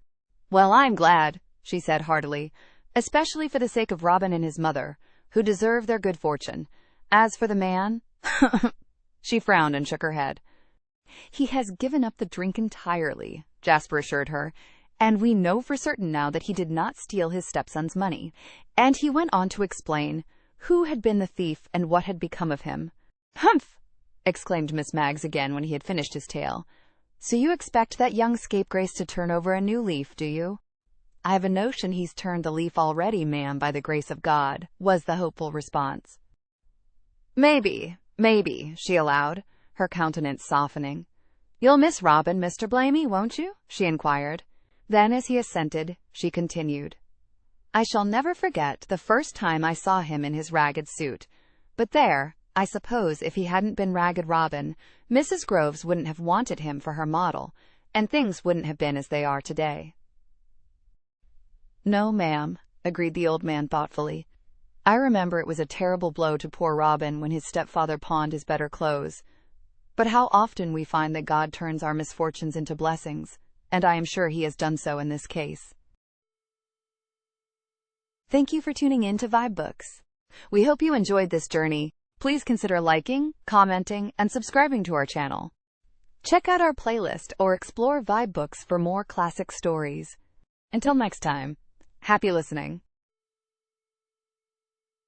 "Well, I'm glad," she said heartily, "especially for the sake of Robin and his mother, who deserve their good fortune. As for the man," she frowned and shook her head. "He has given up the drink entirely," Jasper assured her, "and we know for certain now that he did not steal his stepson's money." And he went on to explain who had been the thief and what had become of him. "Humph!" exclaimed Miss Maggs again when he had finished his tale. "So you expect that young scapegrace to turn over a new leaf, do you?" "I've a notion he's turned the leaf already, ma'am, by the grace of God," was the hopeful response. Maybe, she allowed, her countenance softening. "You'll miss Robin, Mr. Blamey, won't you?" she inquired. Then, as he assented, she continued, "I shall never forget the first time I saw him in his ragged suit. But there, I suppose if he hadn't been Ragged Robin, Mrs. Groves wouldn't have wanted him for her model, and things wouldn't have been as they are today." "No, ma'am," agreed the old man thoughtfully. "I remember it was a terrible blow to poor Robin when his stepfather pawned his better clothes. But how often we find that God turns our misfortunes into blessings, and I am sure he has done so in this case." Thank you for tuning in to VIBEBooks. We hope you enjoyed this journey. Please consider liking, commenting, and subscribing to our channel. Check out our playlist or explore VIBEBooks for more classic stories. Until next time, happy listening.